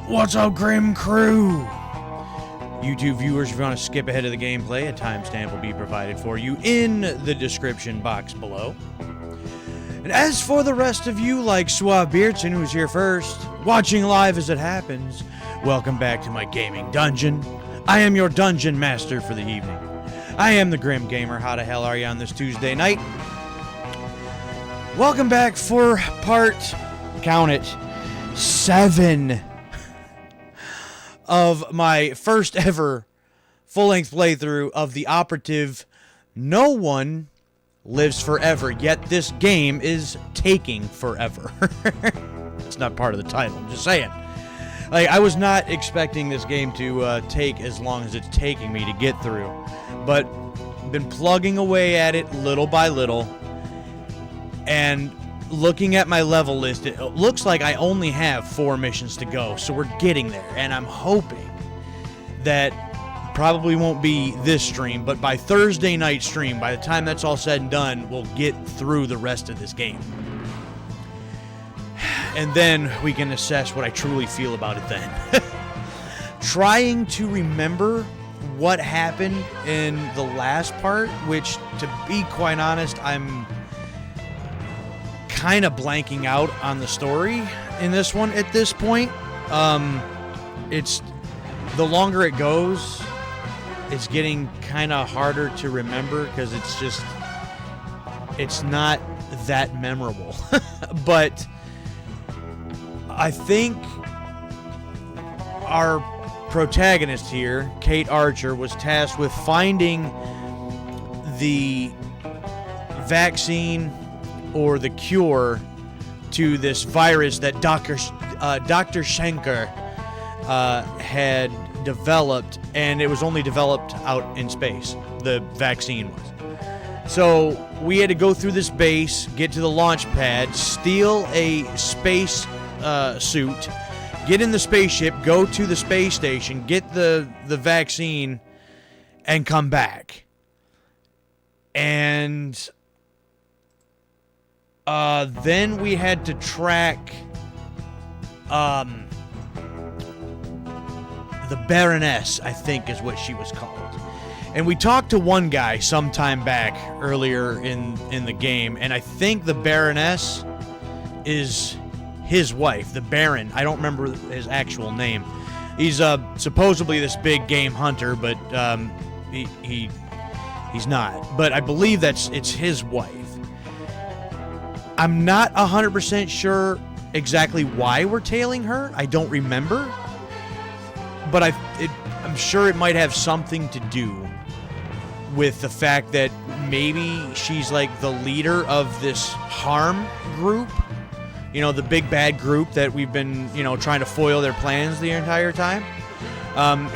What's up, Grim Crew? YouTube viewers, if you want to skip ahead of the gameplay, a timestamp will be provided for you in the description box below. And as for the rest of you, like Suave Beardson, who's here first, watching live as it happens, welcome back to my gaming dungeon. I am your dungeon master for the evening. I am the Grim Gamer. How the hell are you on this Tuesday night? Welcome back for part, count it, 7 of my first ever full-length playthrough of the Operative. No one lives forever, yet this game is taking forever. It's not part of the title, I'm just saying. Like, I was not expecting this game to take as long as it's taking me to get through, but been plugging away at it little by little, and looking at my level list, it looks like I only have 4 missions to go, so we're getting there, and I'm hoping that probably won't be this stream, but by Thursday night stream, by the time that's all said and done, we'll get through the rest of this game. And then we can assess what I truly feel about it then. Trying to remember what happened in the last part, which, to be quite honest, I'm kind of blanking out on the story in this one at this point. It's the longer it goes, it's getting kind of harder to remember because it's not that memorable. But I think our protagonist here, Kate Archer, was tasked with finding the vaccine or the cure to this virus that Dr. Schenker had developed, and it was only developed out in space. The vaccine was. So we had to go through this base, get to the launch pad, steal a space suit, get in the spaceship, go to the space station, get the vaccine, and come back. And then we had to track the Baroness, I think is what she was called. And we talked to one guy sometime back earlier in the game, and I think the Baroness is his wife, the Baron. I don't remember his actual name. He's supposedly this big game hunter, but he's not. But I believe it's his wife. I'm not 100% sure exactly why we're tailing her. I don't remember. But I'm sure it might have something to do with the fact that maybe she's like the leader of this harm group. You know, the big bad group that we've been, trying to foil their plans the entire time.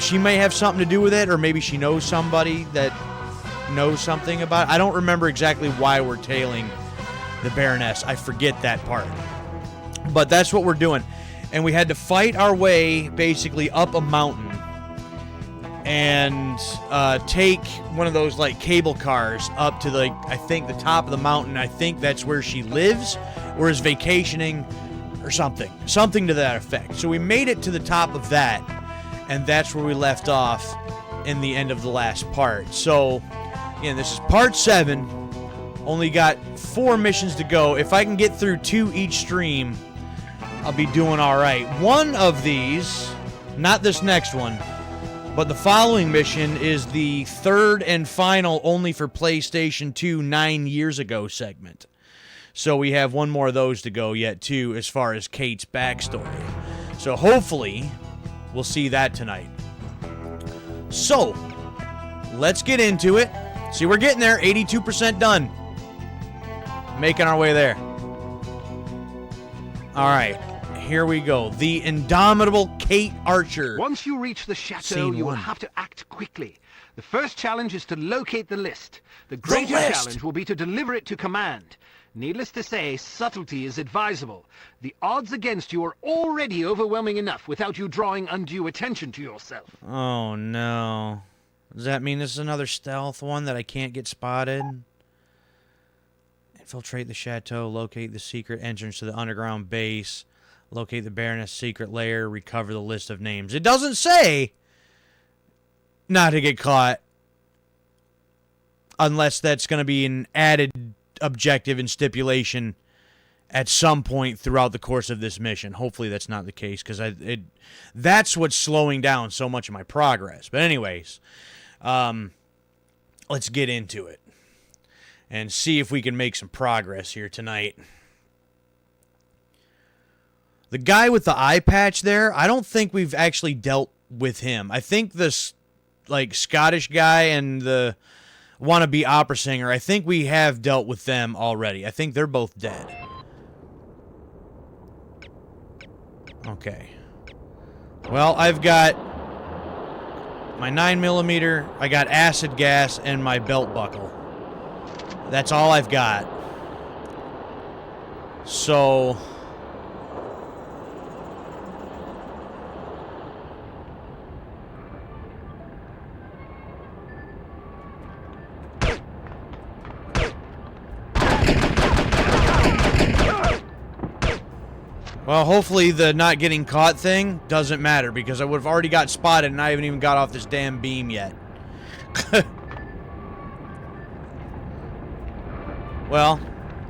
She may have something to do with it, or maybe she knows somebody that knows something about it. I don't remember exactly why we're tailing the Baroness. I forget that part. But that's what we're doing. And we had to fight our way basically up a mountain and take one of those like cable cars up to I think the top of the mountain. I think that's where she lives or is vacationing or something to that effect. So we made it to the top of that, and that's where we left off in the end of the last part. So again, this is part 7. Only got 4 missions to go. If I can get through 2 each stream, I'll be doing all right. One of these, not this next one, but the following mission is the 3rd and final only for PlayStation 2 9 years ago segment. So we have one more of those to go yet, too, as far as Kate's backstory. So hopefully, we'll see that tonight. So, let's get into it. See, we're getting there. 82% done. Making our way there. All right. Here we go. The indomitable Kate Archer. Once you reach the chateau, you will have to act quickly. The first challenge is to locate the list. The greater challenge will be to deliver it to command. Needless to say, subtlety is advisable. The odds against you are already overwhelming enough without you drawing undue attention to yourself. Oh, no. Does that mean this is another stealth one that I can't get spotted? Infiltrate the chateau, locate the secret entrance to the underground base, Locate the Baroness' secret lair, recover the list of names. It doesn't say not to get caught unless that's going to be an added objective and stipulation at some point throughout the course of this mission. Hopefully that's not the case, because that's what's slowing down so much of my progress. But anyways, let's get into it and see if we can make some progress here tonight. The guy with the eye patch there, I don't think we've actually dealt with him. I think this Scottish guy and the wannabe opera singer, I think we have dealt with them already. I think they're both dead. Okay. Well, I've got my 9mm, I got acid gas, and my belt buckle. That's all I've got. So... well, hopefully the not getting caught thing doesn't matter, because I would have already got spotted and I haven't even got off this damn beam yet. Well,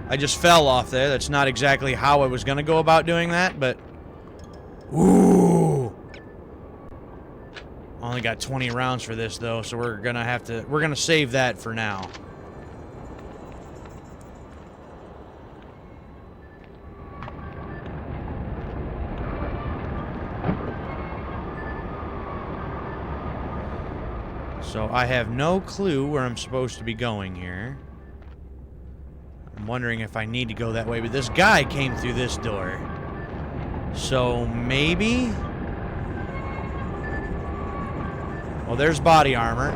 I just fell off there. That's not exactly how I was going to go about doing that, but... ooh! Only got 20 rounds for this, though, so we're going to save that for now. So I have no clue where I'm supposed to be going here. I'm wondering if I need to go that way, but this guy came through this door. So maybe? Well, there's body armor.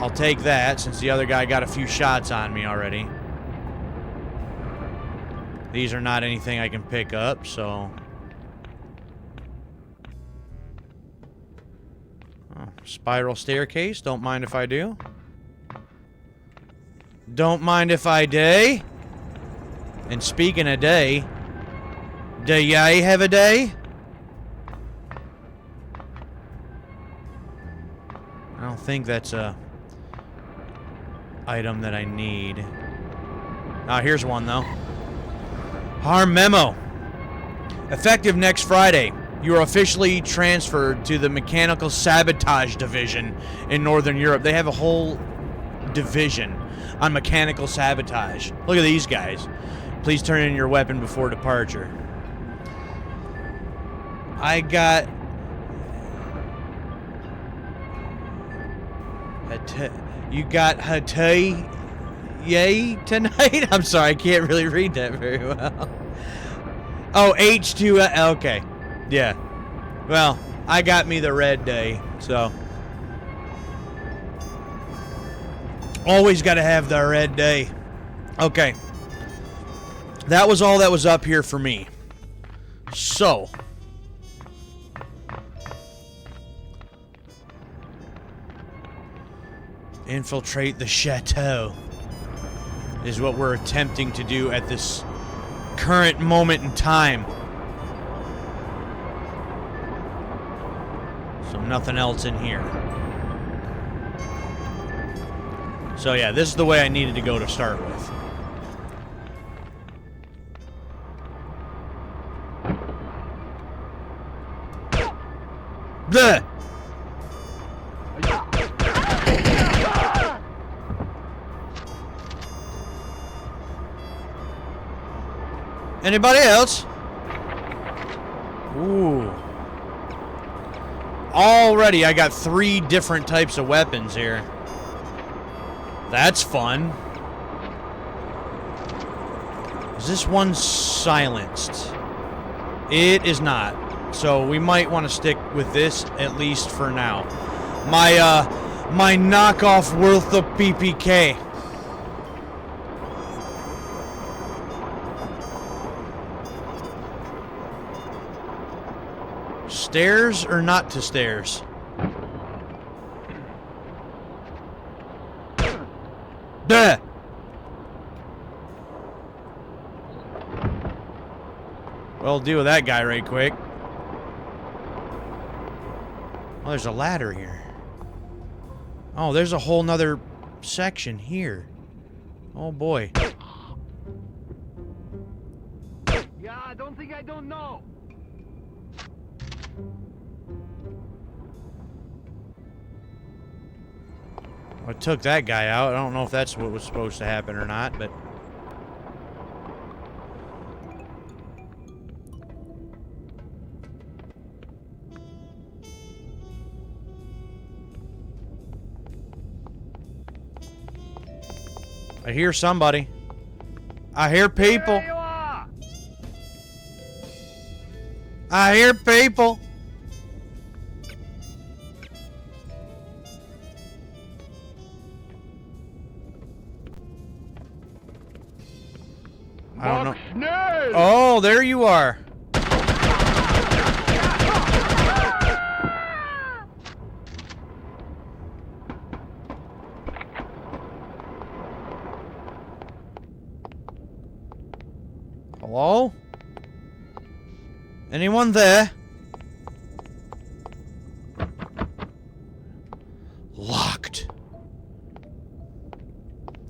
I'll take that, since the other guy got a few shots on me already. These are not anything I can pick up, so... oh, spiral staircase. Don't mind if I do. Don't mind if I do. And speaking of day, do ya have a day? I don't think that's a item that I need. Ah, here's one though. Harm memo. Effective next Friday. You are officially transferred to the Mechanical Sabotage Division in Northern Europe. They have a whole division on mechanical sabotage. Look at these guys. Please turn in your weapon before departure. I got... you got Hatay Yay tonight? I'm sorry, I can't really read that very well. Oh, H2... okay. Yeah. Well, I got me the red day, so... always got to have the red day. Okay. That was all that was up here for me. So... infiltrate the chateau is what we're attempting to do at this current moment in time. So nothing else in here. So yeah, this is the way I needed to go to start with. Bleh! Anybody else? Ooh. Already I got 3 different types of weapons here. That's fun. Is this one silenced? It is not. So we might want to stick with this at least for now. My knockoff worth of PPK. Stairs or not to stairs? Duh! Well, I'll deal with that guy right quick. Oh, there's a ladder here. Oh, there's a whole nother section here. Oh, boy. Yeah, I don't think I don't know. I took that guy out. I don't know if that's what was supposed to happen or not, but... I hear somebody. I hear people. There you are. I hear people. I don't know. Oh, there you are. Hello? Anyone there? Locked.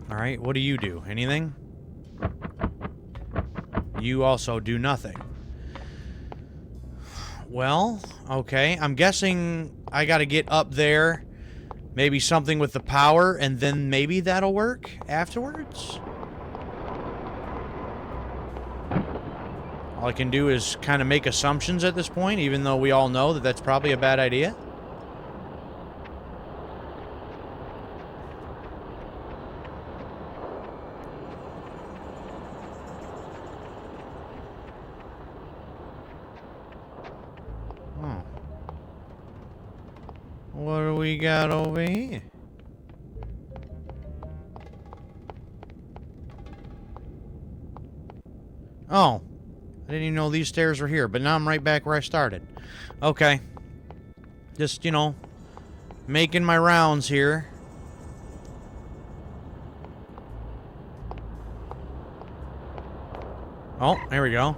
Alright, what do you do? Anything? You also do nothing. Well, okay. I'm guessing I gotta get up there. Maybe something with the power, and then maybe that'll work afterwards? All I can do is kind of make assumptions at this point, even though we all know that that's probably a bad idea. Oh. What do we got over here? Oh. I didn't even know these stairs were here, but now I'm right back where I started. Okay. Just, you know, making my rounds here. Oh, there we go.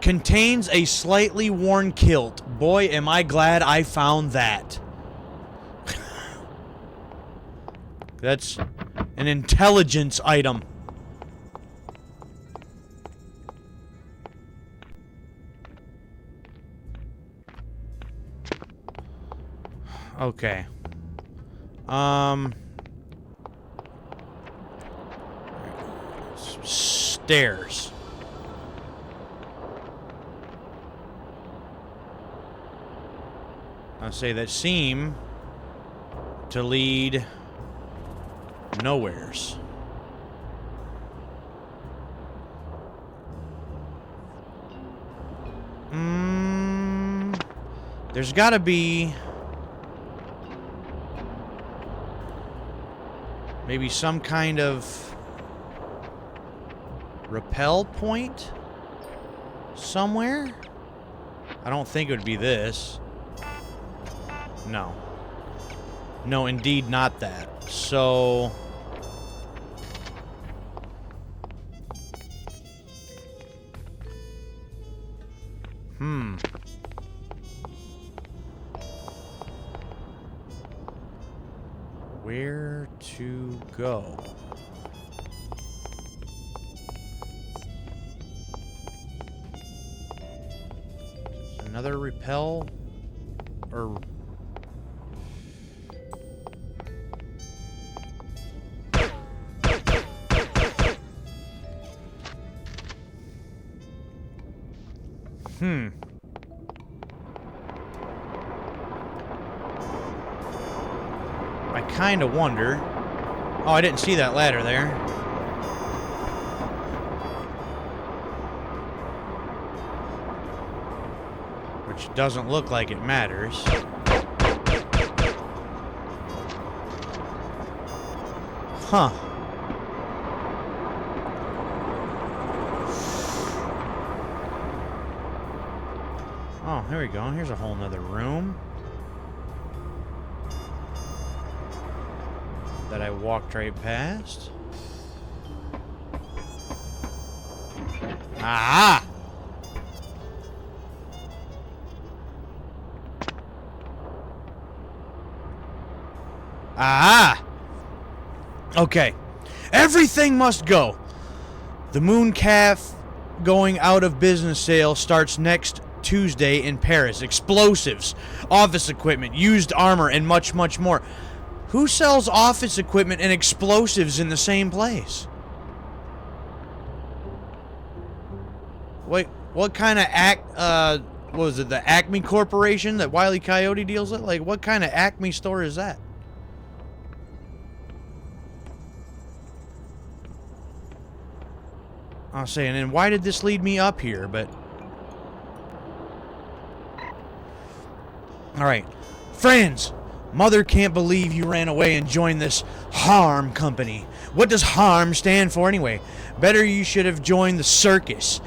Contains a slightly worn kilt. Boy, am I glad I found that. That's an intelligence item. Okay. Stairs. I'll say that seem to lead nowheres. There's gotta be maybe some kind of rappel point somewhere? I don't think it would be this. No. No, indeed not that. So... Where to go? Another repel? Or... I kind of wonder... Oh, I didn't see that ladder there. Which doesn't look like it matters. Huh. Oh, here we go. Here's a whole nother room that I walked right past. Ah! Ah! Okay. Everything must go. The Moon Calf going out of business sale starts next Tuesday in Paris. Explosives, office equipment, used armor, and much, much more. Who sells office equipment and explosives in the same place? Wait, what kind of what was it, the Acme Corporation that Wile E. Coyote deals with? Like, what kind of Acme store is that? I was saying, and why did this lead me up here? But alright. Friends, Mother can't believe you ran away and joined this harm company. What does harm stand for anyway? Better you should have joined the circus.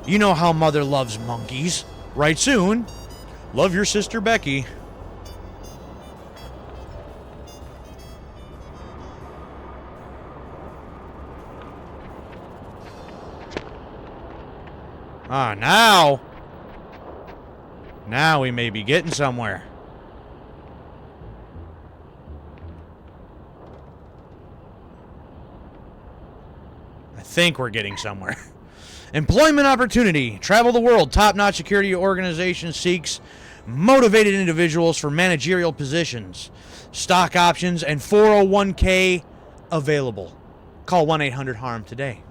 You know how Mother loves monkeys. Right soon. Love your sister Becky. Ah, now. Now we may be getting somewhere. I think we're getting somewhere. Employment opportunity. Travel the world. Top-notch security organization seeks motivated individuals for managerial positions. Stock options and 401k available. Call 1-800-HARM today.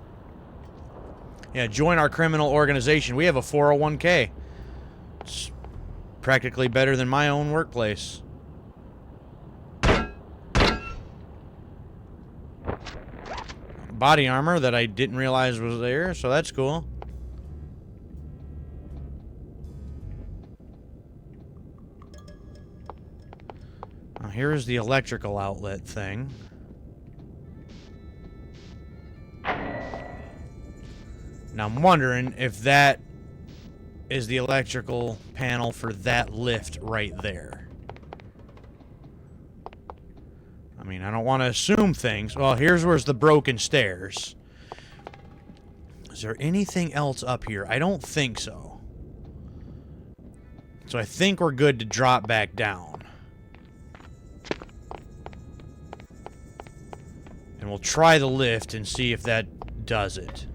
Yeah, join our criminal organization. We have a 401k. It's practically better than my own workplace. Body armor that I didn't realize was there, so that's cool. Now here is the electrical outlet thing. Now I'm wondering if that is the electrical panel for that lift right there. I mean, I don't want to assume things. Well, where's the broken stairs. Is there anything else up here? I don't think so. So I think we're good to drop back down. And we'll try the lift and see if that does it.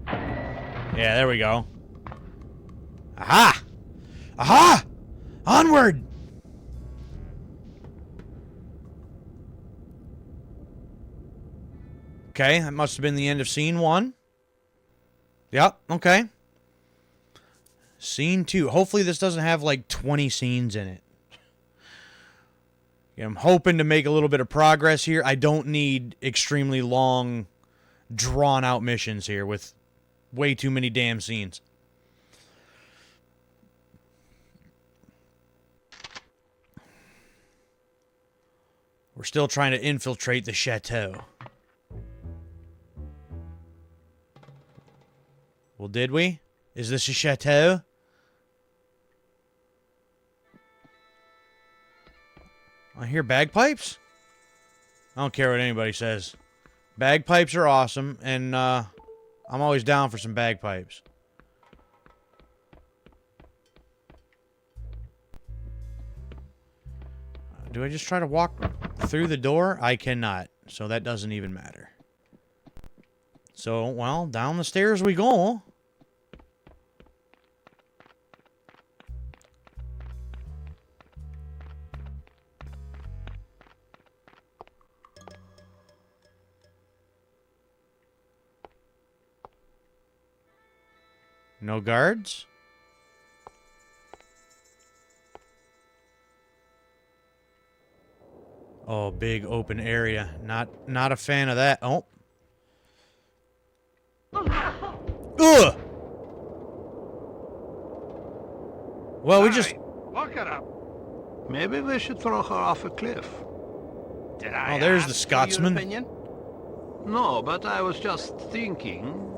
Yeah, there we go. Aha! Aha! Onward! Okay, that must have been the end of scene 1. Yep, okay. Scene 2. Hopefully this doesn't have like 20 scenes in it. Yeah, I'm hoping to make a little bit of progress here. I don't need extremely long, drawn-out missions here with way too many damn scenes. We're still trying to infiltrate the chateau. Well, did we? Is this a chateau? I hear bagpipes? I don't care what anybody says. Bagpipes are awesome, and I'm always down for some bagpipes. Do I just try to walk through the door? I cannot, so that doesn't even matter. So, well, down the stairs we go. No guards? Oh, big open area. Not a fan of that. Oh. Ugh! Well, we just... Look it up. Maybe we should throw her off a cliff. Did I Oh, there's ask the for Scotsman. your opinion? No, but I was just thinking.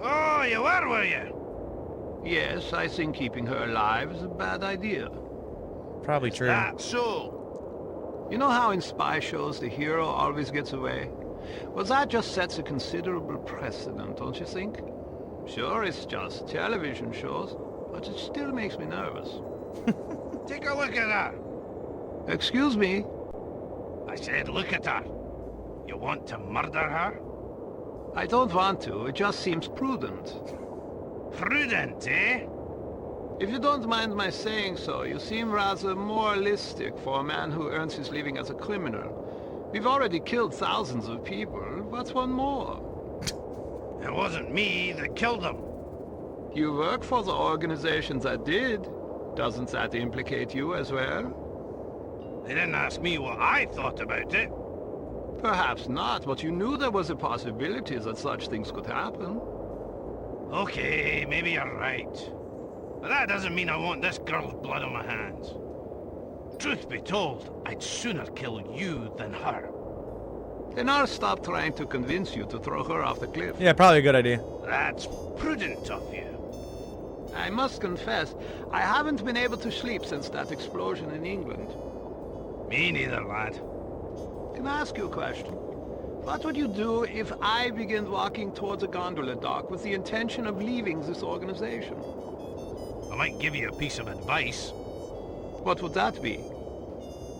Oh, you were you? Yes, I think keeping her alive is a bad idea. Probably true. That's so. You know how in spy shows the hero always gets away? Well, that just sets a considerable precedent, don't you think? Sure, it's just television shows, but it still makes me nervous. Take a look at that. Excuse me, I said look at her. You want to murder her? I don't want to. It just seems prudent. Prudent, eh? If you don't mind my saying so, you seem rather moralistic for a man who earns his living as a criminal. We've already killed thousands of people. What's one more? It wasn't me that killed them. You work for the organization that did. Doesn't that implicate you as well? They didn't ask me what I thought about it. Perhaps not, but you knew there was a possibility that such things could happen. Okay, maybe you're right. But that doesn't mean I want this girl's blood on my hands. Truth be told, I'd sooner kill you than her. Then I'll stop trying to convince you to throw her off the cliff. Yeah, probably a good idea. That's prudent of you. I must confess, I haven't been able to sleep since that explosion in England. Me neither, lad. Can I ask you a question? What would you do if I began walking towards a gondola dock with the intention of leaving this organization? I might give you a piece of advice. What would that be?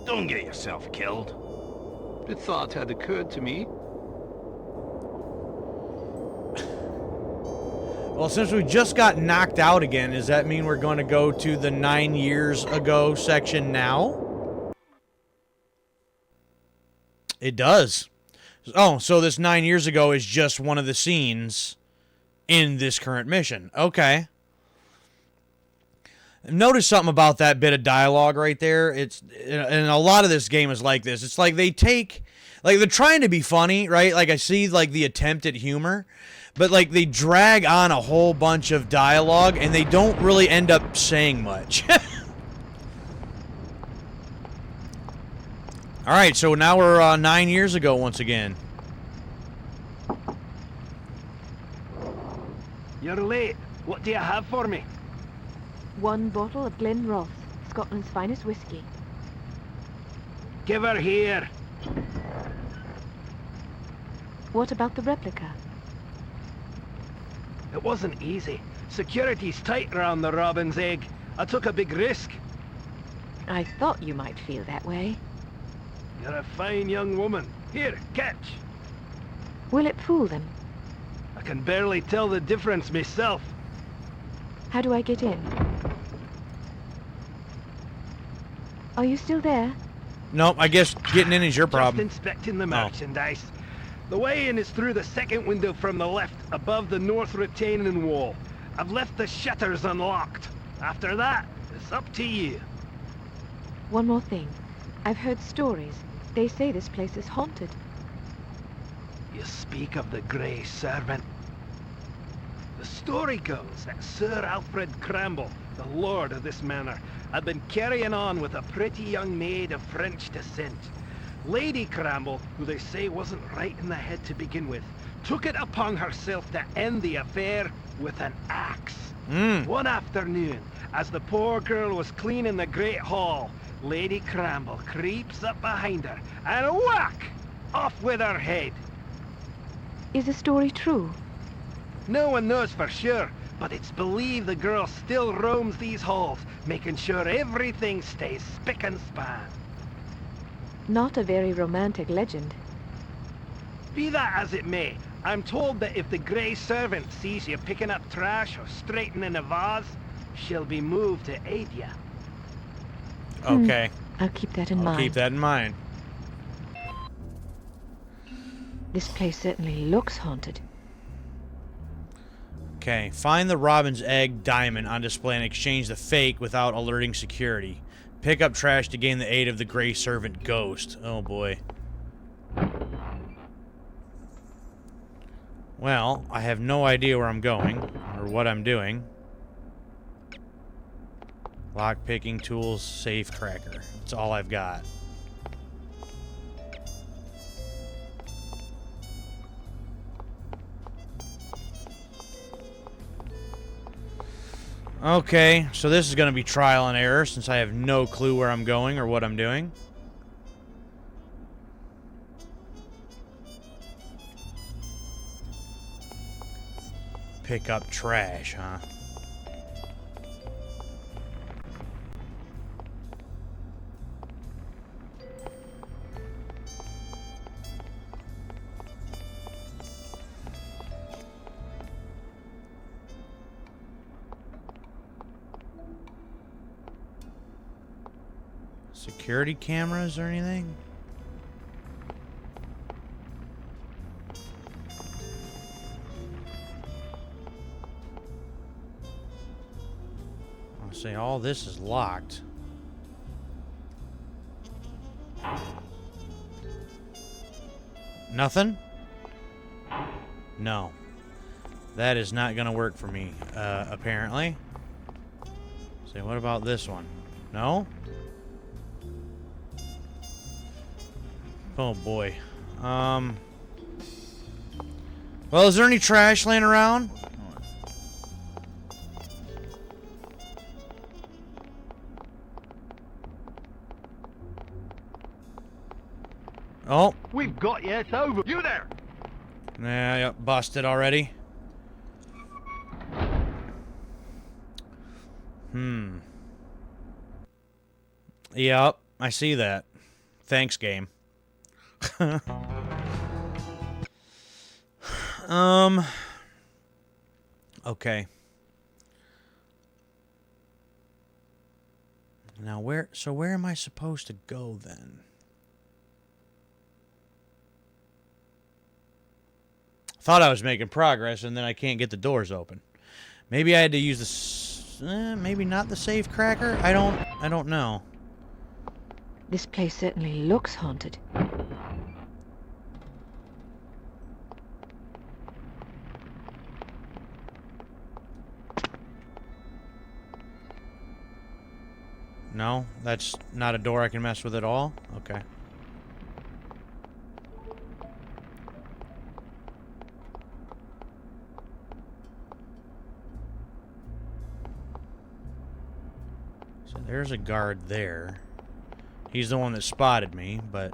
Don't get yourself killed. The thought had occurred to me. Well, since we just got knocked out again, does that mean we're going to go to the 9 years ago section now? It does. Oh, so this 9 years ago is just one of the scenes in this current mission. Okay. Notice something about that bit of dialogue right there. And a lot of this game is like this. It's like they take, like they're trying to be funny, right? Like I see like the attempt at humor, but like they drag on a whole bunch of dialogue and they don't really end up saying much. All right, so now we're 9 years ago once again. You're late. What do you have for me? 1 bottle of Glenrothes, Scotland's finest whiskey. Give her here. What about the replica? It wasn't easy. Security's tight around the robin's egg. I took a big risk. I thought you might feel that way. You're a fine young woman. Here, catch. Will it fool them? I can barely tell the difference myself. How do I get in? Are you still there? Nope, I guess getting in is your Just problem. inspecting the merchandise. The way in is through the second window from the left, above the north retaining wall. I've left the shutters unlocked. After that, it's up to you. One more thing. I've heard stories. They say this place is haunted. You speak of the Grey Servant. The story goes that Sir Alfred Cramble, the lord of this manor, had been carrying on with a pretty young maid of French descent. Lady Cramble, who they say wasn't right in the head to begin with, took it upon herself to end the affair with an axe. One afternoon, as the poor girl was cleaning the Great Hall, Lady Cramble creeps up behind her and whack! Off with her head. Is the story true? No one knows for sure, but it's believed the girl still roams these halls, making sure everything stays spick and span. Not a very romantic legend. Be that as it may, I'm told that if the Grey Servant sees you picking up trash or straightening a vase, she'll be moved to aid you. Okay. I'll keep that in mind. I'll keep that in mind. This place certainly looks haunted. Okay, find the robin's egg diamond on display and exchange the fake without alerting security. Pick up trash to gain the aid of the Grey Servant ghost. Oh boy. Well, I have no idea where I'm going or what I'm doing. Lock picking tools, safe cracker. That's all I've got. Okay, so this is going to be trial and error since I have no clue where I'm going or what I'm doing. Pick up trash, huh? Security cameras or anything? I'll say all this is locked. Nothing? No. That is not going to work for me, apparently. Say, what about this one? No? Oh, boy. Well, is there any trash laying around? Oh. We've got you. It's over. You there? Yeah, yep, busted already. Yep, I see that. Thanks, game. Okay. Now where am I supposed to go then? Thought I was making progress, and then I can't get the doors open. Maybe I had to use the... maybe not the safe cracker? I don't know. This place certainly looks haunted. No, that's not a door I can mess with at all? Okay. So there's a guard there. He's the one that spotted me, but...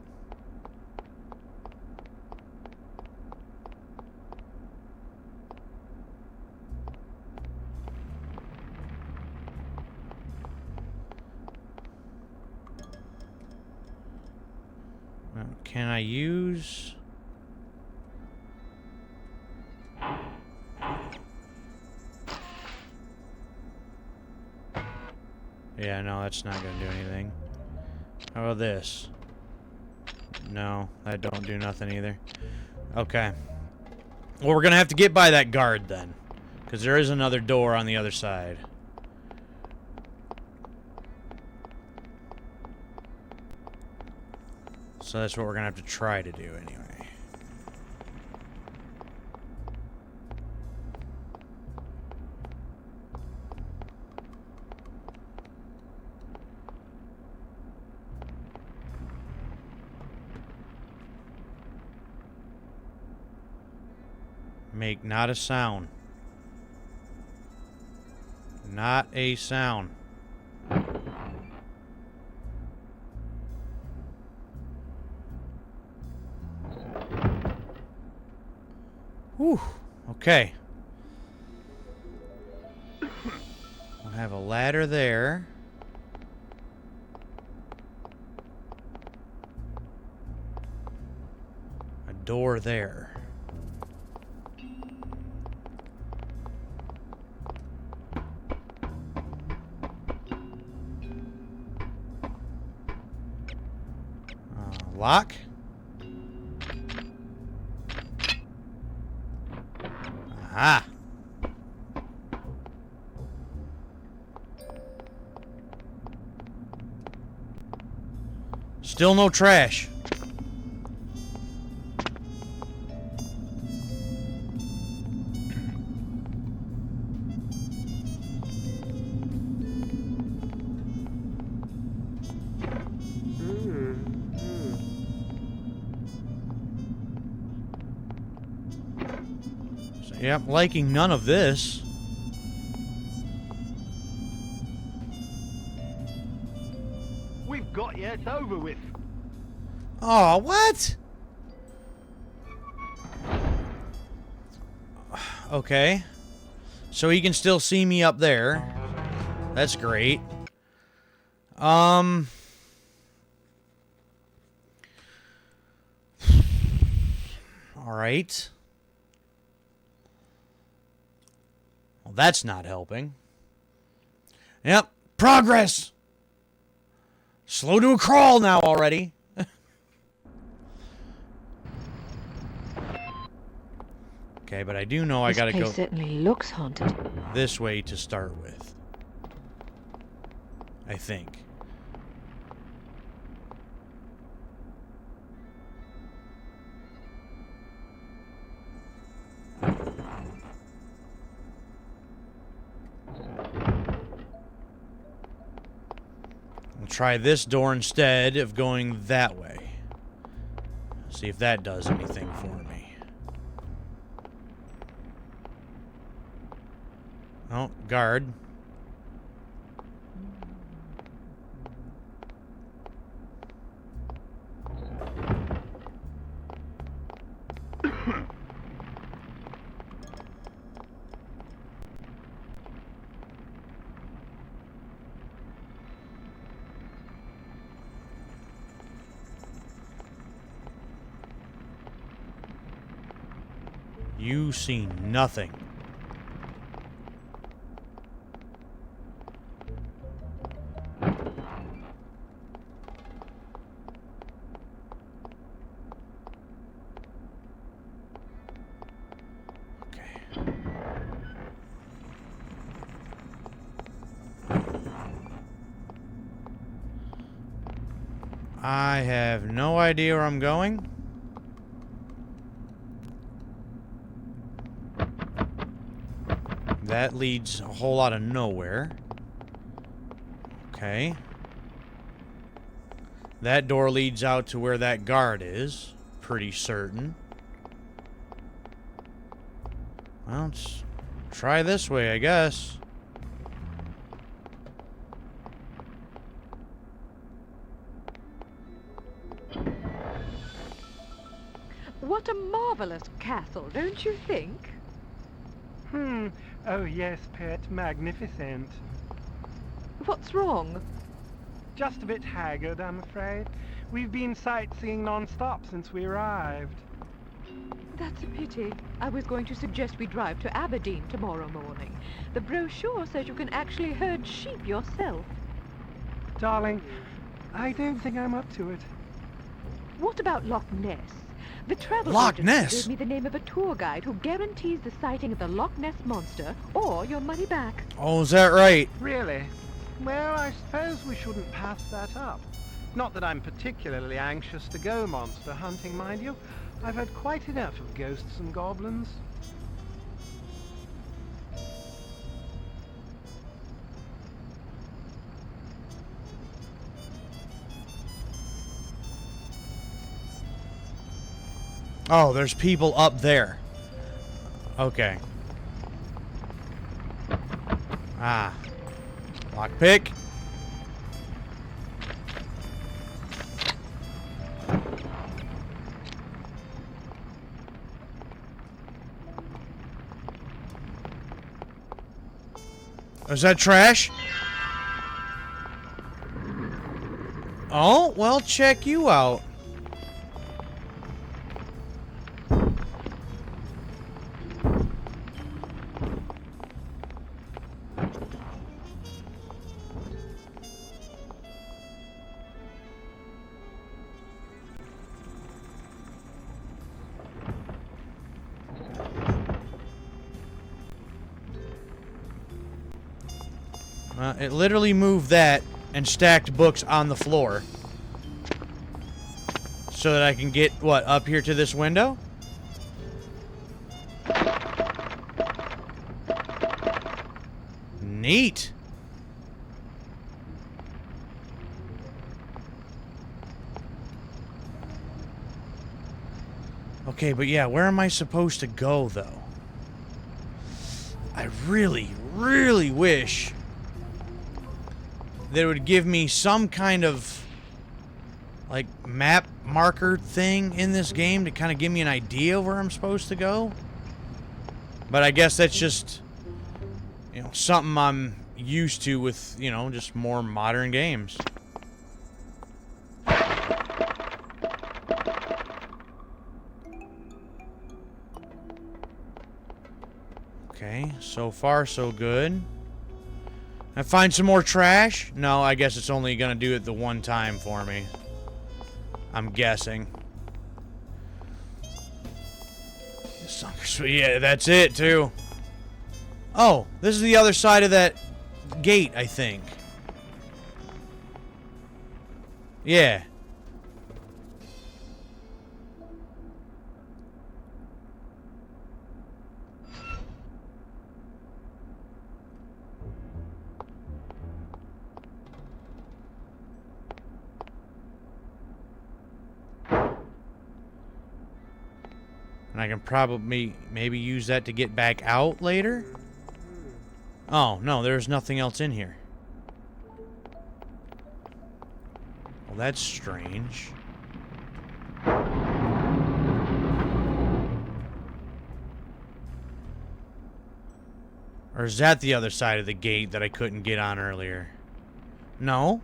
Can I use... Yeah, no, that's not going to do anything. How about this? No, that don't do nothing either. Okay. Well, we're going to have to get by that guard then. Because there is another door on the other side. So that's what we're going to have to try to do anyway. Make not a sound. Not a sound. Whew. Okay. We'll have a ladder there. A door there. Lock. Aha. Still no trash. Yep, liking none of this. We've got you. It's over with. Oh, what? Okay. So he can still see me up there. That's great. All right. Well, that's not helping. Yep, progress. Slow to a crawl now already. Okay, but I do know I gotta go... This place certainly looks haunted. this way to start with. I think. We'll try this door instead of going that way. See if that does anything for me. Oh, guard. You see nothing. I have no idea where I'm going. That leads a whole lot of nowhere. Okay. That door leads out to where that guard is. Pretty certain. Well, let's try this way, I guess. What a marvelous castle, don't you think? Oh yes, pet, magnificent. What's wrong? Just a bit haggard, I'm afraid. We've been sightseeing non-stop since we arrived. That's a pity. I was going to suggest we drive to Aberdeen tomorrow morning. The brochure says you can actually herd sheep yourself. Darling, I don't think I'm up to it. What about Loch Ness? The travel Loch agency Ness? gave me the name of a tour guide who guarantees the sighting of the Loch Ness monster or your money back. Oh, is that right? Really? Well, I suppose we shouldn't pass that up. Not that I'm particularly anxious to go monster hunting, mind you. I've had quite enough of ghosts and goblins. Oh, there's people up there. Okay. Ah. Lockpick. Is that trash? Oh, well, check you out. It literally moved that and stacked books on the floor. So that I can get, what, up here to this window? Neat. Okay, but yeah, where am I supposed to go, though? I really, really wish that it would give me some kind of, like, map marker thing in this game to kind of give me an idea of where I'm supposed to go. But I guess that's just, you know, something I'm used to with, you know, just more modern games. Okay, so far so good. I find some more trash? No, I guess it's only gonna do it the one time for me. I'm guessing. Yeah, that's it, too. Oh, this is the other side of that gate, I think. Yeah. And I can probably maybe use that to get back out later? Oh, no, there's nothing else in here. Well, that's strange. Or is that the other side of the gate that I couldn't get on earlier? No.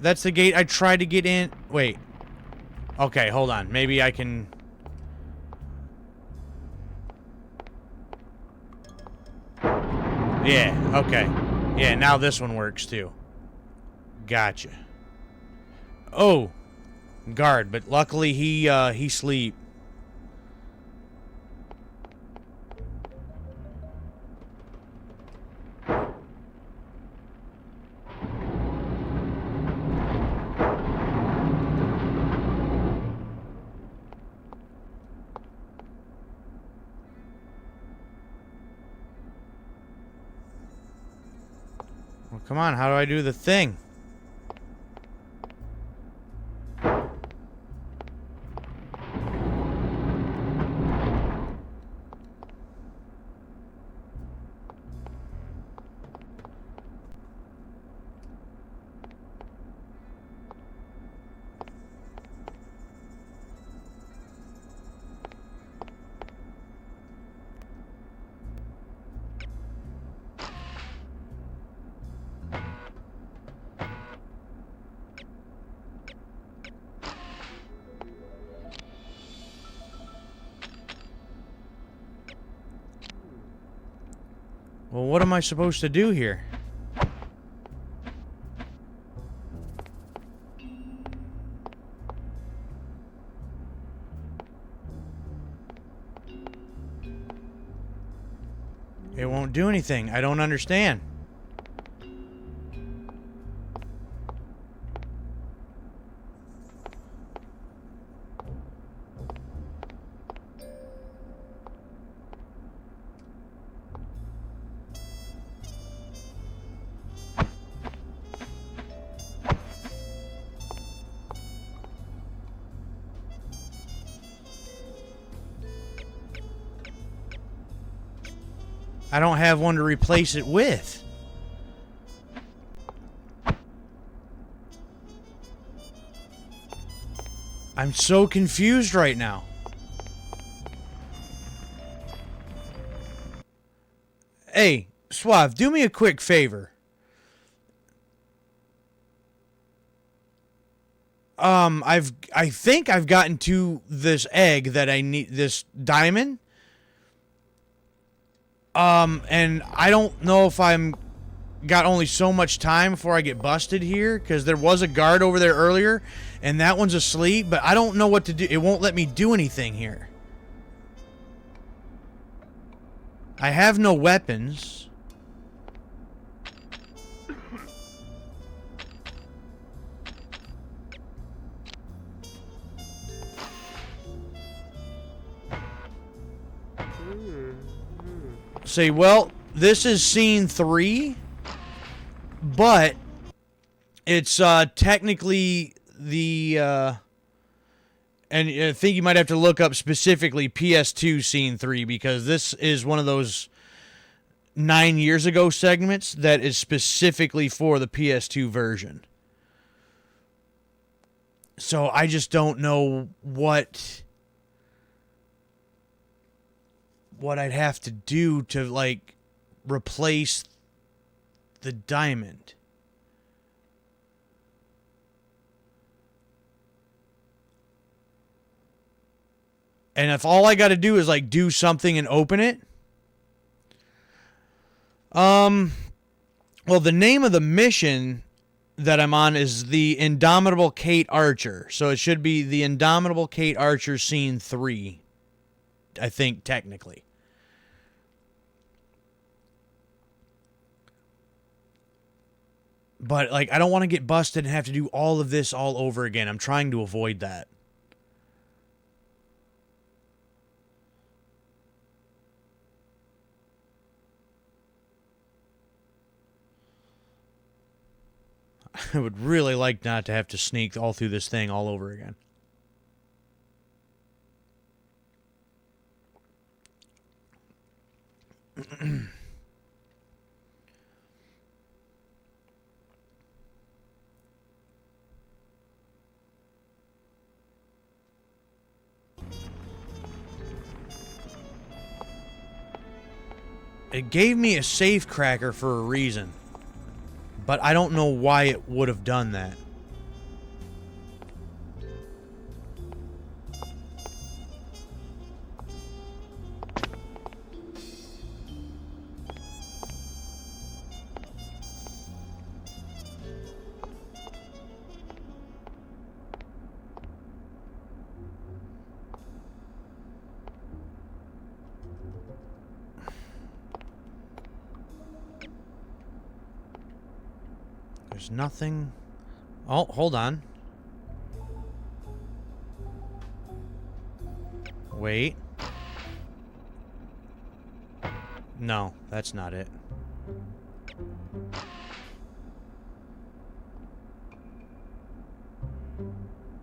That's the gate I tried to get in. Wait. Okay, hold on. Maybe I can... Yeah, okay. Yeah, now this one works too. Gotcha. Oh, guard, but luckily he sleep. Well, come on, how do I do the thing? Well, what am I supposed to do here? It won't do anything. I don't understand. I don't have one to replace it with. I'm so confused right now. Hey, Suave, do me a quick favor. I think I've gotten to this egg that I need, this diamond. And I don't know if I'm got only so much time before I get busted here, because there was a guard over there earlier, and that one's asleep, but I don't know what to do. It won't let me do anything here. I have no weapons. Say, well, this is scene 3, but it's technically the and I think you might have to look up specifically PS2 scene 3, because this is one of those 9 years ago segments that is specifically for the PS2 version. So I just don't know what I'd have to do to, like, replace the diamond. And if all I got to do is, like, do something and open it, Well, the name of the mission that I'm on is the Indomitable Kate Archer. So it should be the Indomitable Kate Archer Scene 3. I think, technically. But, like, I don't want to get busted and have to do all of this all over again. I'm trying to avoid that. I would really like not to have to sneak all through this thing all over again. It gave me a safe cracker for a reason. But I don't know why it would have done that. There's nothing. Oh, hold on. Wait. No, that's not it.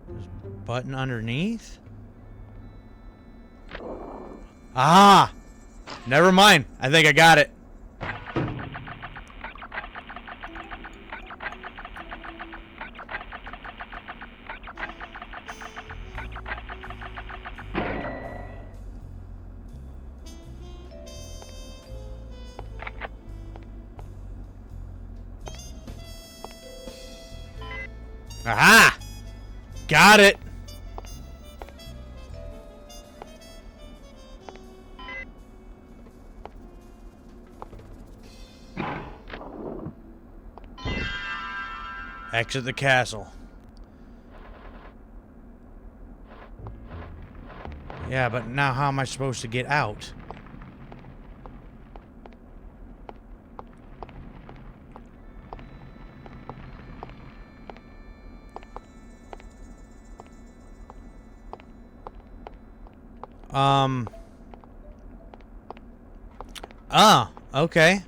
There's a button underneath? Ah! Never mind. I think I got it. Aha! Got it! Exit the castle. Yeah, but now how am I supposed to get out? Ah, okay.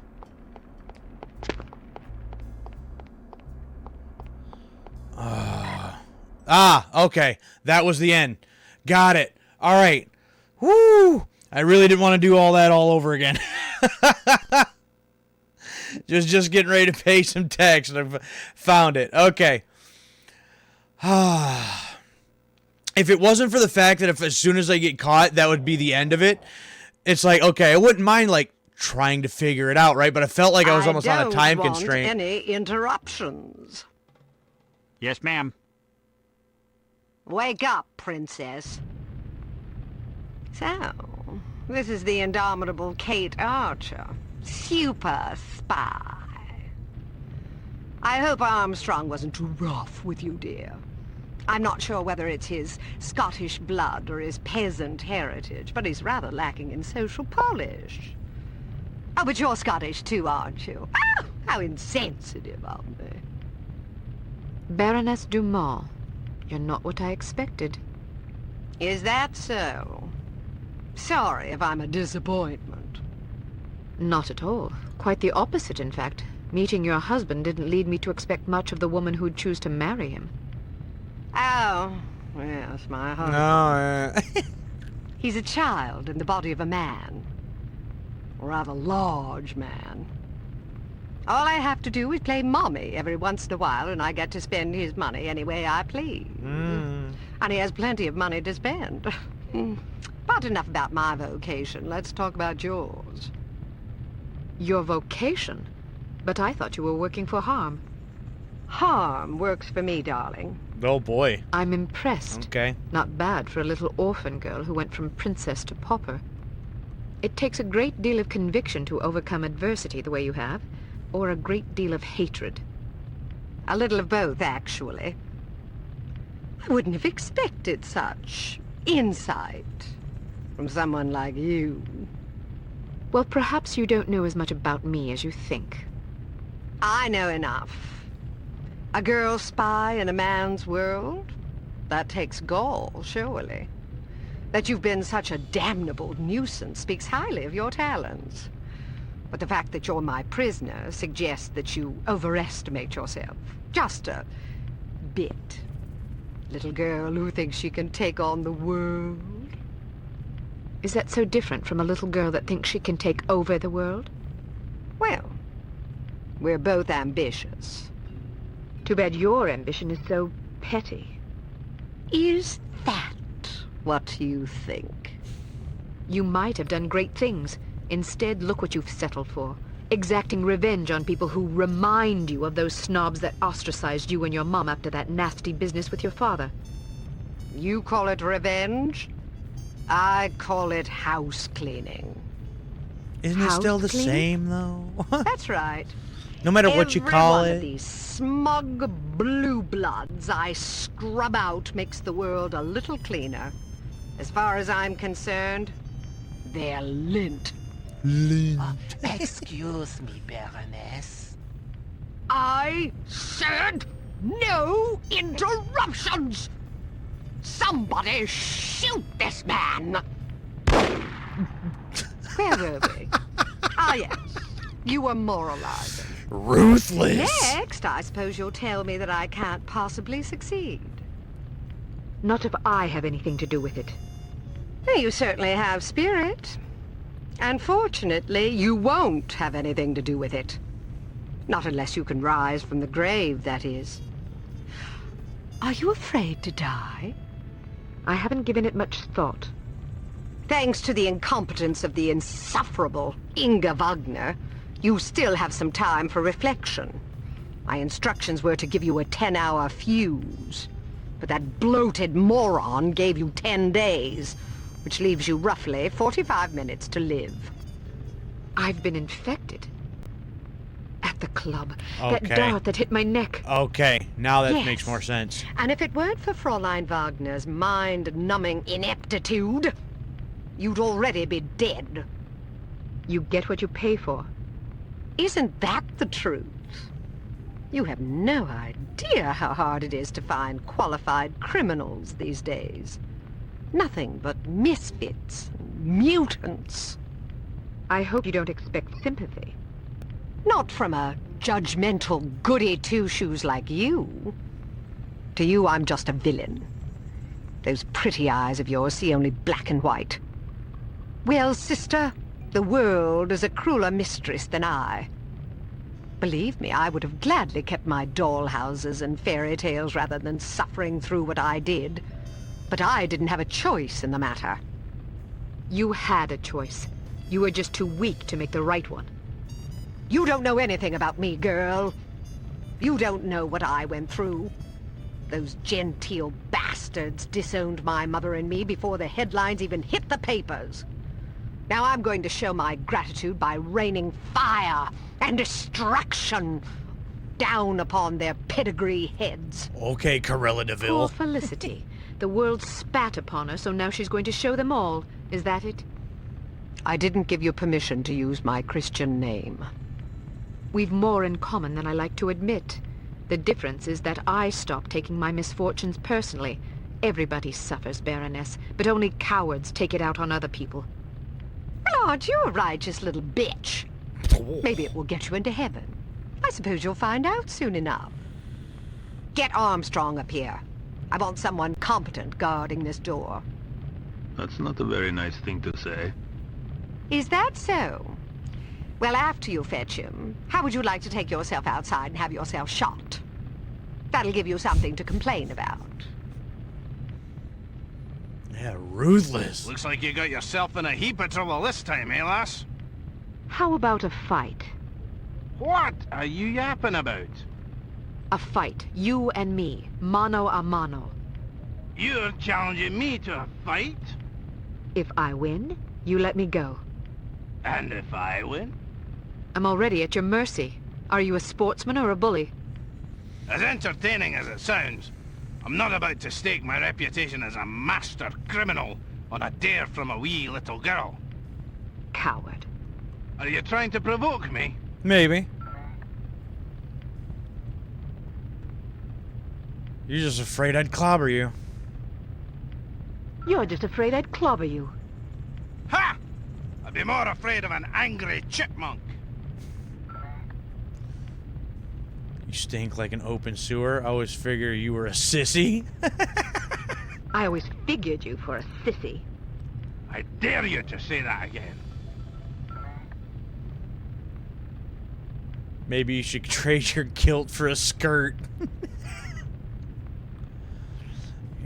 Okay. That was the end. Got it. All right. Woo! I really didn't want to do all that all over again. just getting ready to pay some tax, and I found it. Okay. If it wasn't for the fact that if as soon as I get caught, that would be the end of it, it's like, okay, I wouldn't mind, like, trying to figure it out, right? But I felt like I was almost on a time constraint. Any interruptions. Yes, ma'am. Wake up, princess. So, this is the indomitable Kate Archer, super spy. I hope Armstrong wasn't too rough with you, dear. I'm not sure whether it's his Scottish blood or his peasant heritage, but he's rather lacking in social polish. Oh, but you're Scottish too, aren't you? Ah, how insensitive of me. Baroness Dumont, you're not what I expected. Is that so? Sorry if I'm a disappointment. Not at all. Quite the opposite, in fact. Meeting your husband didn't lead me to expect much of the woman who'd choose to marry him. Oh, yes, my husband. No. He's a child in the body of a man. A rather large man. All I have to do is play mommy every once in a while, and I get to spend his money any way I please. And he has plenty of money to spend. But enough about my vocation. Let's talk about yours. Your vocation? But I thought you were working for Harm. Harm works for me, darling. Oh, boy. I'm impressed. Okay. Not bad for a little orphan girl who went from princess to pauper. It takes a great deal of conviction to overcome adversity the way you have. or a great deal of hatred? A little of both, actually. I wouldn't have expected such insight from someone like you. Well, perhaps you don't know as much about me as you think. I know enough. A girl spy in a man's world? That takes gall, surely. That you've been such a damnable nuisance speaks highly of your talents. But the fact that you're my prisoner suggests that you overestimate yourself. Just a bit. Little girl who thinks she can take on the world. Is that so different from a little girl that thinks she can take over the world? Well, we're both ambitious. Too bad your ambition is so petty. Is that what you think? You might have done great things. Instead, look what you've settled for. Exacting revenge on people who remind you of those snobs that ostracized you and your mom after that nasty business with your father. You call it revenge? I call it house cleaning. Isn't it still the same, though? That's right. No matter what you call Every one it. of these smug blue bloods I scrub out makes the world a little cleaner. As far as I'm concerned, they're lint. Excuse me, Baroness. I said no interruptions! Somebody shoot this man! Where were we? Ah, yes. You were moralizing. Ruthless! Next, I suppose you'll tell me that I can't possibly succeed. Not if I have anything to do with it. You certainly have spirit. Unfortunately, you won't have anything to do with it. Not unless you can rise from the grave, that is. Are you afraid to die? I haven't given it much thought. Thanks to the incompetence of the insufferable Inga Wagner, you still have some time for reflection. My instructions were to give you a 10-hour fuse, but that bloated moron gave you 10 days, which leaves you roughly 45 minutes to live. I've been infected. At the club. Okay. That dart that hit my neck. Okay, now that Yes. makes more sense. And if it weren't for Fräulein Wagner's mind-numbing ineptitude, you'd already be dead. You get what you pay for. Isn't that the truth? You have no idea how hard it is to find qualified criminals these days. Nothing but misfits, mutants. I hope you don't expect sympathy. Not from a judgmental goody-two-shoes like you. To you, I'm just a villain. Those pretty eyes of yours see only black and white. Well, sister, the world is a crueler mistress than I. Believe me, I would have gladly kept my dollhouses and fairy tales rather than suffering through what I did. But I didn't have a choice in the matter. You had a choice. You were just too weak to make the right one. You don't know anything about me, girl. You don't know what I went through. Those genteel bastards disowned my mother and me before the headlines even hit the papers. Now I'm going to show my gratitude by raining fire and destruction down upon their pedigree heads. Okay, Corella Poor DeVille. Felicity. The world spat upon her, so now she's going to show them all. Is that it? I didn't give you permission to use my Christian name. We've more in common than I like to admit. The difference is that I stopped taking my misfortunes personally. Everybody suffers, Baroness, but only cowards take it out on other people. Well, aren't you a righteous little bitch? Maybe it will get you into heaven. I suppose you'll find out soon enough. Get Armstrong up here. I want someone competent guarding this door. That's not a very nice thing to say. Is that so? Well, after you fetch him, how would you like to take yourself outside and have yourself shot? That'll give you something to complain about. Yeah, ruthless. Looks like you got yourself in a heap of trouble this time, eh, lass? How about a fight? What are you yapping about? A fight. You and me. Mano a mano. You're challenging me to a fight? If I win, you let me go. And if I win? I'm already at your mercy. Are you a sportsman or a bully? As entertaining as it sounds, I'm not about to stake my reputation as a master criminal on a dare from a wee little girl. Coward. Are you trying to provoke me? Maybe. You're just afraid I'd clobber you. You're just afraid I'd clobber you. Ha! I'd be more afraid of an angry chipmunk. You stink like an open sewer. I always figure you were a sissy. I always figured you for a sissy. I dare you to say that again. Maybe you should trade your guilt for a skirt.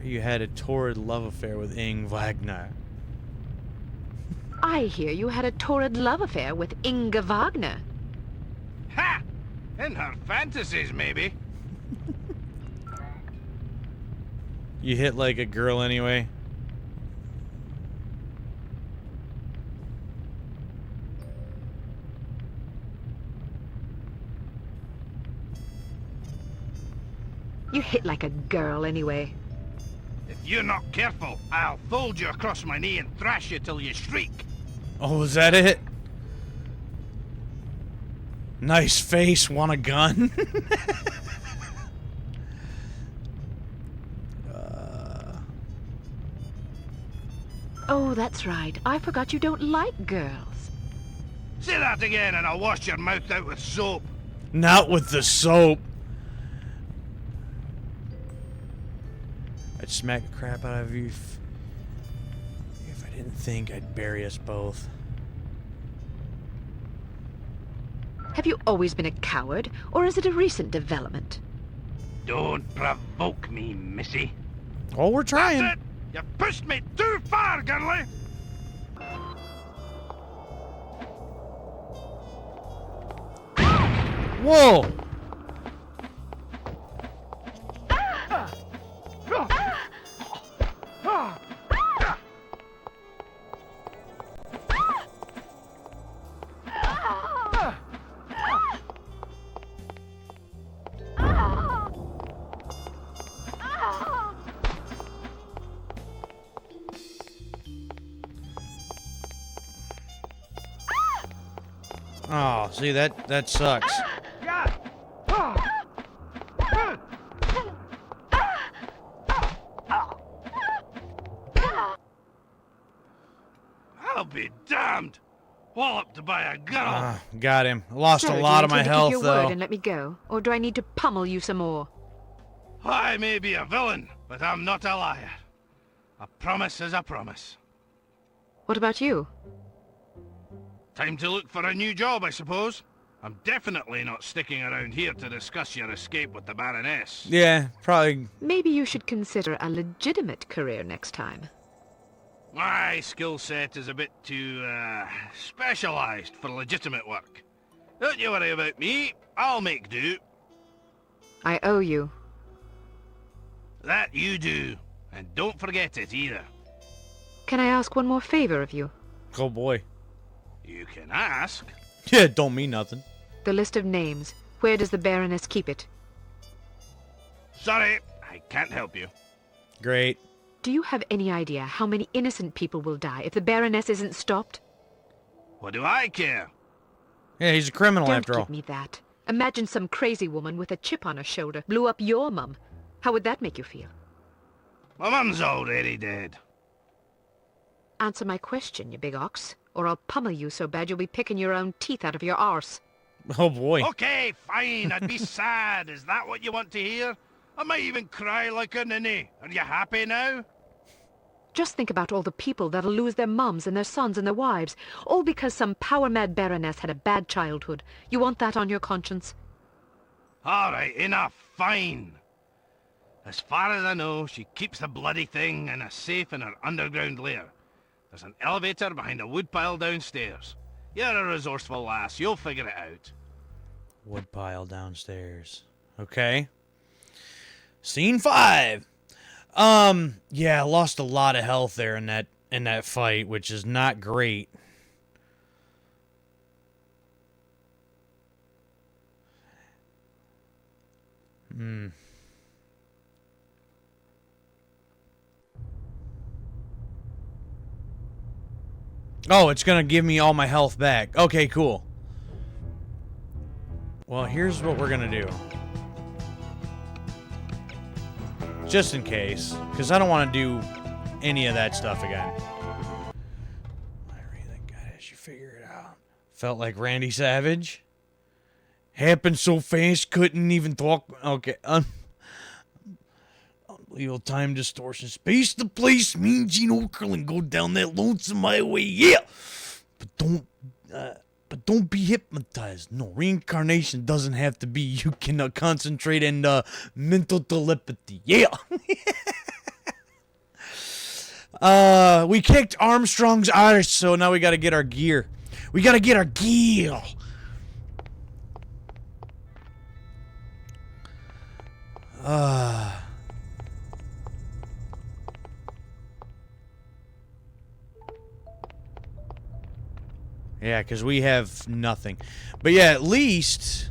You had a torrid love affair with Ing Wagner. I hear you had a torrid love affair with Inga Wagner. Ha! In her fantasies, maybe. You hit like a girl anyway. You hit like a girl anyway. If you're not careful, I'll fold you across my knee and thrash you till you shriek. Oh, is that it? Nice face, want a gun? Oh, that's right. I forgot you don't like girls. Say that again and I'll wash your mouth out with soap. Not with the soap. I'd smack the crap out of you if I didn't think I'd bury us both. Have you always been a coward, or is it a recent development? Don't provoke me, missy. Oh, we're trying. That's it! You pushed me too far, girlie! Whoa! Oh, see, that sucks. I'll be damned! Walloped by a girl! Got him. Lost So, a lot of do you my intend to health, keep your though. word and let me go, or do I need to pummel you some more? I may be a villain, but I'm not a liar. A promise is a promise. What about you? Time to look for a new job, I suppose. I'm definitely not sticking around here to discuss your escape with the Baroness. Yeah, probably. Maybe you should consider a legitimate career next time. My skill set is a bit too, specialized for legitimate work. Don't you worry about me. I'll make do. I owe you. That you do. And don't forget it either. Can I ask one more favor of you? Oh, boy. You can ask. Yeah, don't mean nothing. The list of names. Where does the Baroness keep it? Sorry, I can't help you. Great. Do you have any idea how many innocent people will die if the Baroness isn't stopped? What do I care? Yeah, he's a criminal Don't after all. give me that. Imagine some crazy woman with a chip on her shoulder blew up your mum. How would that make you feel? My mum's already dead. Answer my question, you big ox, or I'll pummel you so bad you'll be picking your own teeth out of your arse. Oh, boy. Okay, fine, I'd be sad. Is that what you want to hear? I might even cry like a ninny. Are you happy now? Just think about all the people that'll lose their mums and their sons and their wives, all because some power-mad Baroness had a bad childhood. You want that on your conscience? All right, enough, fine. As far as I know, she keeps the bloody thing in a safe in her underground lair. There's an elevator behind a woodpile downstairs. You're a resourceful lass, you'll figure it out. Woodpile downstairs. Okay. Scene 5. Yeah, I lost a lot of health there in that fight, which is not great. Oh, it's gonna give me all my health back. Okay, cool. Well, here's what we're gonna do. Just in case. Because I don't want to do any of that stuff again. I really got you figure it out. Felt like Randy Savage. Happened so fast, couldn't even talk. Okay. Unbelievable time distortion. Space the place, mean Gene Okerlund go down that lonesome highway. Yeah! But don't be hypnotized. No, reincarnation doesn't have to be. You can concentrate in mental telepathy. Yeah! We kicked Armstrong's arse, so now we gotta get our gear. We gotta get our gear! Yeah, because we have nothing. But yeah, at least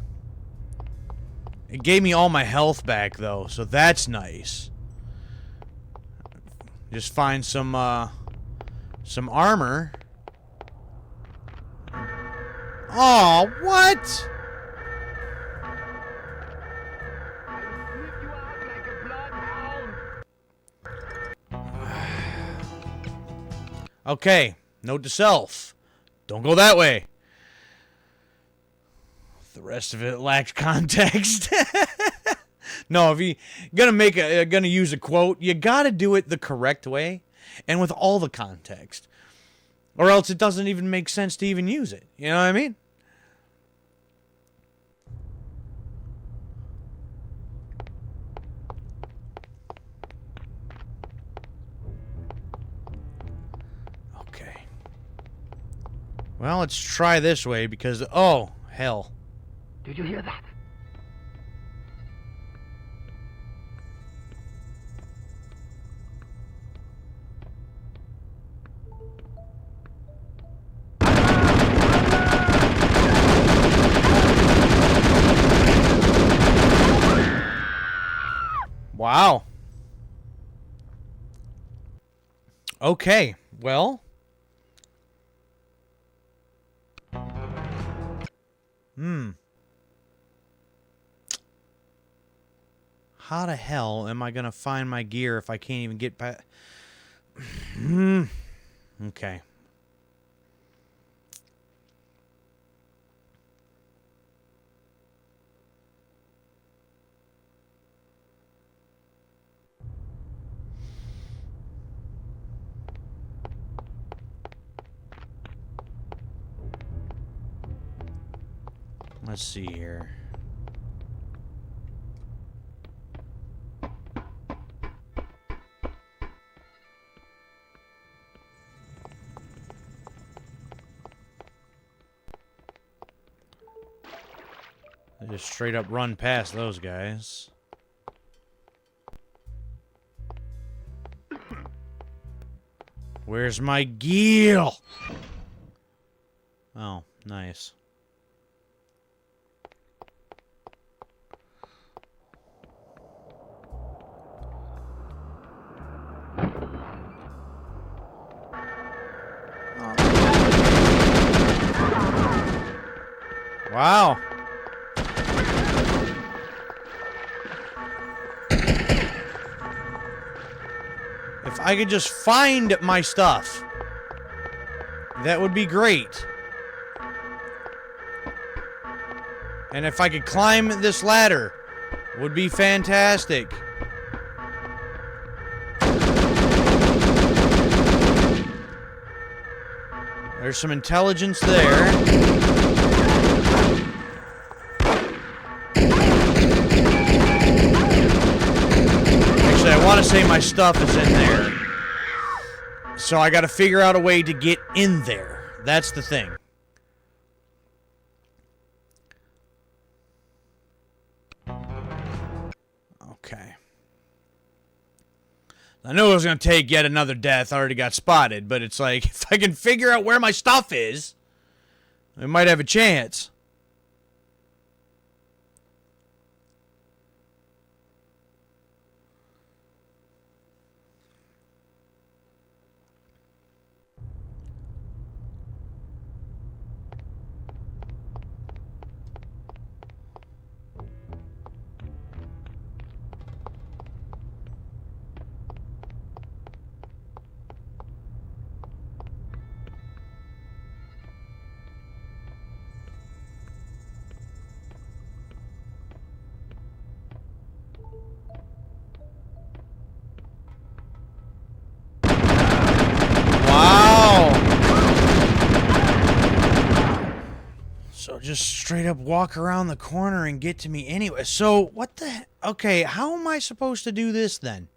it gave me all my health back, though, so that's nice. Just find some armor. Oh, what? Okay, note to self. Don't go that way. The rest of it lacks context. No, if you gonna use a quote, you gotta do it the correct way and with all the context, or else it doesn't even make sense to even use it. You know what I mean? Okay. Well, let's try this way because oh hell. Did you hear that? Wow. Okay, well. How the hell am I going to find my gear if I can't even get back? Okay. Let's see here. I just straight up run past those guys. Where's my gear? Oh, nice. Wow. If I could just find my stuff, that would be great. And if I could climb this ladder, would be fantastic. There's some intelligence there. Actually, I want to say my stuff is in there. So I got to figure out a way to get in there. That's the thing. Okay. I knew it was going to take yet another death. I already got spotted, but it's like, if I can figure out where my stuff is, I might have a chance. just straight up walk around the corner and get to me anyway. So, what the... Okay, how am I supposed to do this then?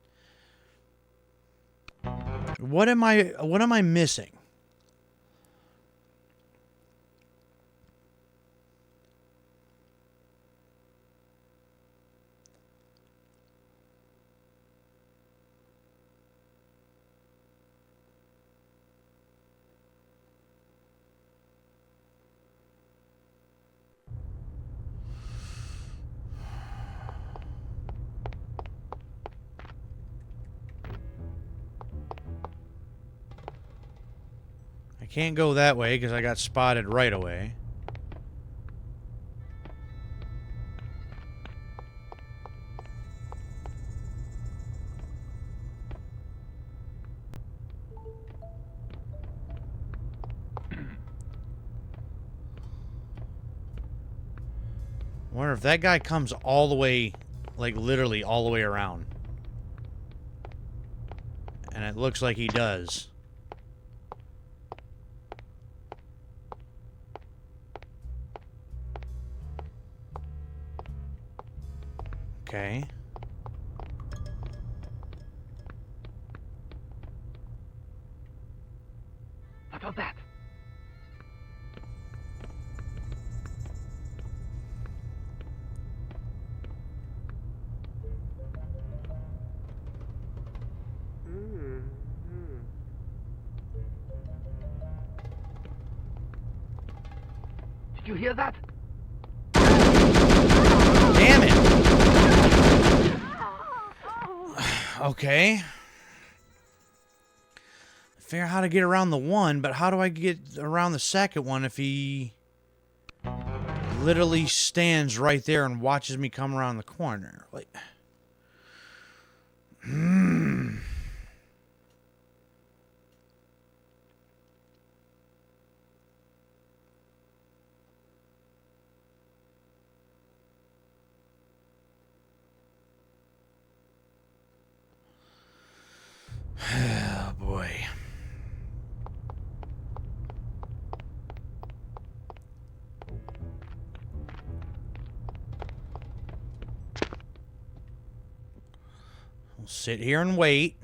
What am I missing? I can't go that way because I got spotted right away. I wonder if that guy comes all the way, like literally all the way around. And it looks like he does. Okay. How about that? Did you hear that? Damn it! Okay. Figure out how to get around the one, but how do I get around the second one if he literally stands right there and watches me come around the corner? Like, oh boy. We'll sit here and wait.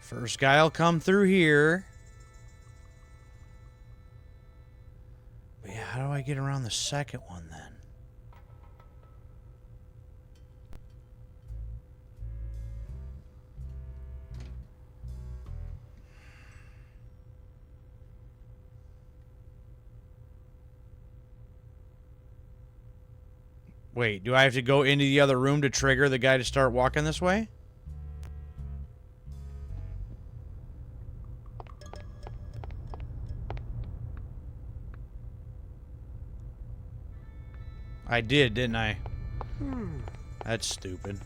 First guy will come through here. But yeah, how do I get around the second one then? Wait, do I have to go into the other room to trigger the guy to start walking this way? I did, didn't I? That's stupid.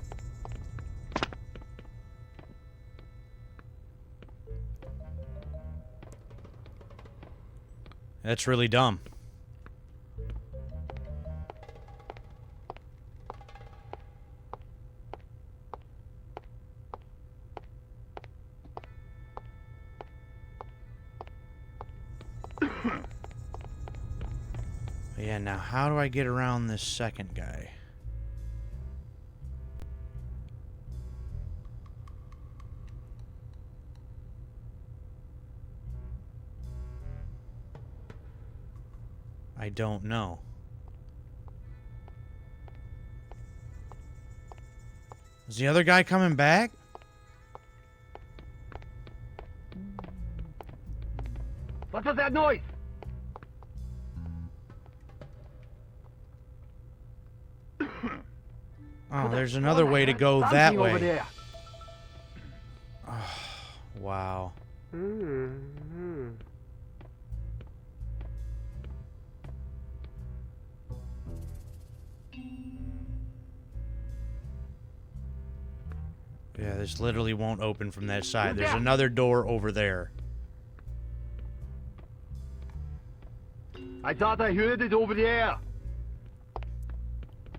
That's really dumb. Yeah, now how do I get around this second guy? I don't know. Is the other guy coming back? What was that noise? Oh, there's another way to go that way. Over there. Oh, wow. Yeah, this literally won't open from that side. There's another door over there. I thought I heard it over there.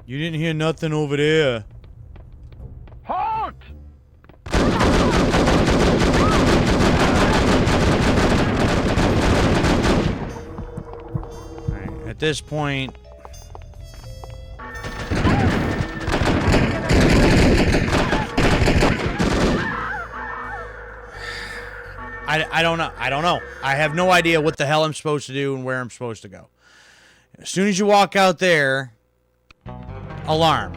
You didn't hear nothing over there. Halt! this point... I don't know. I don't know. I have no idea what the hell I'm supposed to do and where I'm supposed to go. As soon as you walk out there, alarm.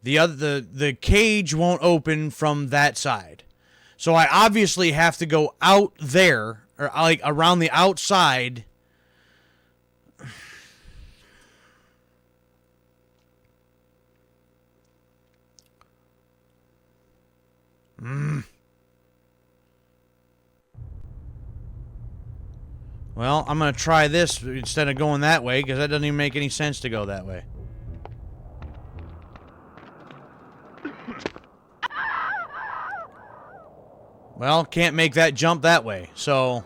The cage won't open from that side. So I obviously have to go out there, or like around the outside. Well, I'm going to try this instead of going that way, because that doesn't even make any sense to go that way. Well, can't make that jump that way, so...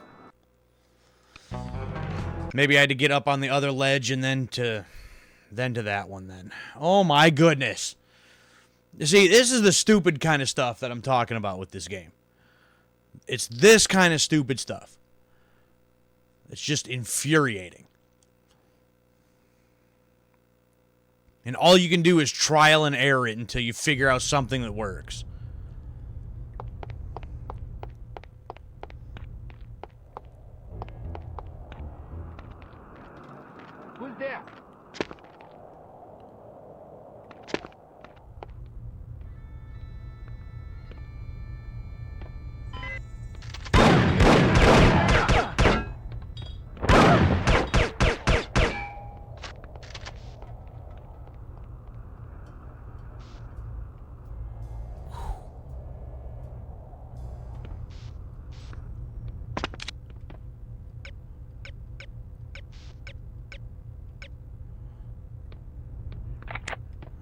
maybe I had to get up on the other ledge and then to that one then. Oh my goodness. See, this is the stupid kind of stuff that I'm talking about with this game. It's this kind of stupid stuff. It's just infuriating. And all you can do is trial and error it until you figure out something that works. Who's there?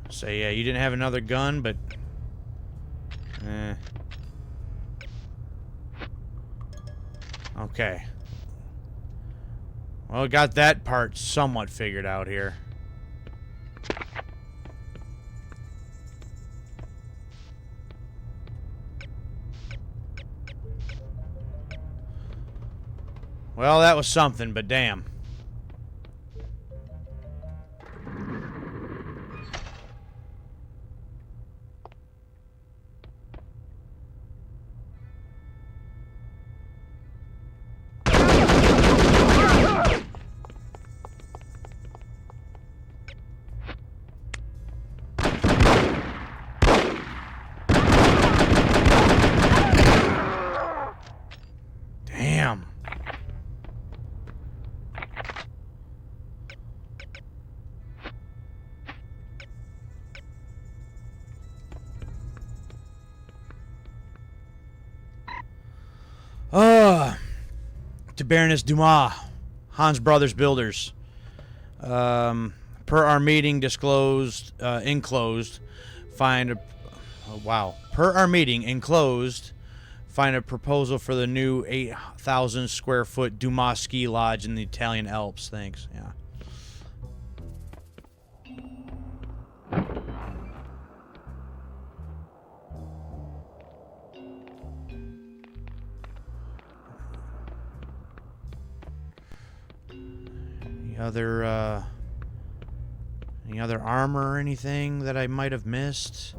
So yeah, you didn't have another gun, but... okay. Well, got that part somewhat figured out here. Well, that was something, but damn. Damn. To Baroness Dumas, Hans Brothers Builders. Per our meeting disclosed, enclosed, find a... oh, wow. Per our meeting enclosed, find a proposal for the new 8,000 square foot Dumas ski lodge in the Italian Alps. Thanks. Yeah. Any other armor or anything that I might have missed?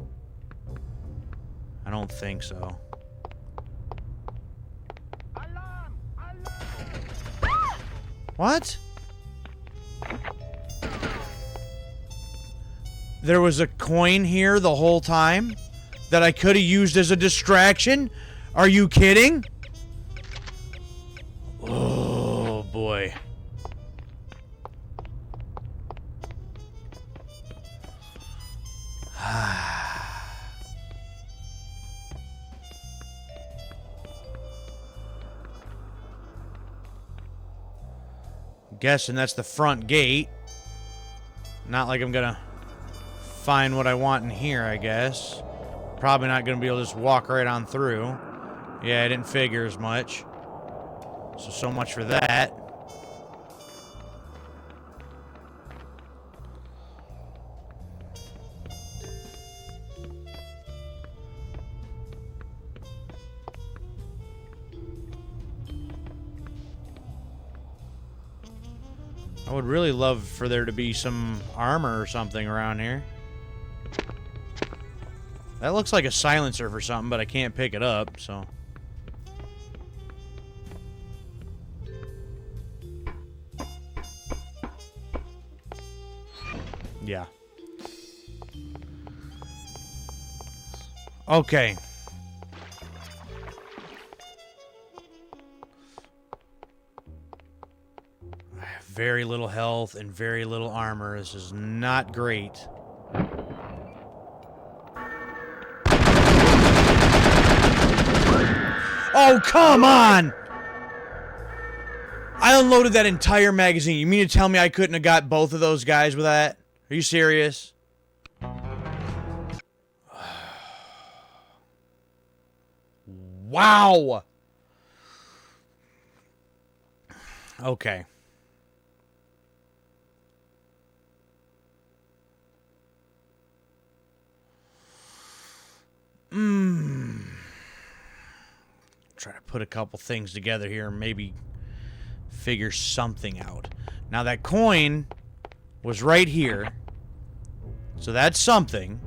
I don't think so. What? There was a coin here the whole time that I could have used as a distraction? Are you kidding? Oh, boy. Guessing that's the front gate. Not like I'm gonna find what I want in here, I guess. Probably not gonna be able to just walk right on through. Yeah, I didn't figure as much. So much for that. I would really love for there to be some armor or something around here. That looks like a silencer for something, but I can't pick it up, so... Yeah. Okay. I have very little health and very little armor. This is not great. Oh, come on! I unloaded that entire magazine. You mean to tell me I couldn't have got both of those guys with that? Are you serious? Wow! Okay. Try to put a couple things together here and maybe figure something out. Now that coin was right here. So that's something.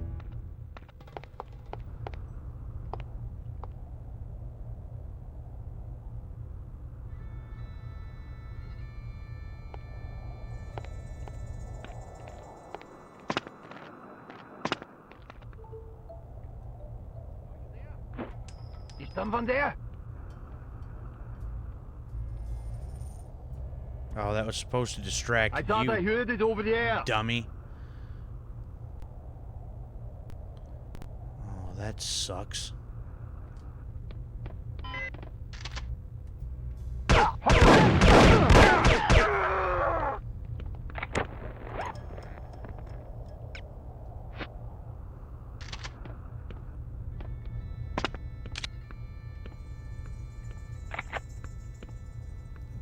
Is someone there? Oh, that was supposed to distract you. I thought I heard it over there. Dummy. Oh, that sucks.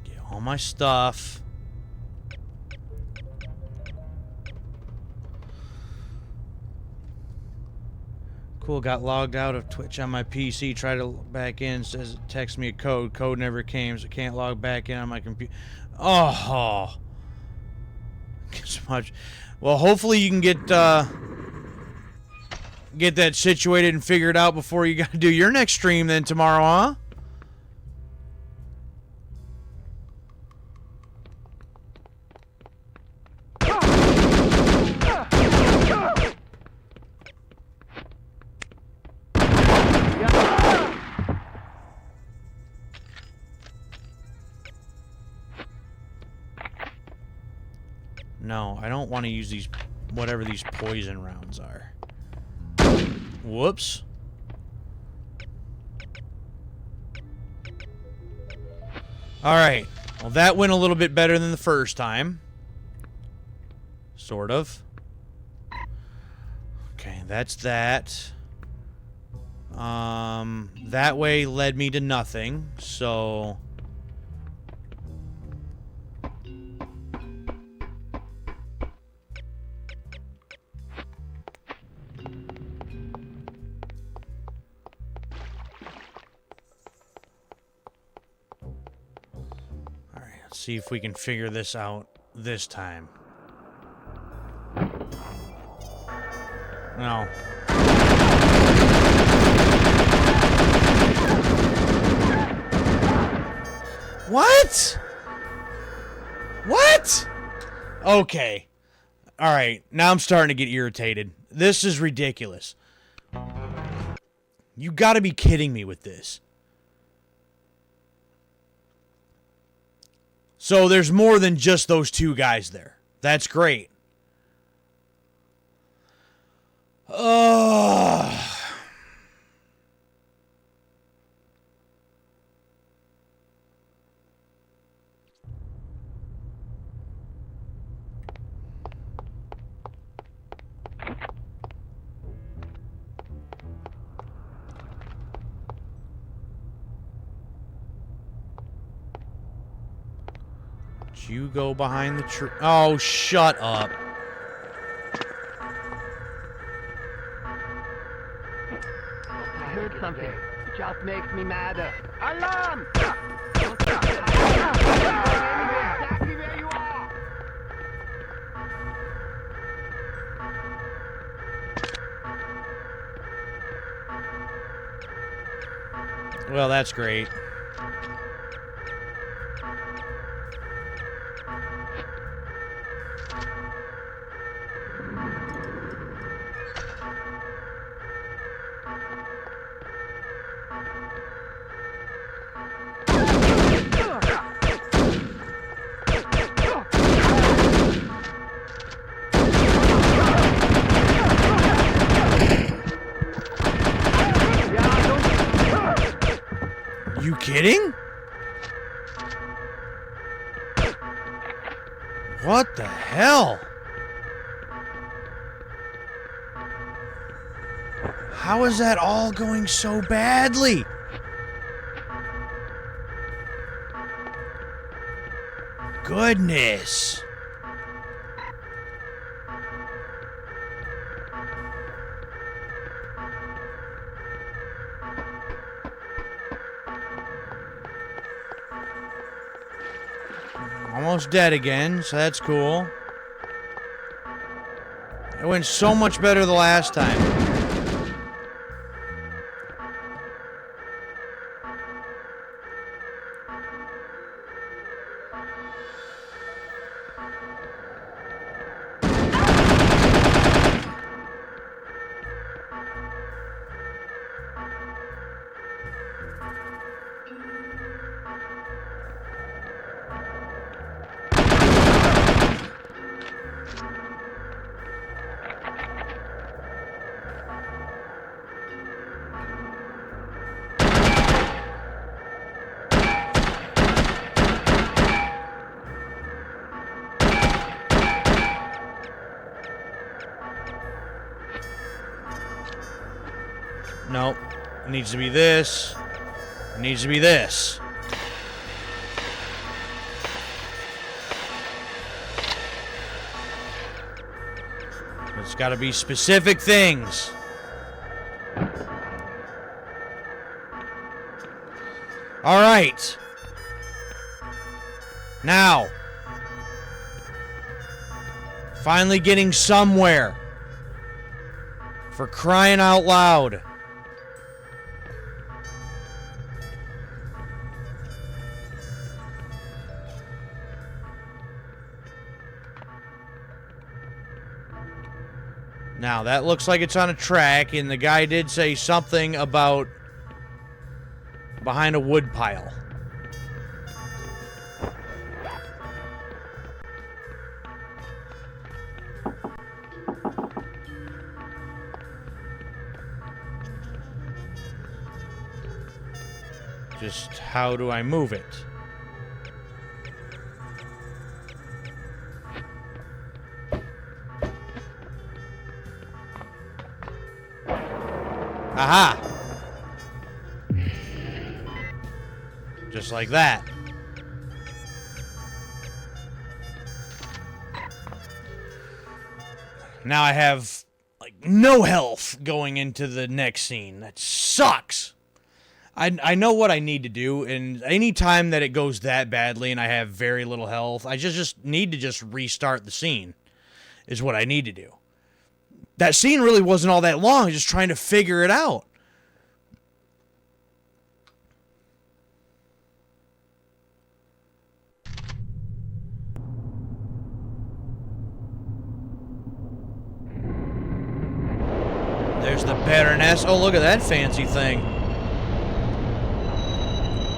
Get all my stuff. Cool, got logged out of Twitch on my PC. Tried to log back in. Says it text me a code. Code never came, so I can't log back in on my computer. Oh. So much. Well, hopefully you can get that situated and figured out before you got to do your next stream then tomorrow, huh? No, I don't want to use these, whatever these poison rounds are. Whoops. Alright. Well, that went a little bit better than the first time. Sort of. Okay, that's that. That way led me to nothing, so... See if we can figure this out this time. No. What? What? Okay. All right. Now I'm starting to get irritated. This is ridiculous. You gotta be kidding me with this. So there's more than just those two guys there. That's great. Ugh. You go behind the tree. Oh, shut up. I heard something. It just makes me madder. Alarm! Exactly where you are. Well, that's great. You kidding? What the hell? How is that all going so badly? Goodness. Almost dead again, so that's cool. It went so much better the last time. Nope. It needs to be this. It needs to be this. It's got to be specific things. All right. Now. Finally getting somewhere. For crying out loud. Now, that looks like it's on a track, and the guy did say something about behind a wood pile. Just how do I move it? Aha! Just like that. Now I have, like, no health going into the next scene. That sucks! I know what I need to do, and any time that it goes that badly and I have very little health, I just need to just restart the scene, is what I need to do. That scene really wasn't all that long, just trying to figure it out. There's the Baroness. Oh, look at that fancy thing.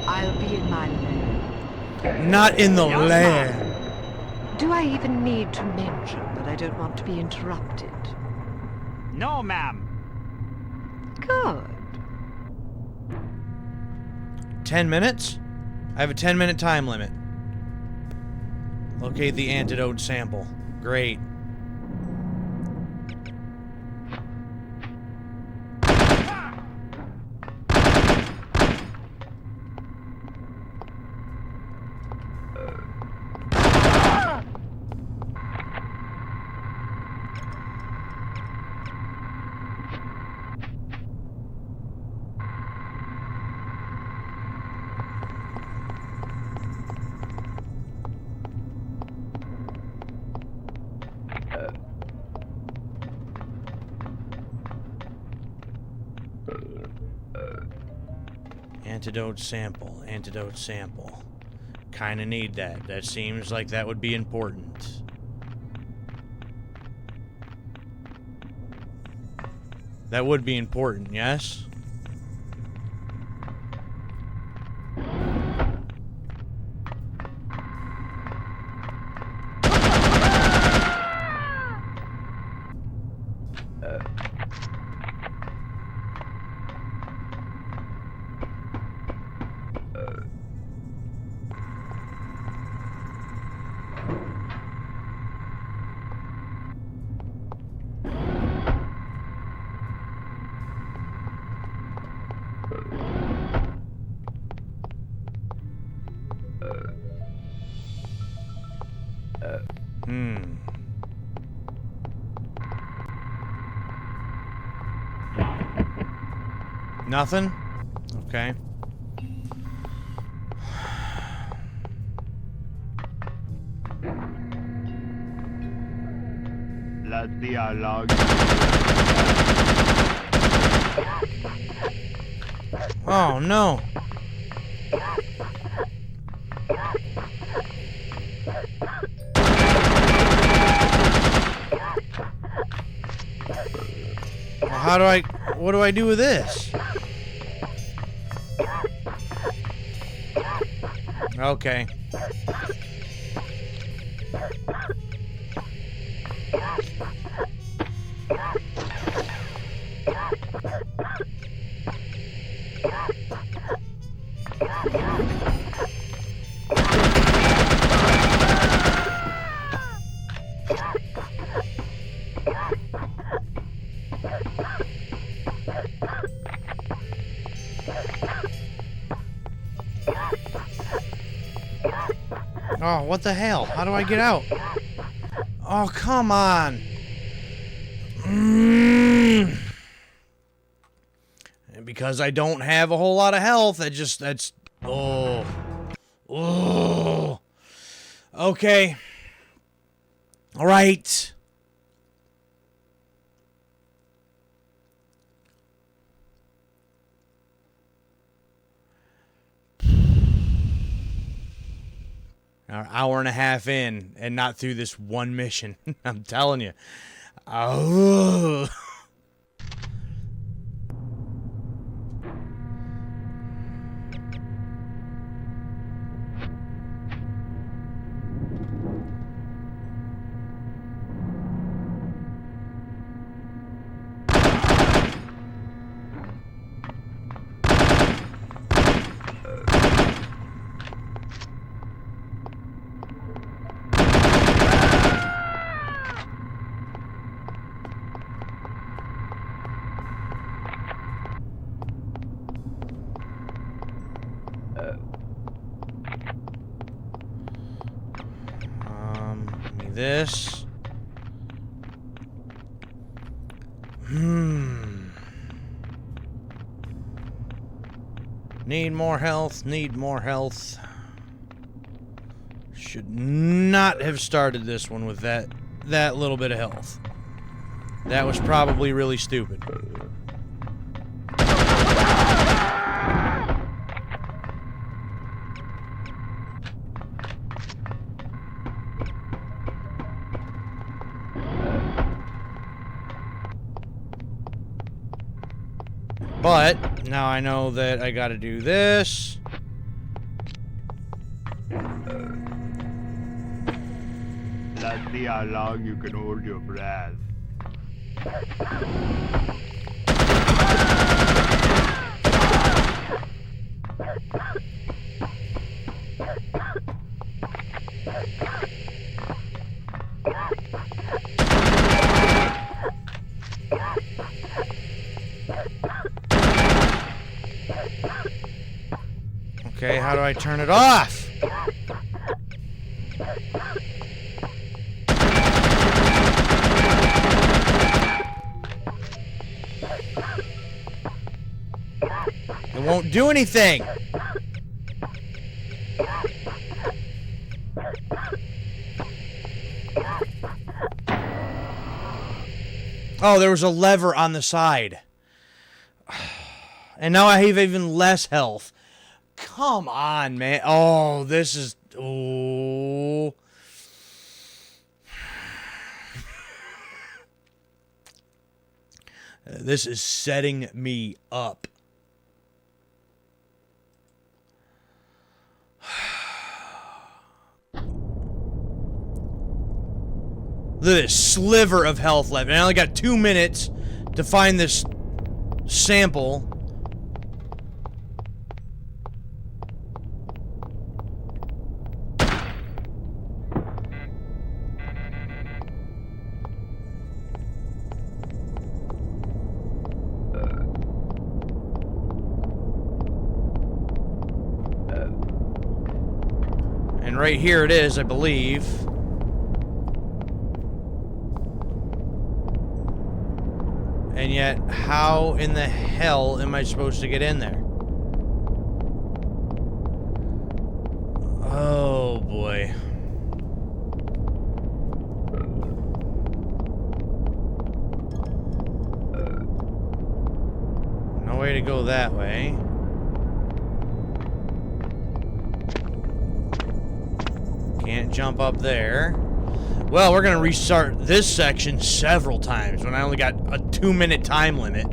I'll be in my lair. Not in the lair. Do I even need to mention that I don't want to be interrupted? No, ma'am. Good. 10 minutes? I have a 10-minute time limit. Locate the antidote sample. Great. Antidote sample. Antidote sample. Kinda need that. That seems like that would be important. That would be important, yes? Nothing? Okay. Let the log. Oh, no. Well, how do I... What do I do with this? Okay. Oh, what the hell? How do I get out? Oh, come on. And because I don't have a whole lot of health, that's... Oh. Oh. Okay. All right. An hour and a half in, and not through this one mission. I'm telling you. Oh. This. Need more health, need more health. Should not have started this one with that little bit of health. That was probably really stupid. But now I know that I gotta do this. Let's see how long you can hold your breath. Okay, how do I turn it off? It won't do anything. Oh, there was a lever on the side. And now I have even less health. come on, man. Oh, this is... Oh... This is setting me up. Look at this sliver of health left. And I only got 2 minutes to find this sample. And right here it is, I believe. And yet, how in the hell am I supposed to get in there? Oh, boy. No way to go that way. Can't jump up there. Well, we're gonna restart this section several times when I only got a 2-minute time limit.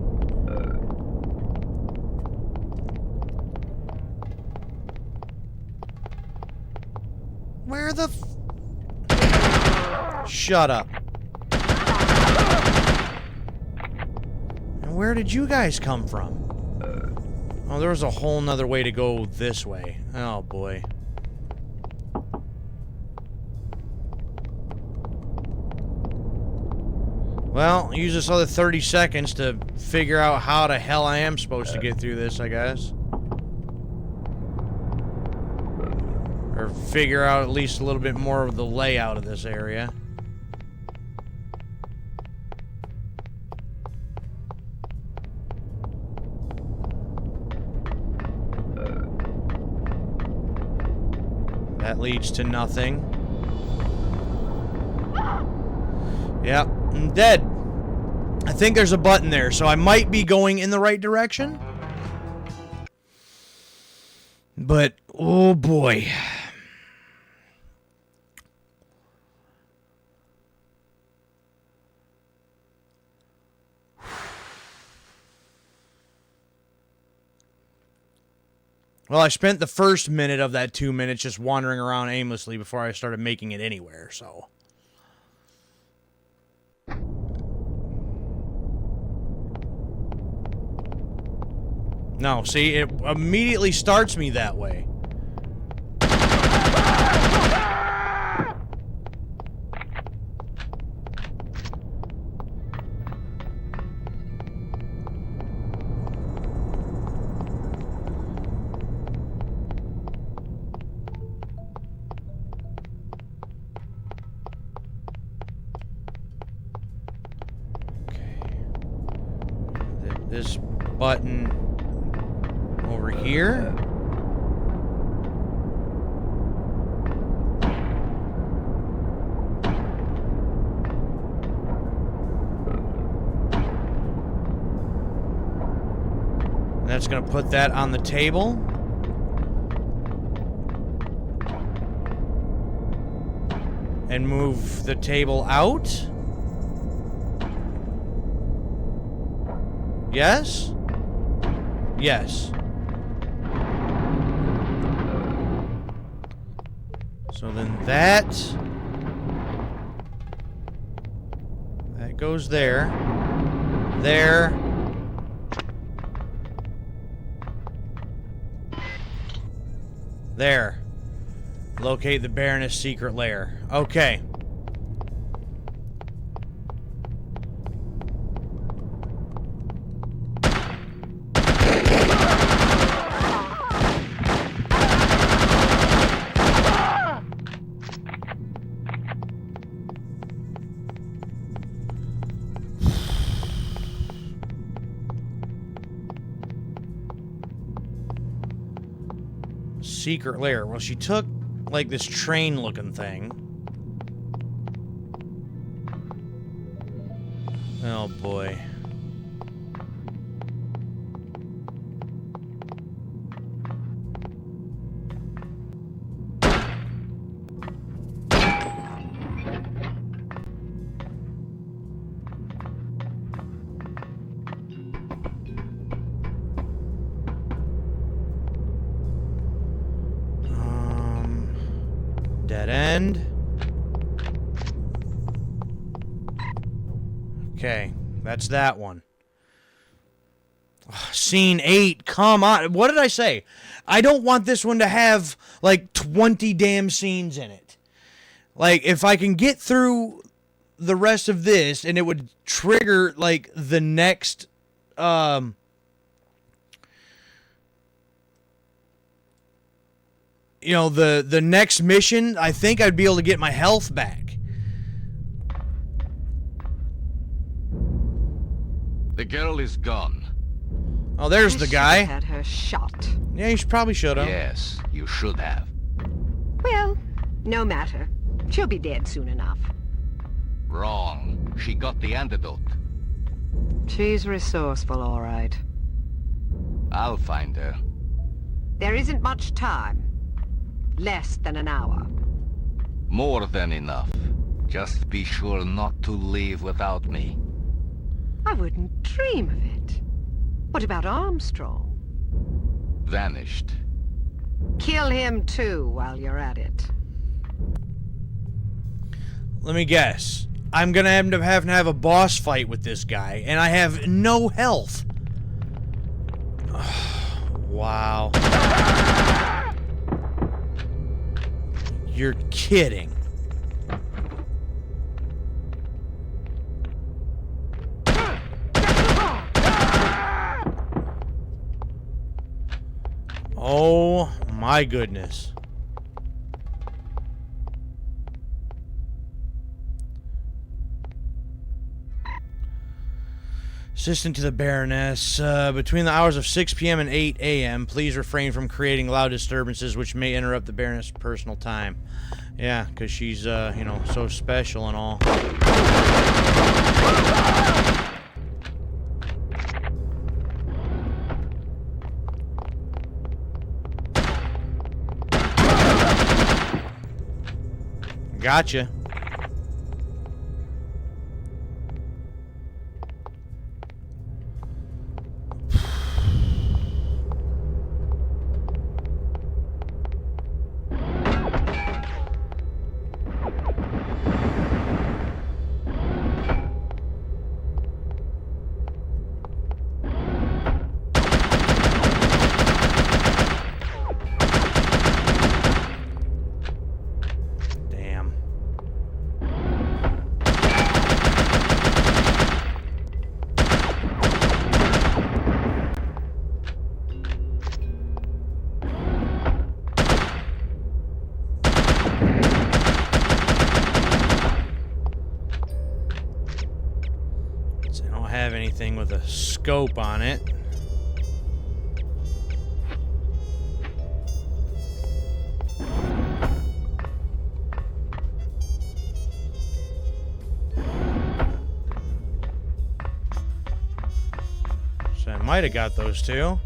Where the Shut up. And where did you guys come from? Oh, there was a whole nother way to go this way. Oh, boy. Well, use this other 30 seconds to figure out how the hell I am supposed to get through this, I guess. Or figure out at least a little bit more of the layout of this area. That leads to nothing. Yep, I'm dead. I think there's a button there, so I might be going in the right direction. But, oh boy. Well, I spent the first minute of that 2 minutes just wandering around aimlessly before I started making it anywhere, so... No, see, it immediately starts me that way. This button over here. And that's going to put that on the table. And move the table out. Yes? Yes. So then that goes there. There. There. Locate the Baroness' secret lair. Okay. Secret lair. Well, she took, like, this train-looking thing. Oh, boy. end. Okay, that's that one. Scene 8, come on. What did I say? I don't want this one to have, like, 20 damn scenes in it. Like, if I can get through the rest of this, and it would trigger, like, the next, you know, the next mission, I think I'd be able to get my health back. The girl is gone. Oh, there's the guy. Had her shot. Yeah, you probably should have. Yes, you should have. Well, no matter. She'll be dead soon enough. Wrong. She got the antidote. She's resourceful, all right. I'll find her. There isn't much time. Less than an hour. More than enough. Just be sure not to leave without me. I wouldn't dream of it. What about Armstrong? Vanished. Kill him too while you're at it. Let me guess. I'm gonna end up having to have a boss fight with this guy, and I have no health. Wow. You're kidding. Oh my goodness. Assistant to the Baroness, between the hours of 6 p.m. and 8 a.m., please refrain from creating loud disturbances which may interrupt the Baroness' personal time. Yeah, because she's, you know, so special and all. Gotcha. Anything with a scope on it. So I might have got those two.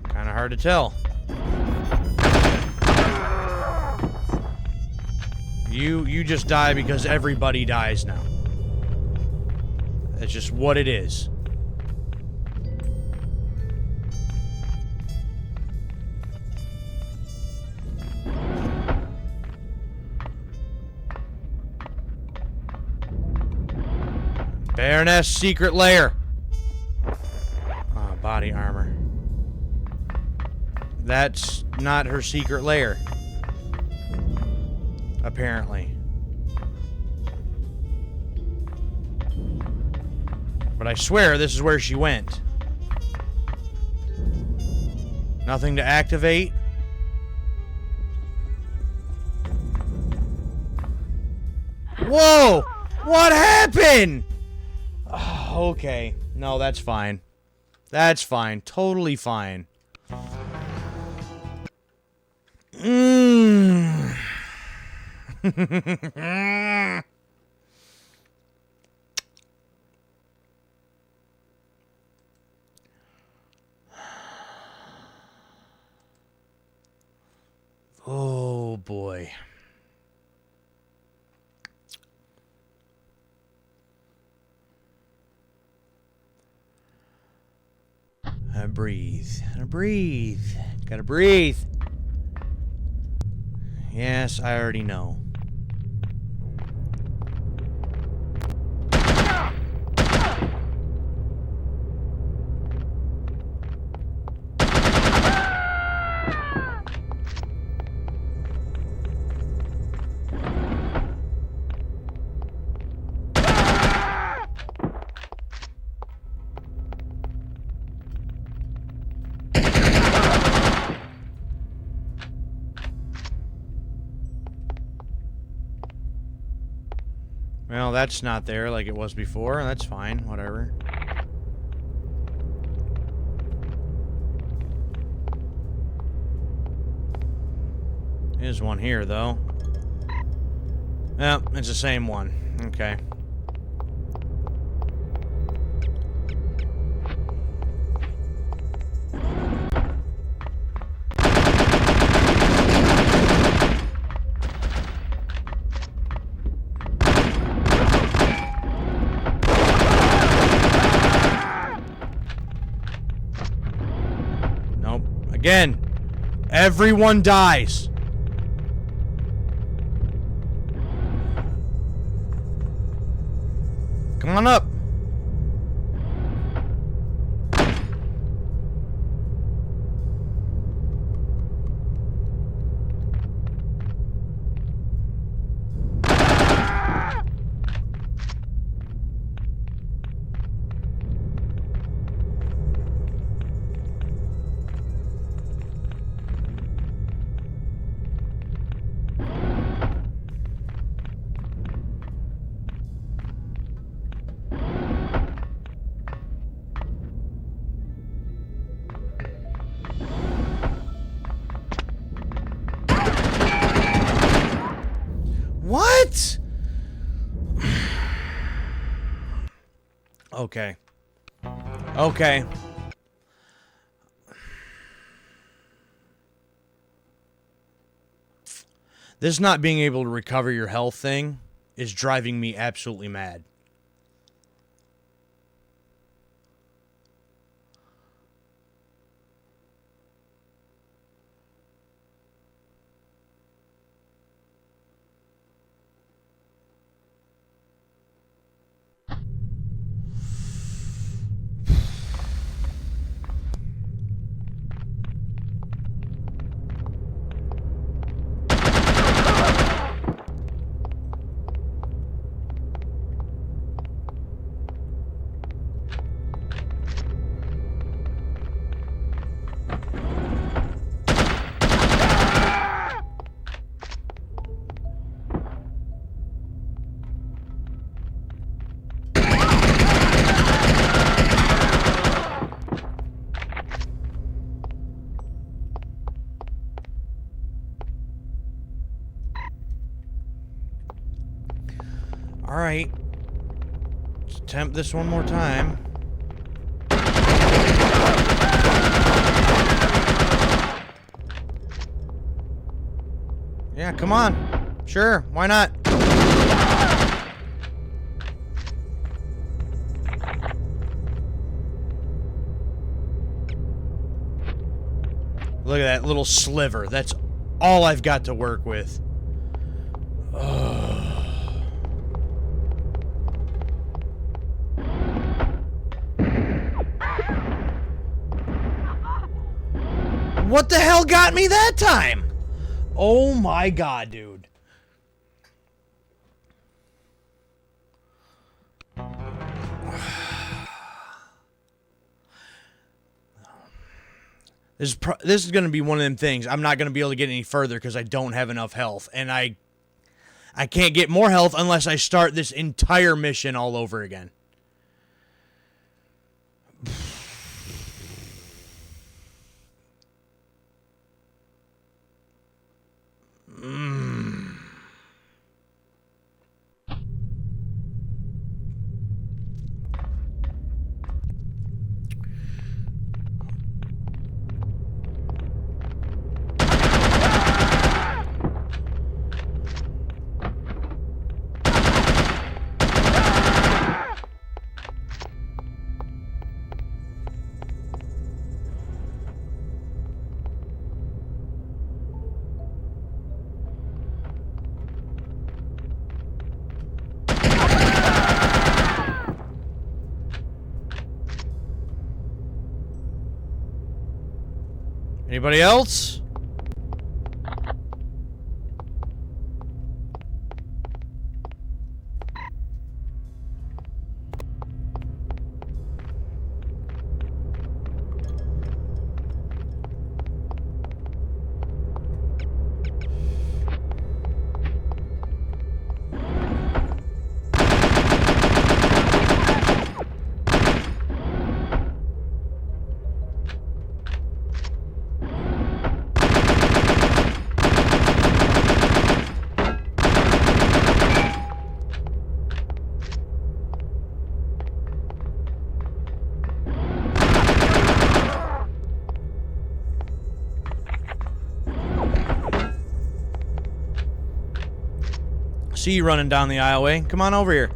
Kind of hard to tell. You just die because everybody dies now. That's just what it is. Baroness secret lair. Oh, body armor. That's not her secret lair. Apparently. But I swear this is where she went. Nothing to activate. Whoa! What happened? Oh, okay. No, that's fine. That's fine. Totally fine. Oh, boy. I breathe. I breathe. Gotta breathe. Yes, I already know. Well, that's not there like it was before. That's fine. Whatever. There's one here, though. Yep, it's the same one. Okay. Nope. Again, everyone dies. Come on up. What? Okay. Okay. This not being able to recover your health thing is driving me absolutely mad. Alright. Let's attempt this one more time. Yeah, come on. Sure, why not? Look at that little sliver. That's all I've got to work with. What the hell got me that time? Oh my god, dude. This is going to be one of them things. I'm not going to be able to get any further because I don't have enough health. And I can't get more health unless I start this entire mission all over again. Anybody else? See you running down the aisleway. Come on over here.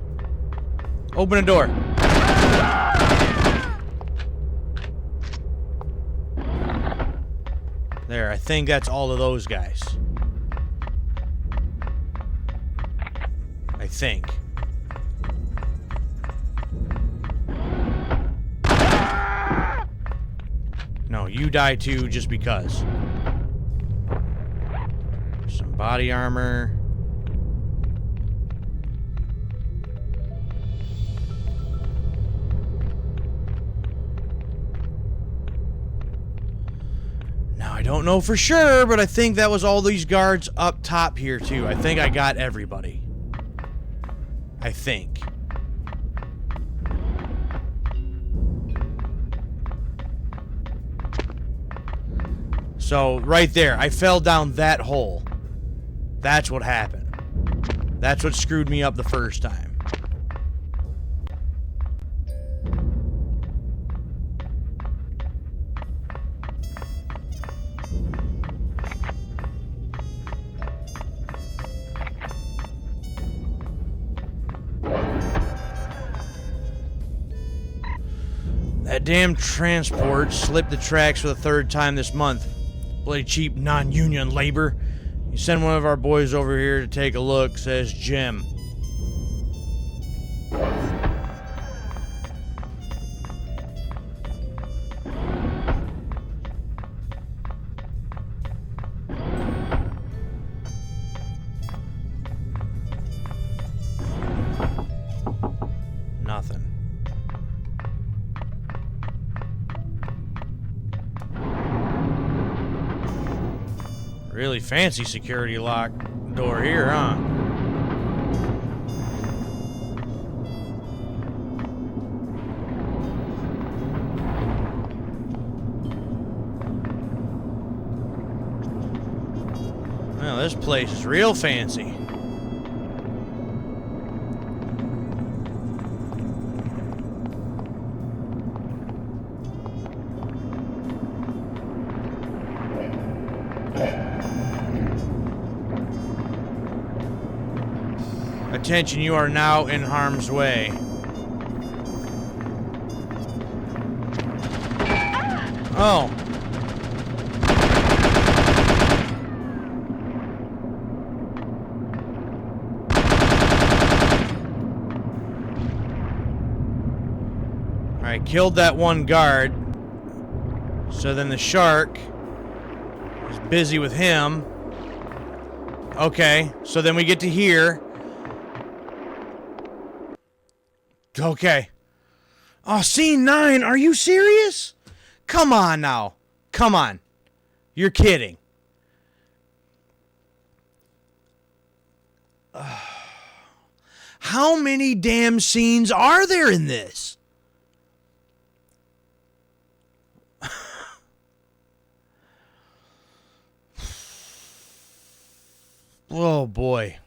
Open a door. There, I think that's all of those guys. I think. No, you die too just because. Some body armor. I don't know for sure, but I think that was all these guards up top here, too. I think I got everybody. I think. So, right there, I fell down that hole. That's what happened. That's what screwed me up the first time. That damn transport slipped the tracks for the third time this month. Bloody cheap non-union labor. You send one of our boys over here to take a look, says Jim. Nothing. Really fancy security lock door here, huh? Well, this place is real fancy. Attention, you are now in harm's way. Oh. Alright, killed that one guard. So then the shark is busy with him. Okay, so then we get to here. Okay. Oh, scene 9. Are you serious? Come on now. Come on. You're kidding. How many damn scenes are there in this? Oh, boy.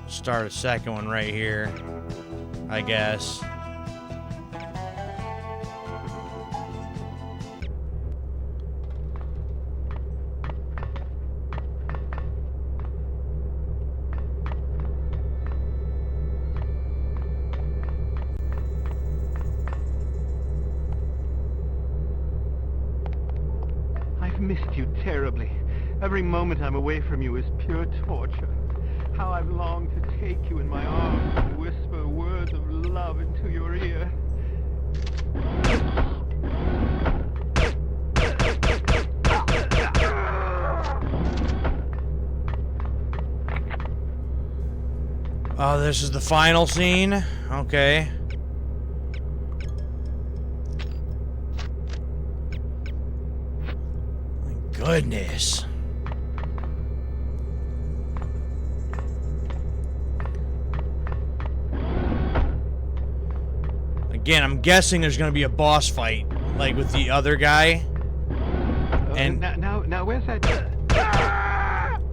Start a second one right here, I guess. I've missed you terribly. Every moment I'm away from you is pure torture. How I've longed to take you in my arms and whisper words of love into your ear. Oh, this is the final scene? Okay. My goodness. Again, I'm guessing there's gonna be a boss fight, like with the other guy. And now, where's that?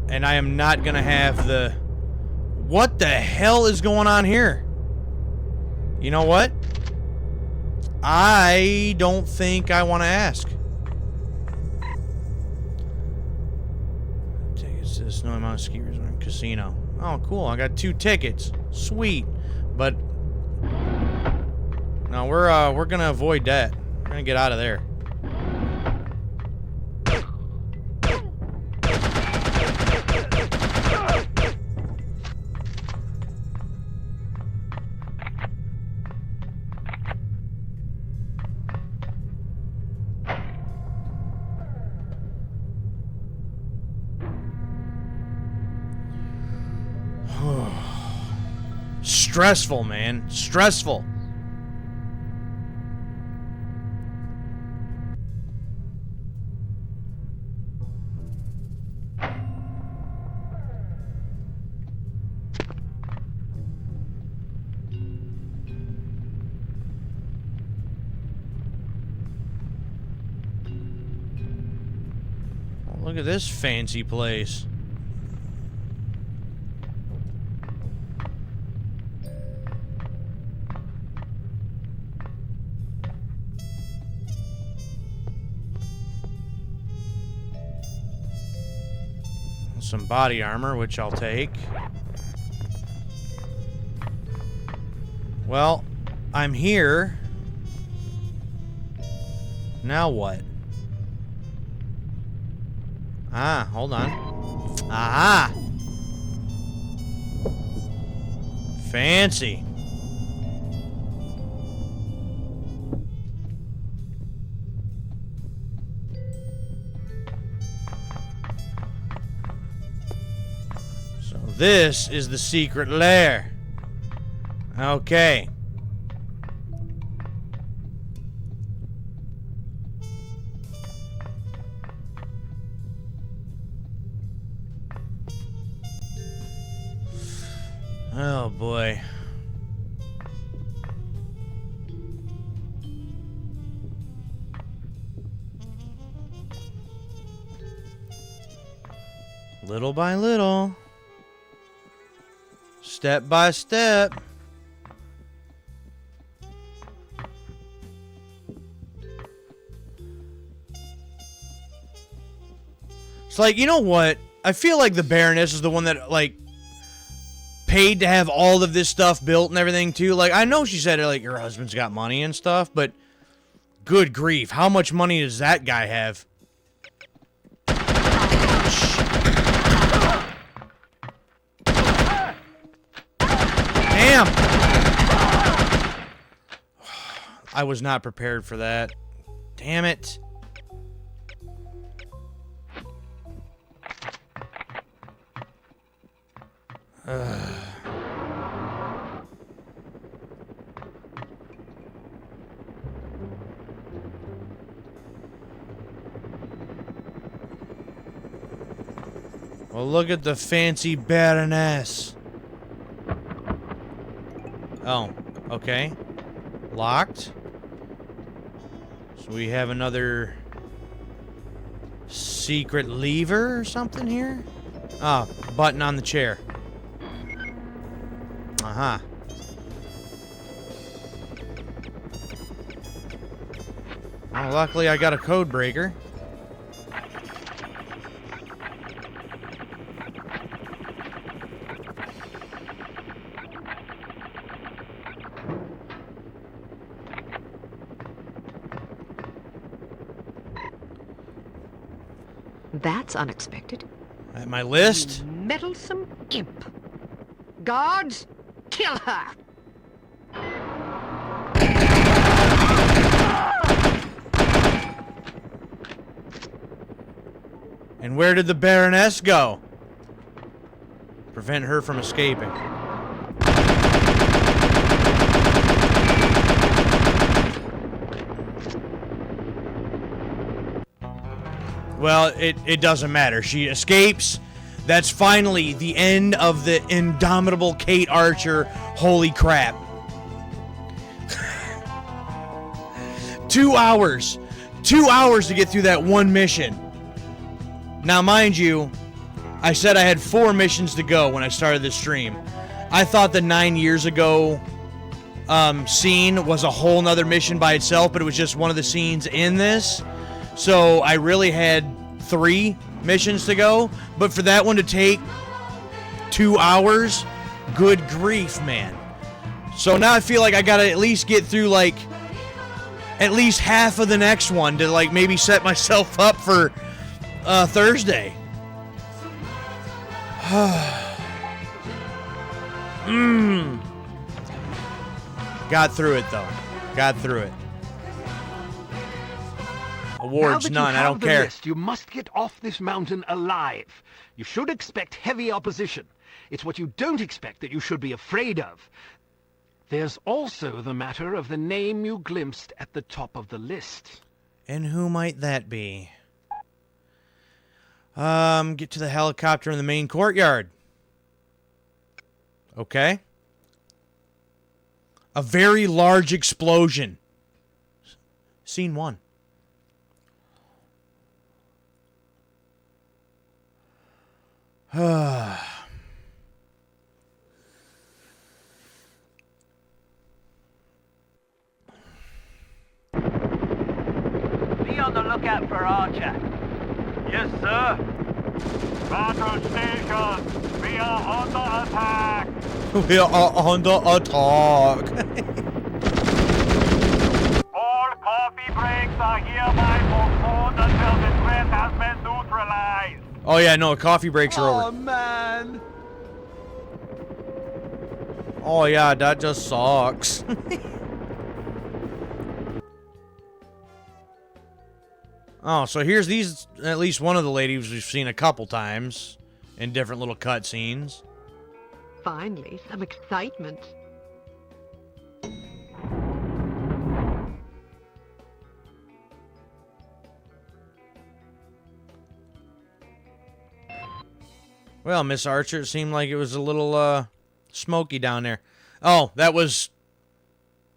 And I am not gonna have the... What the hell is going on here? You know what? I don't think I want to ask. Tickets to the Snowy Mountain Ski Resort and Casino. Oh, cool. I got 2 tickets. Sweet. But no, we're gonna avoid that. We're gonna get out of there. Stressful, man. Stressful. Oh, look at this fancy place. Some body armor, which I'll take. Well, I'm here. Now what? Ah, hold on. Aha! Fancy. This is the secret lair. Okay. Oh boy. Little by little. Step by step. It's like, you know what? I feel like the Baroness is the one that, like, paid to have all of this stuff built and everything, too. Like, I know she said, like, her husband's got money and stuff, but good grief. How much money does that guy have? Damn! I was not prepared for that. Damn it. Well, look at the fancy Baroness. Oh, okay. Locked. So we have another secret lever or something here? Ah, button on the chair. Uh-huh. Well, luckily I got a code breaker. That's unexpected. At my list? Meddlesome imp. Guards, kill her! And where did the Baroness go? Prevent her from escaping. Well, it doesn't matter. She escapes. That's finally the end of the indomitable Kate Archer. Holy crap. 2 hours. 2 hours to get through that one mission. Now, mind you, I said I had 4 missions to go when I started this stream. I thought the 9 years ago scene was a whole nother mission by itself, but it was just one of the scenes in this. So I really had 3 missions to go, but for that one to take 2 hours, good grief, man. So now I feel like I gotta at least get through, like, at least half of the next one to, like, maybe set myself up for Thursday. Got through it, though. Got through it. Awards, none. I don't care. List, you must get off this mountain alive. You should expect heavy opposition. It's what you don't expect that you should be afraid of. There's also the matter of the name you glimpsed at the top of the list. And who might that be? Get to the helicopter in the main courtyard. Okay. A very large explosion. Scene 1. Be on the lookout for Archer. Yes, sir. Battle station, we are under attack. We are under attack. All coffee breaks are hereby postponed until the threat has been neutralized. Oh yeah, no, coffee breaks are over. Oh, man. Oh yeah, that just sucks. Oh, so here's these, at least one of the ladies we've seen a couple times in different little cutscenes. Finally, some excitement. Well, Miss Archer, it seemed like it was a little, smoky down there. Oh, that was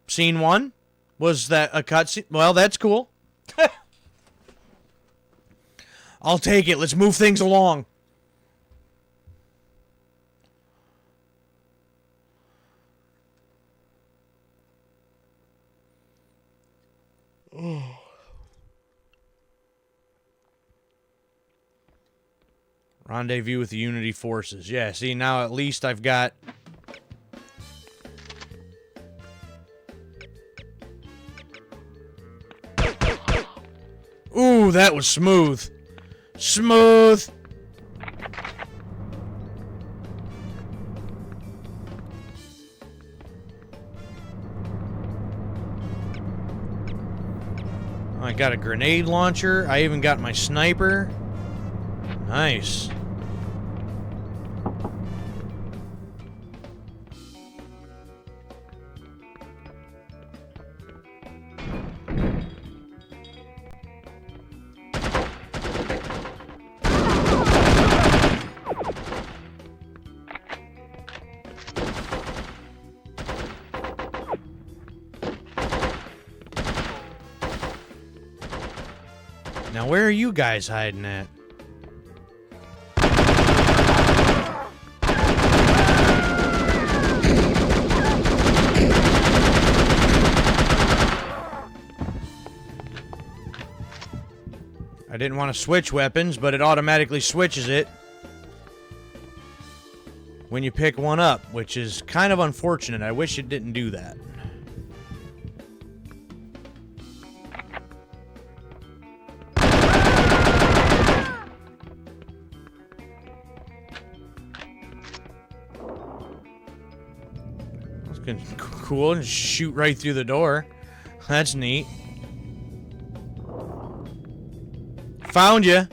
scene 1? Was that a cutscene? Well, that's cool. I'll take it. Let's move things along. Rendezvous with the Unity forces. Yeah, see, now at least I've got... Ooh, that was smooth. Smooth. I got a grenade launcher. I even got my sniper. Nice. Now, where are you guys hiding at? I didn't want to switch weapons, but it automatically switches it when you pick one up, which is kind of unfortunate. I wish it didn't do that. Looking cool and shoot right through the door. That's neat. Found you.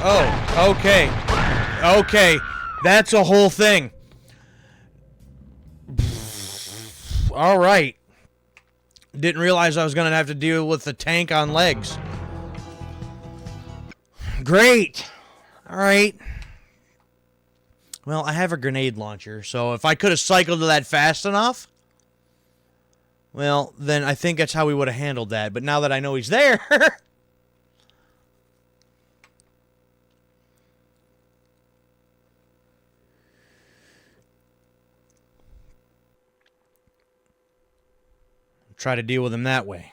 Oh, okay. Okay, that's a whole thing. All right. Didn't realize I was going to have to deal with the tank on legs. Great. All right. Well, I have a grenade launcher, so if I could have cycled to that fast enough, well, then I think that's how we would have handled that. But now that I know he's there... try to deal with him that way.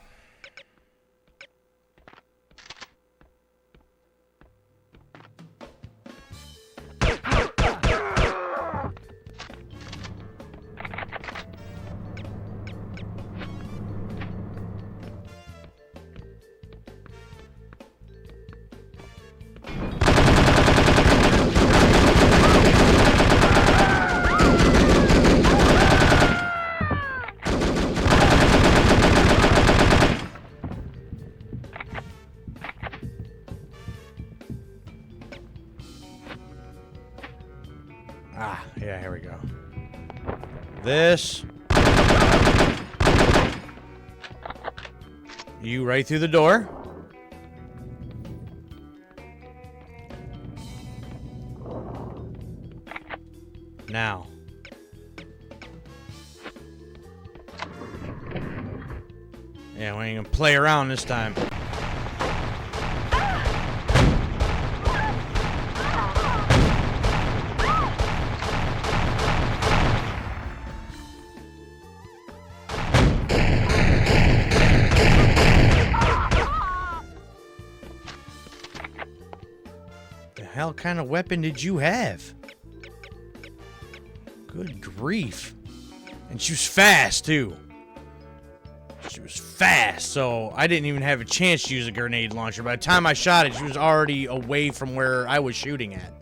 Ah, yeah, here we go. This. You right through the door. Now. Yeah, we ain't gonna play around this time. What kind of weapon did you have? Good grief. And she was fast, too. She was fast, so I didn't even have a chance to use a grenade launcher. By the time I shot it, she was already away from where I was shooting at.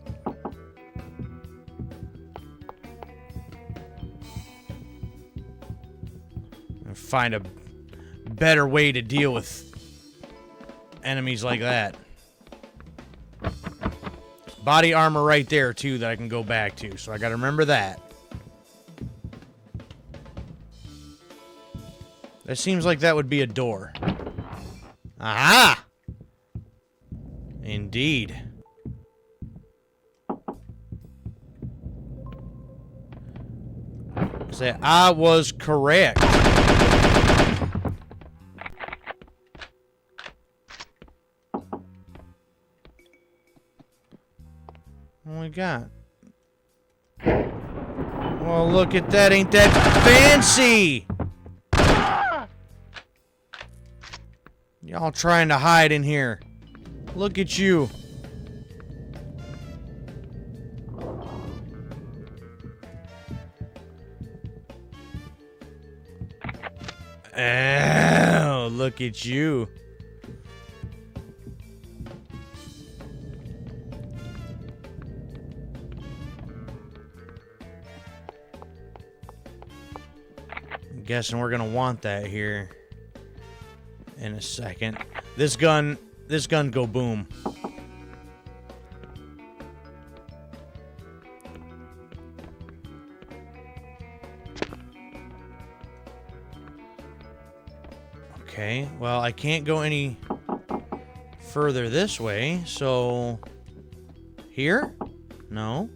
And find a better way to deal with enemies like that. Body armor right there, too, that I can go back to. So I gotta remember that. That seems like that would be a door. Aha! Indeed. Say, I was correct. What we got? Well, look at that. Ain't that fancy? Y'all trying to hide in here. Look at you. Oh, look at you. I'm guessing we're gonna want that here in a second. This gun go boom. Okay, well, I can't go any further this way, so... Here? No.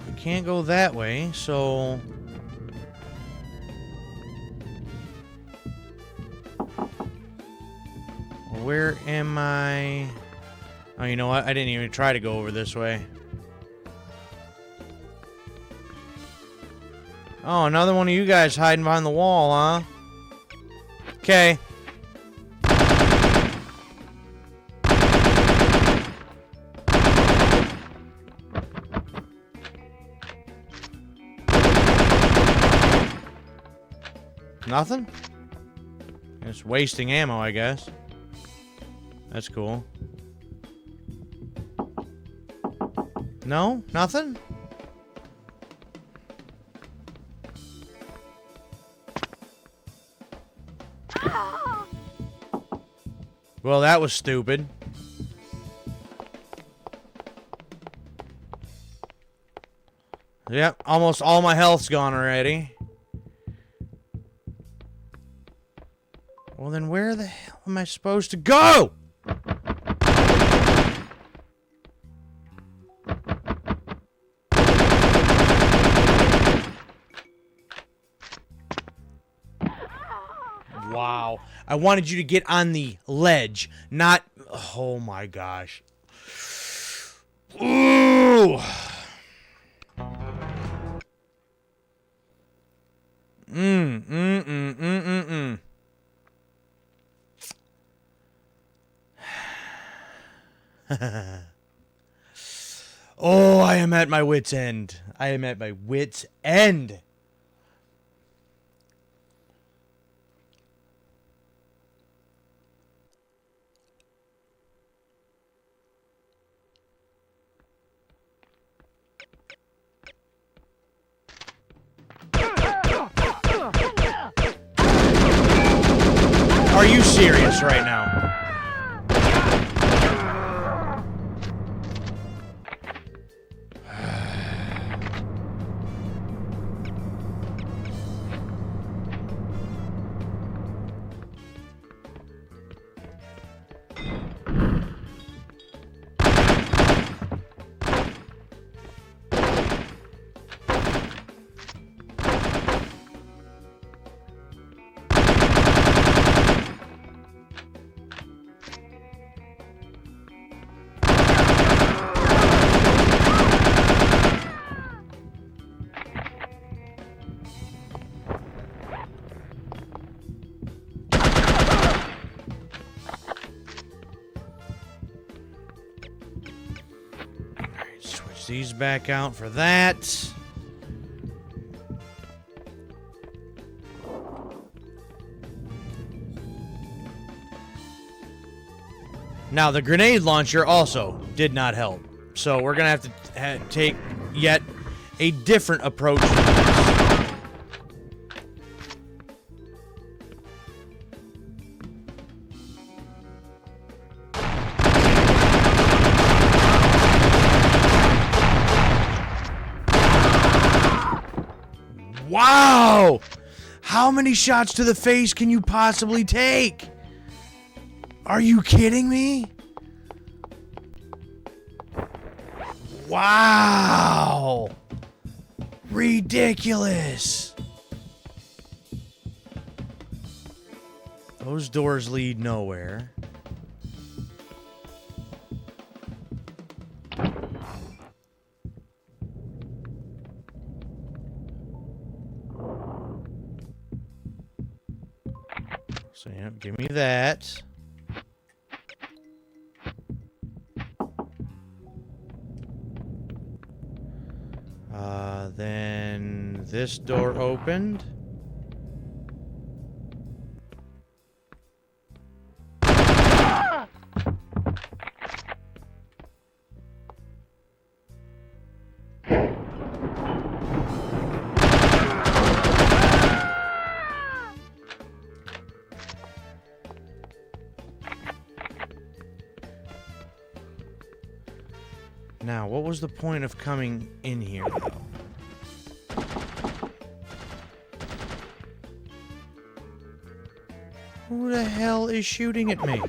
I can't go that way, so... Where am I? Oh, you know what? I didn't even try to go over this way. Oh, another one of you guys hiding behind the wall, huh? Okay. Nothing? It's wasting ammo, I guess. That's cool. No? Nothing? Well, that was stupid. Yep, almost all my health's gone already. Well, then where the hell am I supposed to go? Wow. I wanted you to get on the ledge, not... Oh my gosh. Ooh. Oh, I am at my wit's end. I am at my wit's end. Are you serious right now? Switch these back out for that. Now, the grenade launcher also did not help. So we're going to have to take yet a different approach to this. Wow! How many shots to the face can you possibly take? Are you kidding me? Wow! Ridiculous! Those doors lead nowhere. So, yeah, give me that. Then this door opened. Now, what was the point of coming in here, though? Who the hell is shooting at me?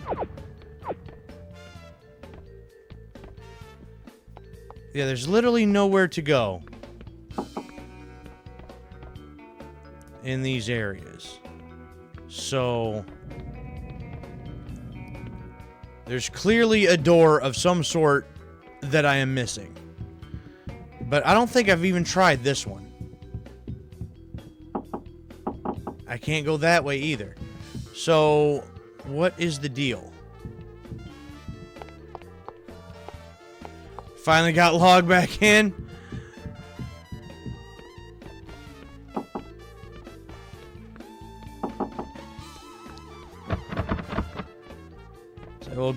Yeah, there's literally nowhere to go in these areas. So there's clearly a door of some sort that I am missing. But I don't think I've even tried this one. I can't go that way either. So, what is the deal? Finally got logged back in.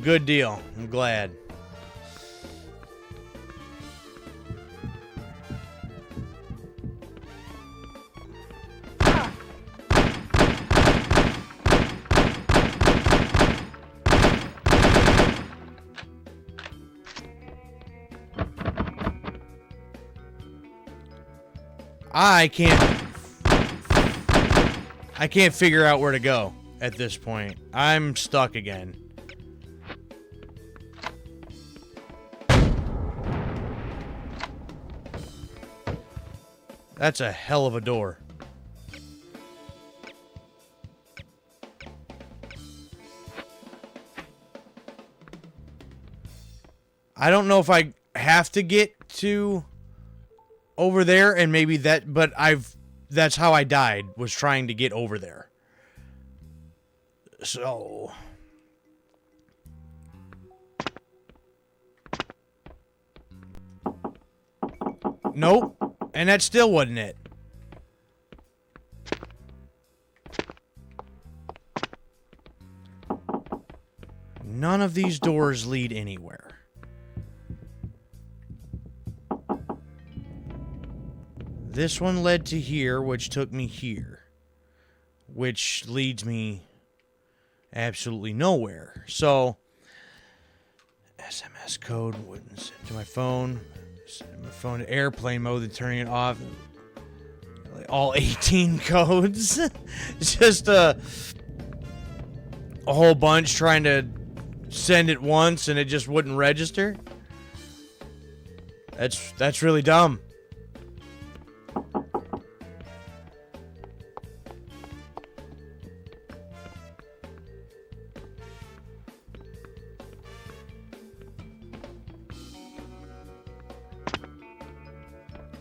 good deal. I'm glad. I can't figure out where to go at this point. I'm stuck again. That's a hell of a door. I don't know if I have to get to over there, and maybe that, but that's how I died, was trying to get over there. So nope, and that still wasn't it. None of these doors lead anywhere. This one led to here, which took me here, which leads me absolutely nowhere. So, SMS code wouldn't send to my phone. Send my phone to airplane mode, then turning it off. Like all 18 codes. Just a whole bunch trying to send it once, and it just wouldn't register. That's really dumb.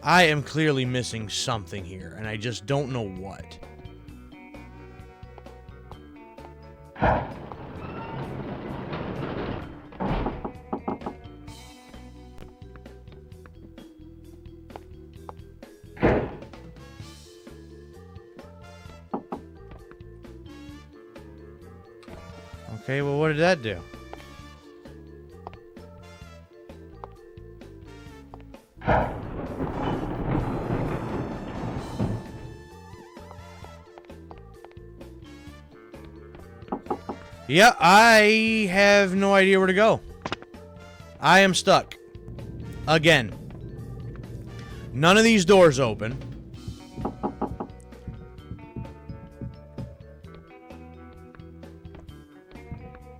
I am clearly missing something here, and I just don't know what. Okay, well, what did that do? Yeah, I have no idea where to go. I am stuck. Again. None of these doors open.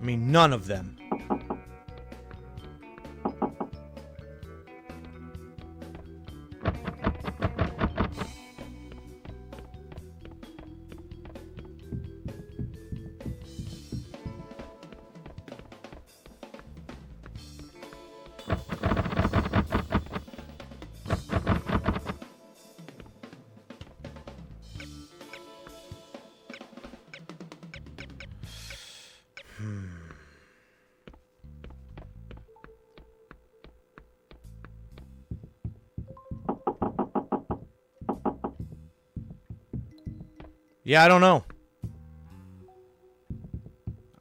I mean, none of them. Yeah, I don't know.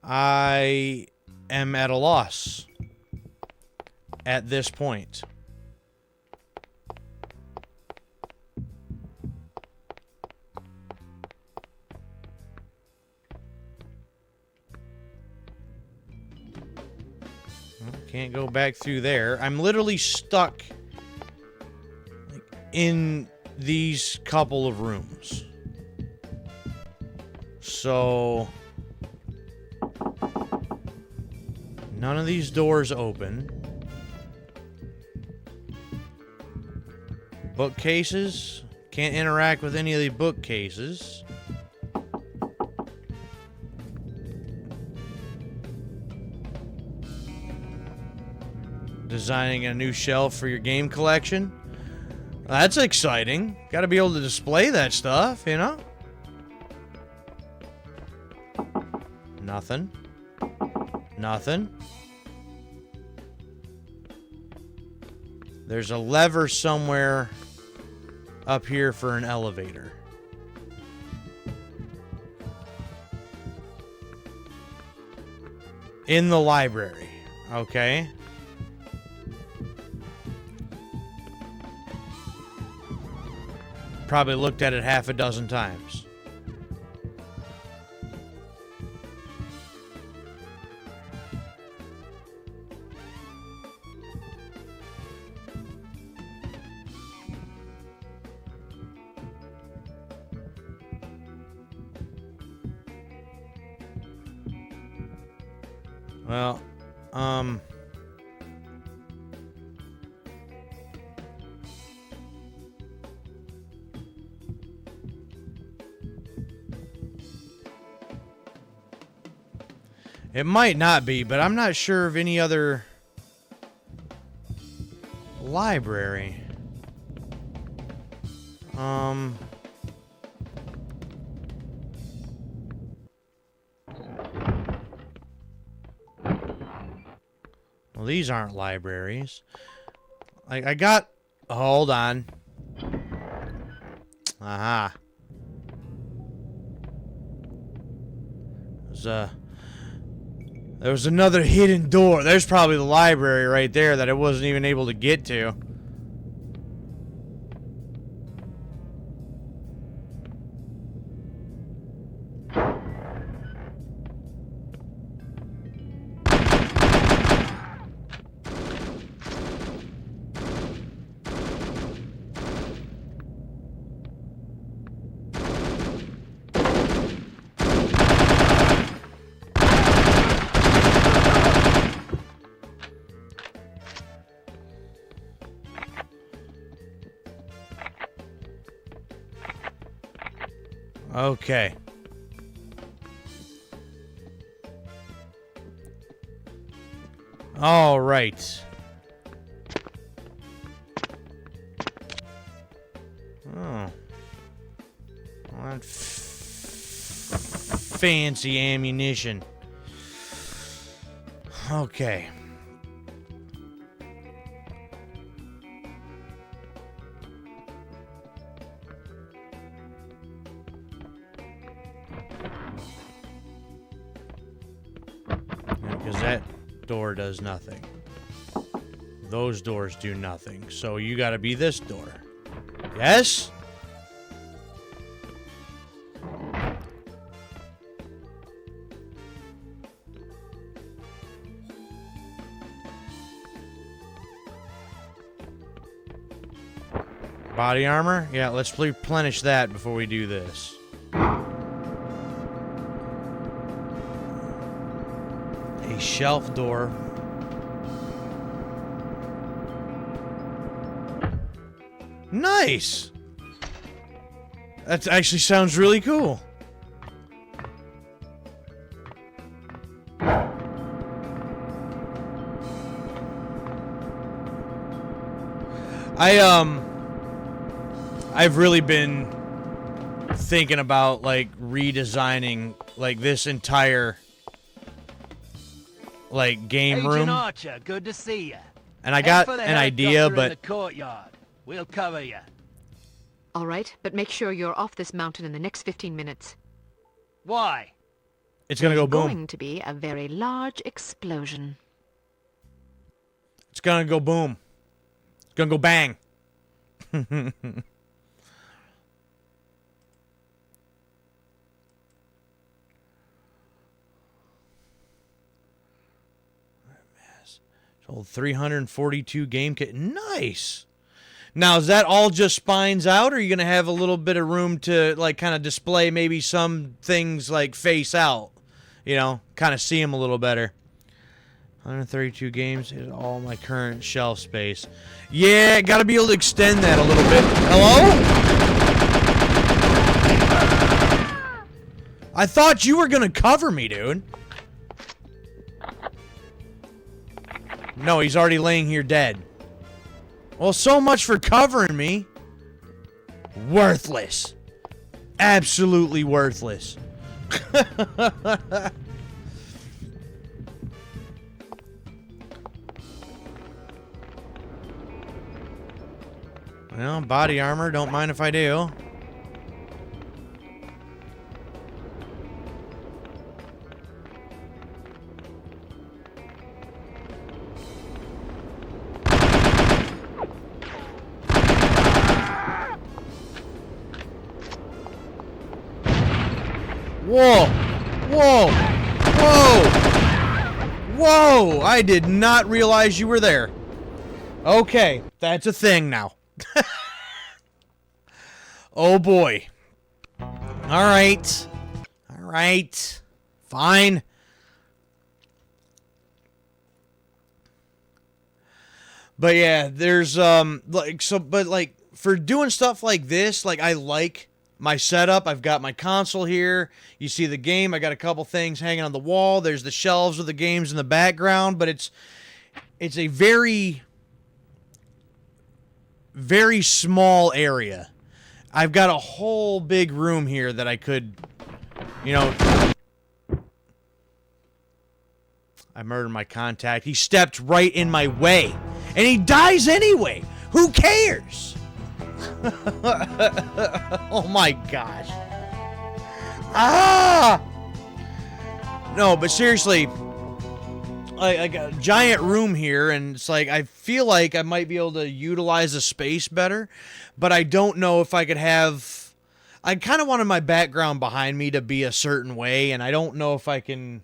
I am at a loss at this point. Can't go back through there. I'm literally stuck in these couple of rooms. So none of these doors open. Bookcases. Can't interact with any of the bookcases. Designing a new shelf for your game collection. That's exciting. Got to be able to display that stuff, you know? Nothing. Nothing. There's a lever somewhere up here for an elevator. In the library. Okay. Probably looked at it half a dozen times. Well, it might not be, but I'm not sure of any other library. Well, these aren't libraries. I got... Hold on. Aha. There was another hidden door. There's probably the library right there that I wasn't even able to get to. Okay. All right. Oh. Well, that fancy ammunition. Okay. Because that door does nothing. Those doors do nothing. So you gotta be this door. Yes? Body armor? Yeah, let's replenish that before we do this. A shelf door. Nice! That actually sounds really cool. I've really been thinking about like redesigning like this entire like game Agent room. Archer, good to see you. And I got an idea, in but the courtyard. We'll cover you. All right, but make sure you're off this mountain in the next 15 minutes. Why? it's gonna go There's boom. going to be a very large explosion. It's gonna go boom. It's gonna go bang. Sold 342 game kit. Nice. Now, is that all just spines out, or are you gonna have a little bit of room to like kind of display maybe some things like face out? You know, kind of see them a little better. 132 games is all my current shelf space. Yeah, gotta be able to extend that a little bit. Hello? I thought you were gonna cover me, dude. No, he's already laying here dead. Well, so much for covering me. Worthless. Absolutely worthless. Well, body armor, don't mind if I do. Whoa! Whoa! Whoa! Whoa! I did not realize you were there. Okay, that's a thing now. Oh boy. Alright. Alright. Fine. But yeah, there's like for doing stuff like this, like I like my setup. I've got my console here. You see the game. I got a couple things hanging on the wall. There's the shelves of the games in the background, but it's a very very small area. I've got a whole big room here that I could, you know, I murdered my contact. He stepped right in my way. And he dies anyway. Who cares? Oh my gosh. Ah! No, but seriously, like a giant room here, and it's like I feel like I might be able to utilize the space better, but I don't know if I could have. I kind of wanted my background behind me to be a certain way, and I don't know if I can.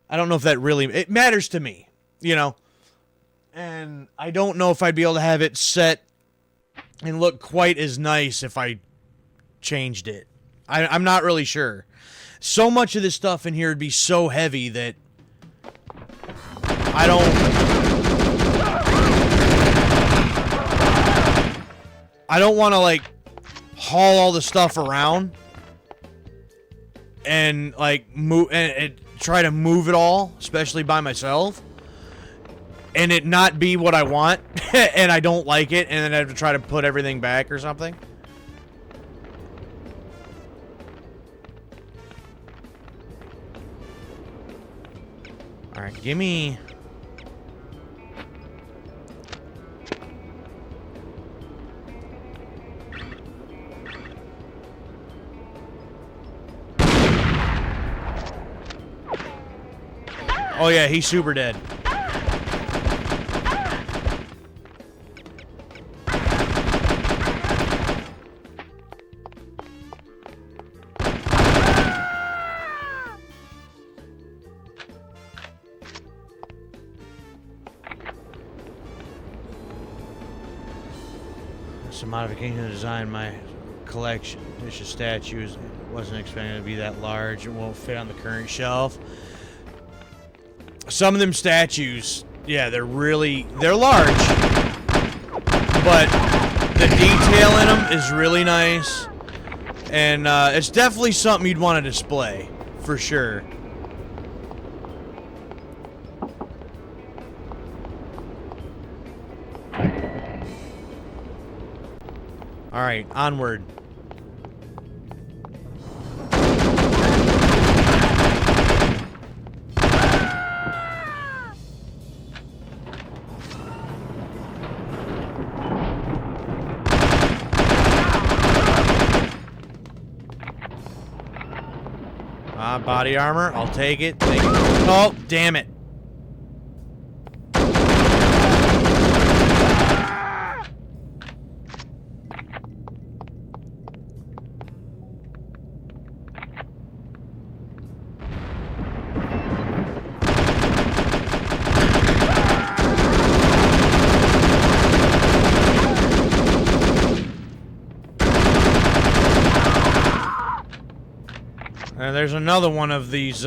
I don't know if that really it matters to me, you know. And I don't know if I'd be able to have it set and look quite as nice if I changed it. I'm not really sure. So much of this stuff in here would be so heavy that I don't want to like haul all the stuff around and like move and try to move it all, especially by myself, and it not be what I want and I don't like it, and then I have to try to put everything back or something. All right, give me. Oh yeah, he's super dead. Some modification to design my collection. Dish of statues. Wasn't expecting it to be that large. It won't fit on the current shelf. Some of them statues, yeah, they're large, but the detail in them is really nice, and it's definitely something you'd want to display, for sure. All right, onward. Body armor, I'll take it. Oh, damn it. There's another one of these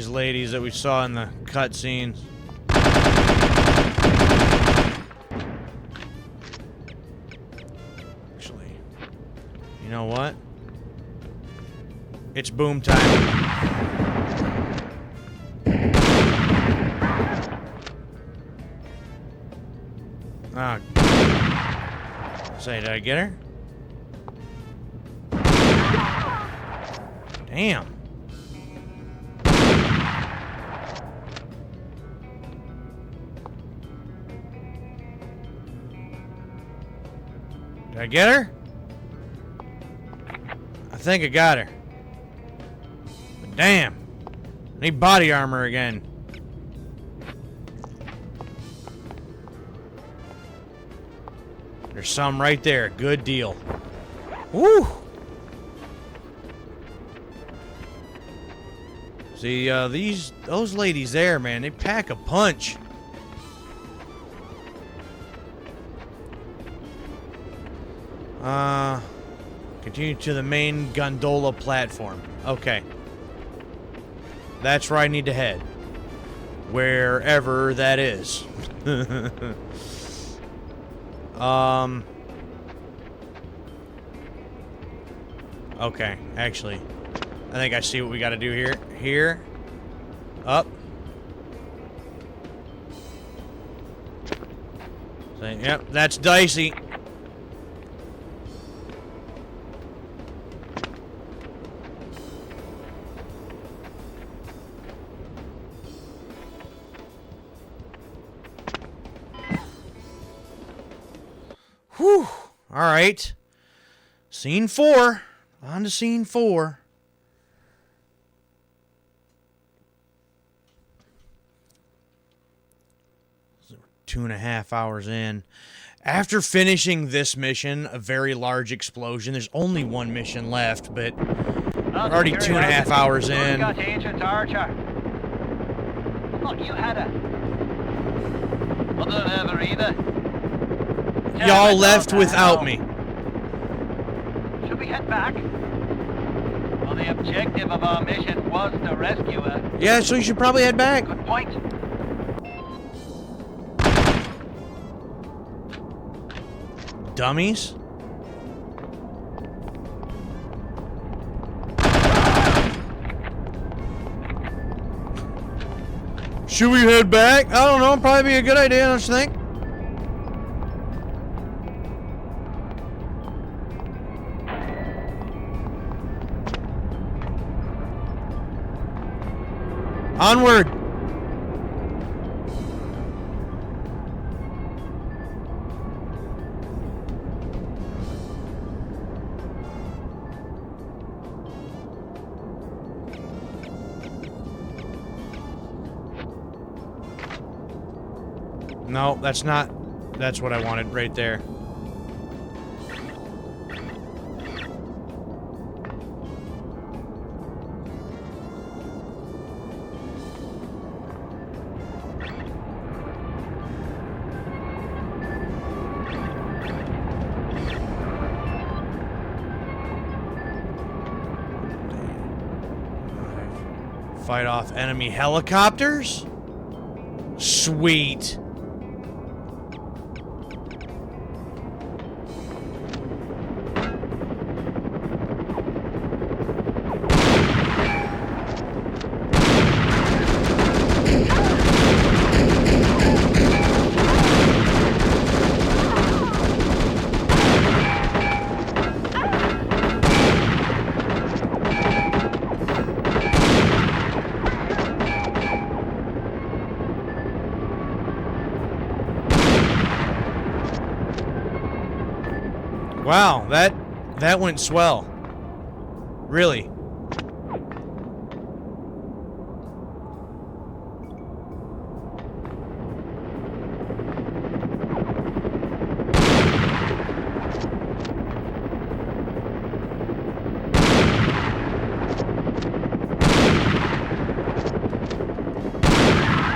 ladies that we saw in the cutscenes. Actually, you know what? It's boom time. Ah. Say, did I get her? Damn. Did I get her? I think I got her. But damn. I need body armor again. There's some right there. Good deal. Woo! See, those ladies there, man, they pack a punch. Continue to the main gondola platform. Okay. That's where I need to head. Wherever that is. Okay, actually. I think I see what we gotta do here. Here. Up. So, yep, that's dicey. Whew. Alright. Scene 4. On to scene 4. So 2.5 hours in. After finishing this mission, a very large explosion, there's only one mission left, but we're already 2.5 hours in. Got Agent Archer. I thought you had a... I don't have her either. Y'all left without me. Should we head back? Well, the objective of our mission was to rescue her. Yeah, so you should probably head back. Good point. Dummies. Should we head back? I don't know. Probably be a good idea, don't you think? Onward! No, that's not... That's what I wanted right there. Fight off enemy helicopters? Sweet. Wow, that went swell. Really.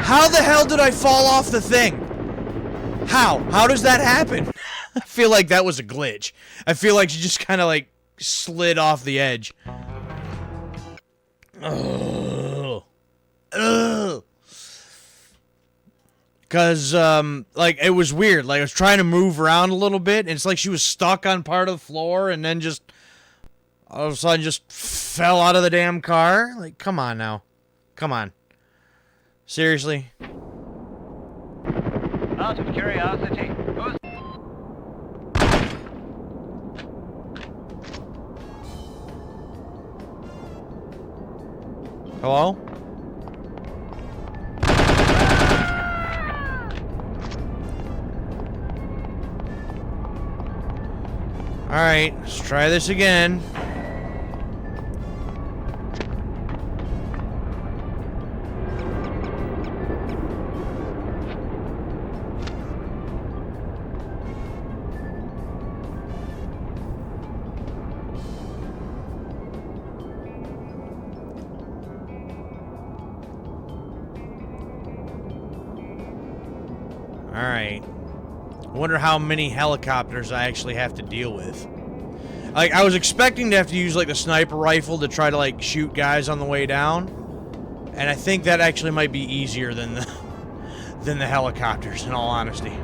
How the hell did I fall off the thing? How? How does that happen? I feel like that was a glitch. I feel like she just kind of like slid off the edge. Ugh. Ugh. Cause like it was weird. Like I was trying to move around a little bit, and it's like she was stuck on part of the floor, and then just all of a sudden just fell out of the damn car. Like, come on now, come on. Seriously. Out of curiosity, who's... Hello? Alright, let's try this again. Alright. I wonder how many helicopters I actually have to deal with. Like, I was expecting to have to use, like, the sniper rifle to try to, like, shoot guys on the way down. And I think that actually might be easier than the helicopters, in all honesty.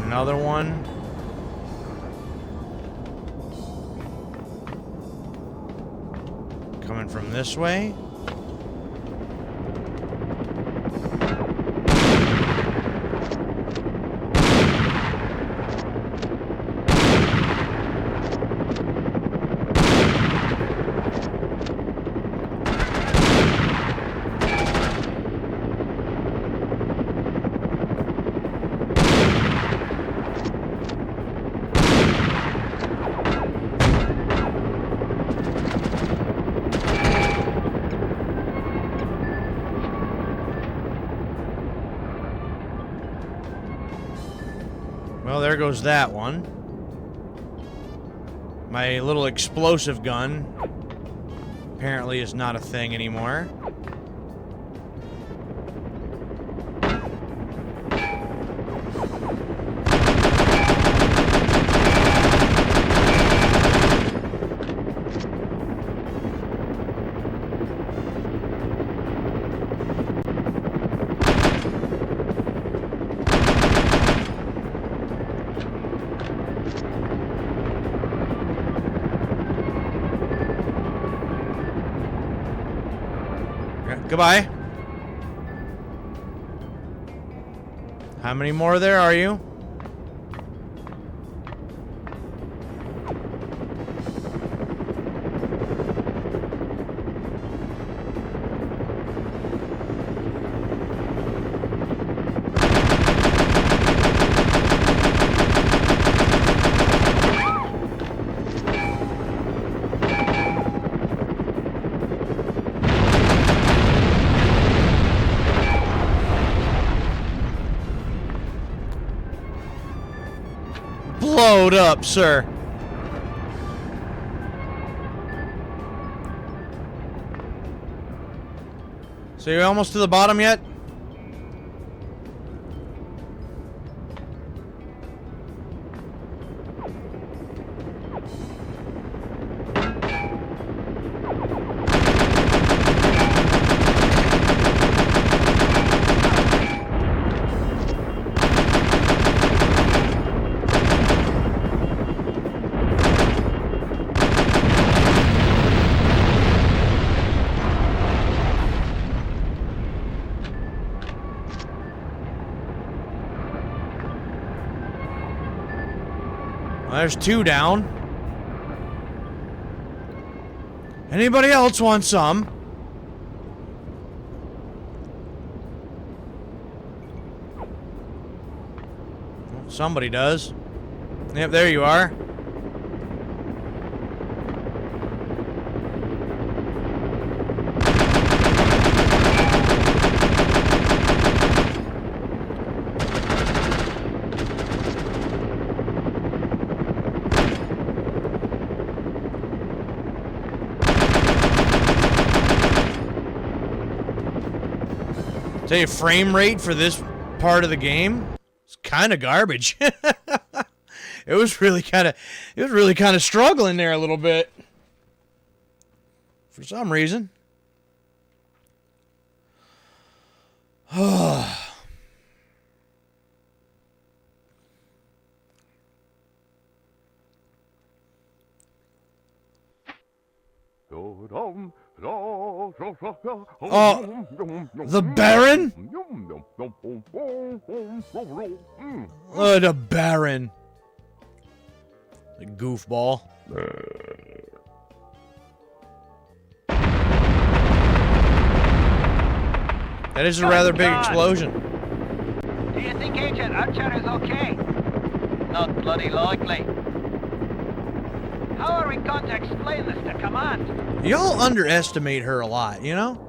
Another one. Coming from this way. Well, there goes that one. My little explosive gun apparently is not a thing anymore. Goodbye. How many more there are you? Load up, sir. So you're almost to the bottom yet? There's two down. Anybody else want some? Somebody does. Yep, there you are. Tell you, frame rate for this part of the game, it's kind of garbage. It was really kind of struggling there a little bit for some reason. Go down, Oh, the Baron? Oh, the Baron. The goofball. That is a rather big explosion. Do you think Agent Archer is okay? Not bloody likely. How are we going to explain this to command? Y'all underestimate her a lot, you know?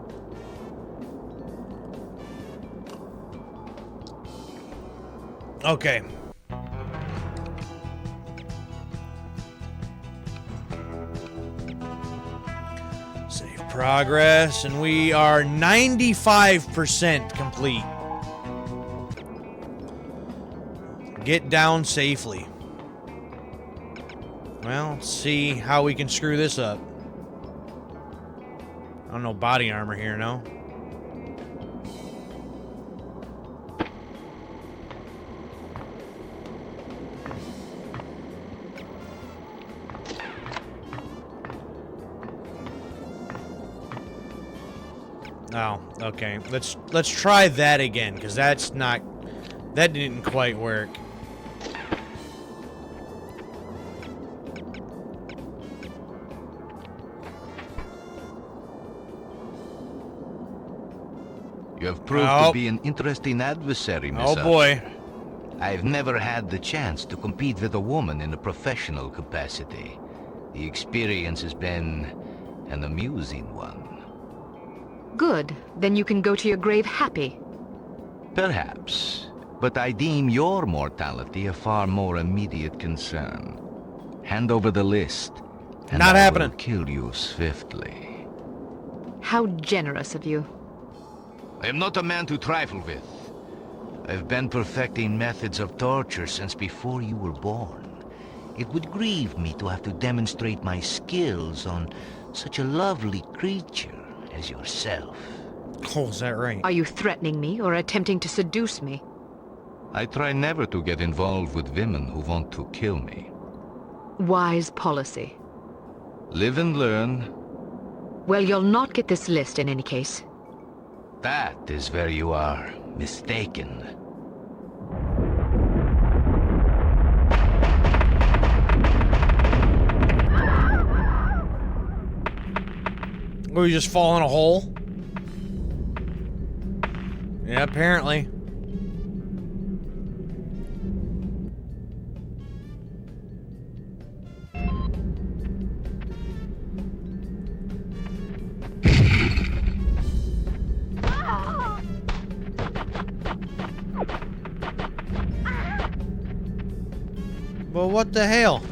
Okay. Save progress, and we are 95% complete. Get down safely. Well, let's see how we can screw this up. I don't know, body armor here, no? Oh, okay. Let's try that again, because that didn't quite work. You have proved to be an interesting adversary, Miss Archer. Oh boy. I've never had the chance to compete with a woman in a professional capacity. The experience has been an amusing one. Good. Then you can go to your grave happy. Perhaps. But I deem your mortality a far more immediate concern. Hand over the list, and Not I happening. will kill you swiftly. How generous of you. I am not a man to trifle with. I've been perfecting methods of torture since before you were born. It would grieve me to have to demonstrate my skills on such a lovely creature as yourself. Oh, is that right? Are you threatening me or attempting to seduce me? I try never to get involved with women who want to kill me. Wise policy. Live and learn. Well, you'll not get this list in any case. That is where you are mistaken. Will you just fall in a hole? Yeah, apparently. Well, what the hell?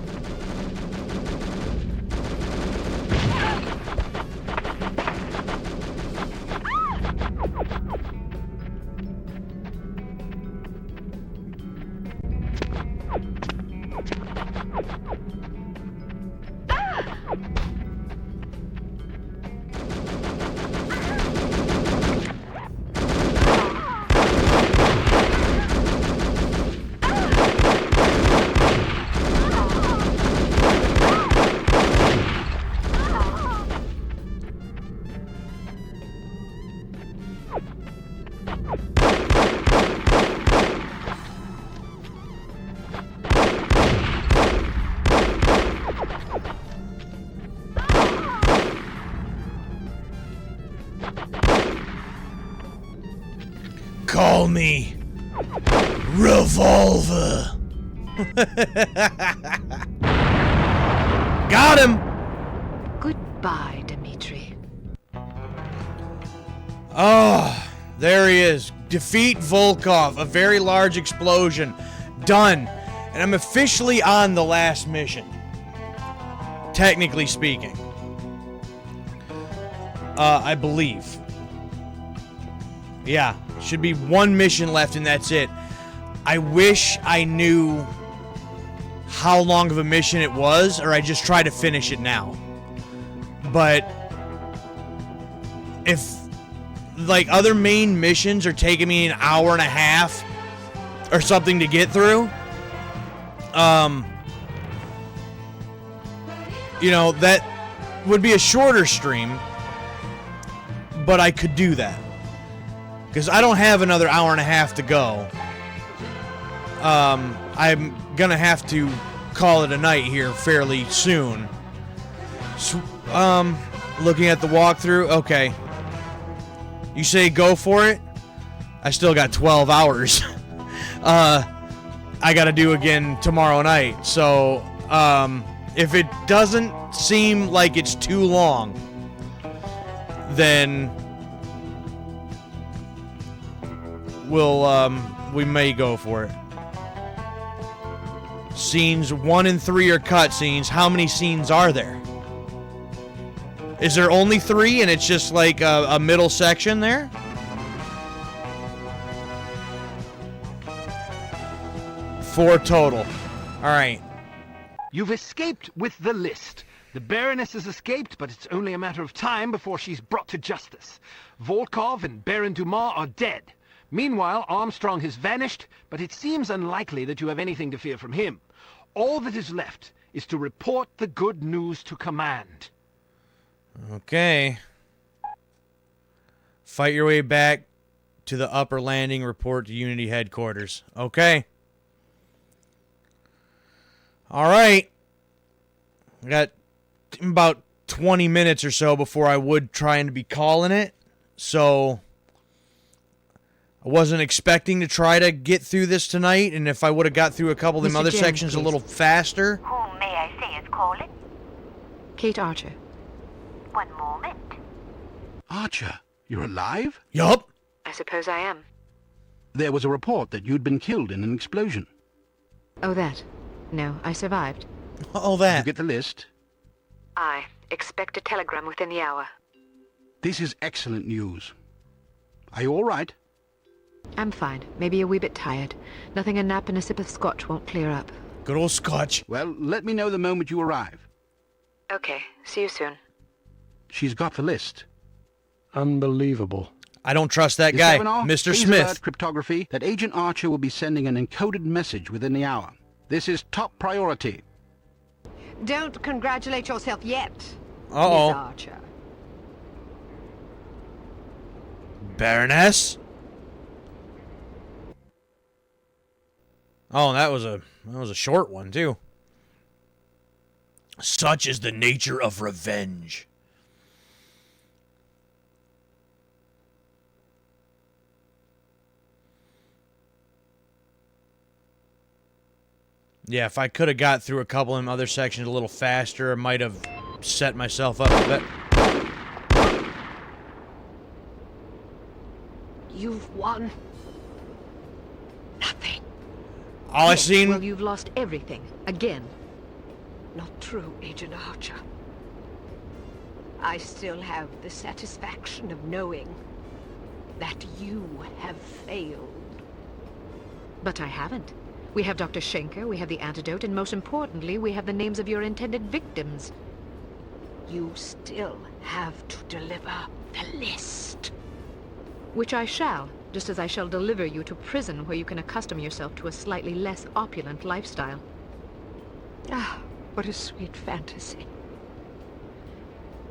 Call me Revolver. Got him. Goodbye, Dmitri. Oh, there he is. Defeat Volkov. A very large explosion. Done. And I'm officially on the last mission. Technically speaking. I believe. Yeah. Should be one mission left and that's it. I wish I knew how long of a mission it was, or I just try to finish it now. But if like other main missions are taking me an hour and a half or something to get through, you know, that would be a shorter stream. but I could do that. Because I don't have another hour and a half to go. I'm gonna have to call it a night here fairly soon. So, looking at the walkthrough, okay. You say go for it? I still got 12 hours. I gotta do again tomorrow night. So, if it doesn't seem like it's too long, then we may go for it. Scenes 1 and 3 are cutscenes. How many scenes are there? Is there only 3 and it's just like a middle section there? Four total. Alright. You've escaped with the list. The Baroness has escaped, but it's only a matter of time before she's brought to justice. Volkov and Baron Dumas are dead. Meanwhile, Armstrong has vanished, but it seems unlikely that you have anything to fear from him. All that is left is to report the good news to command. Okay. Fight your way back to the upper landing, report to Unity headquarters. Okay. Alright. I got about 20 minutes or so before I would trying to be calling it. So I wasn't expecting to try to get through this tonight, and if I would have got through a couple of them other sections a little faster. Who may I say is calling? Kate Archer. One moment. Archer, you're alive? Yup. I suppose I am. There was a report that you'd been killed in an explosion. Oh, that. No, I survived. Oh, that. Did you get the list? I expect a telegram within the hour. This is excellent news. Are you all right? I'm fine. Maybe a wee bit tired. Nothing a nap and a sip of scotch won't clear up. Good old scotch. Well, let me know the moment you arrive. Okay, see you soon. She's got the list. Unbelievable. I don't trust that guy, Mr. Please Smith. alert cryptography that Agent Archer will be sending an encoded message within the hour. This is top priority. Don't congratulate yourself yet, Uh-oh. Miss Archer. Baroness? Oh, that was a short one too. Such is the nature of revenge. Yeah, if I could have got through a couple of them other sections a little faster, I might have set myself up a bit. You've won nothing. All I seen... Well, you've lost everything. Again. Not true, Agent Archer. I still have the satisfaction of knowing that you have failed. But I haven't. We have Dr. Schenker, we have the antidote, and most importantly, we have the names of your intended victims. You still have to deliver the list. Which I shall, just as I shall deliver you to prison where you can accustom yourself to a slightly less opulent lifestyle. Ah, what a sweet fantasy.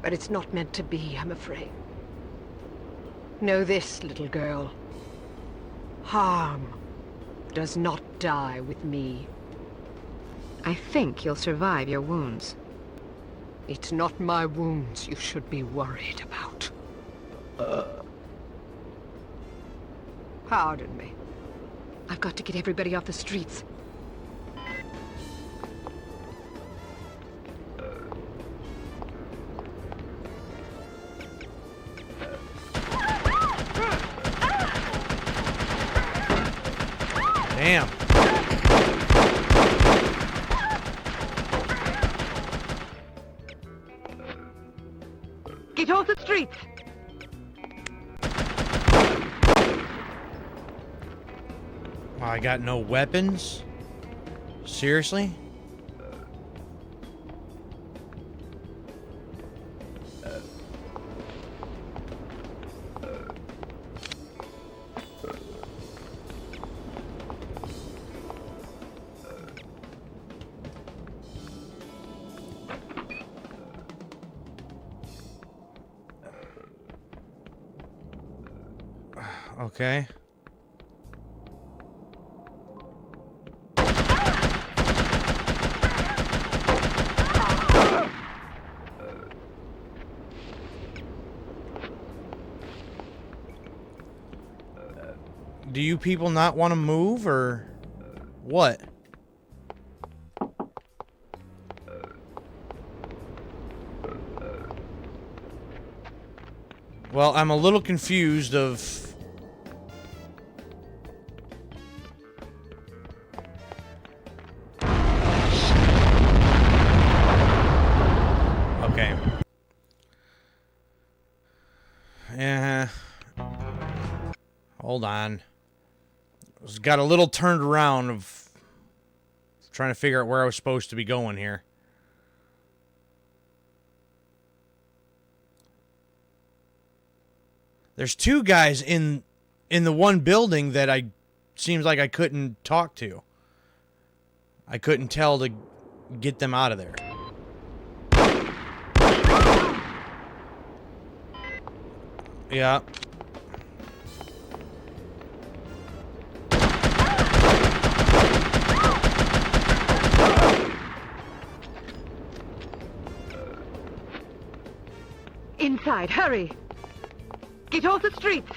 But it's not meant to be, I'm afraid. Know this, little girl. Harm does not die with me. I think you'll survive your wounds. It's not my wounds you should be worried about. Pardon me. I've got to get everybody off the streets. Damn. Get off the streets! Oh, I got no weapons? Seriously? Okay. Do you people not want to move, or what? Well, I'm a little confused of... Okay. Yeah. Hold on. Got a little turned around of trying to figure out where I was supposed to be going here. There's two guys in the one building that seems like I couldn't talk to. I couldn't tell to get them out of there. Yeah. Inside, hurry! Get off the streets!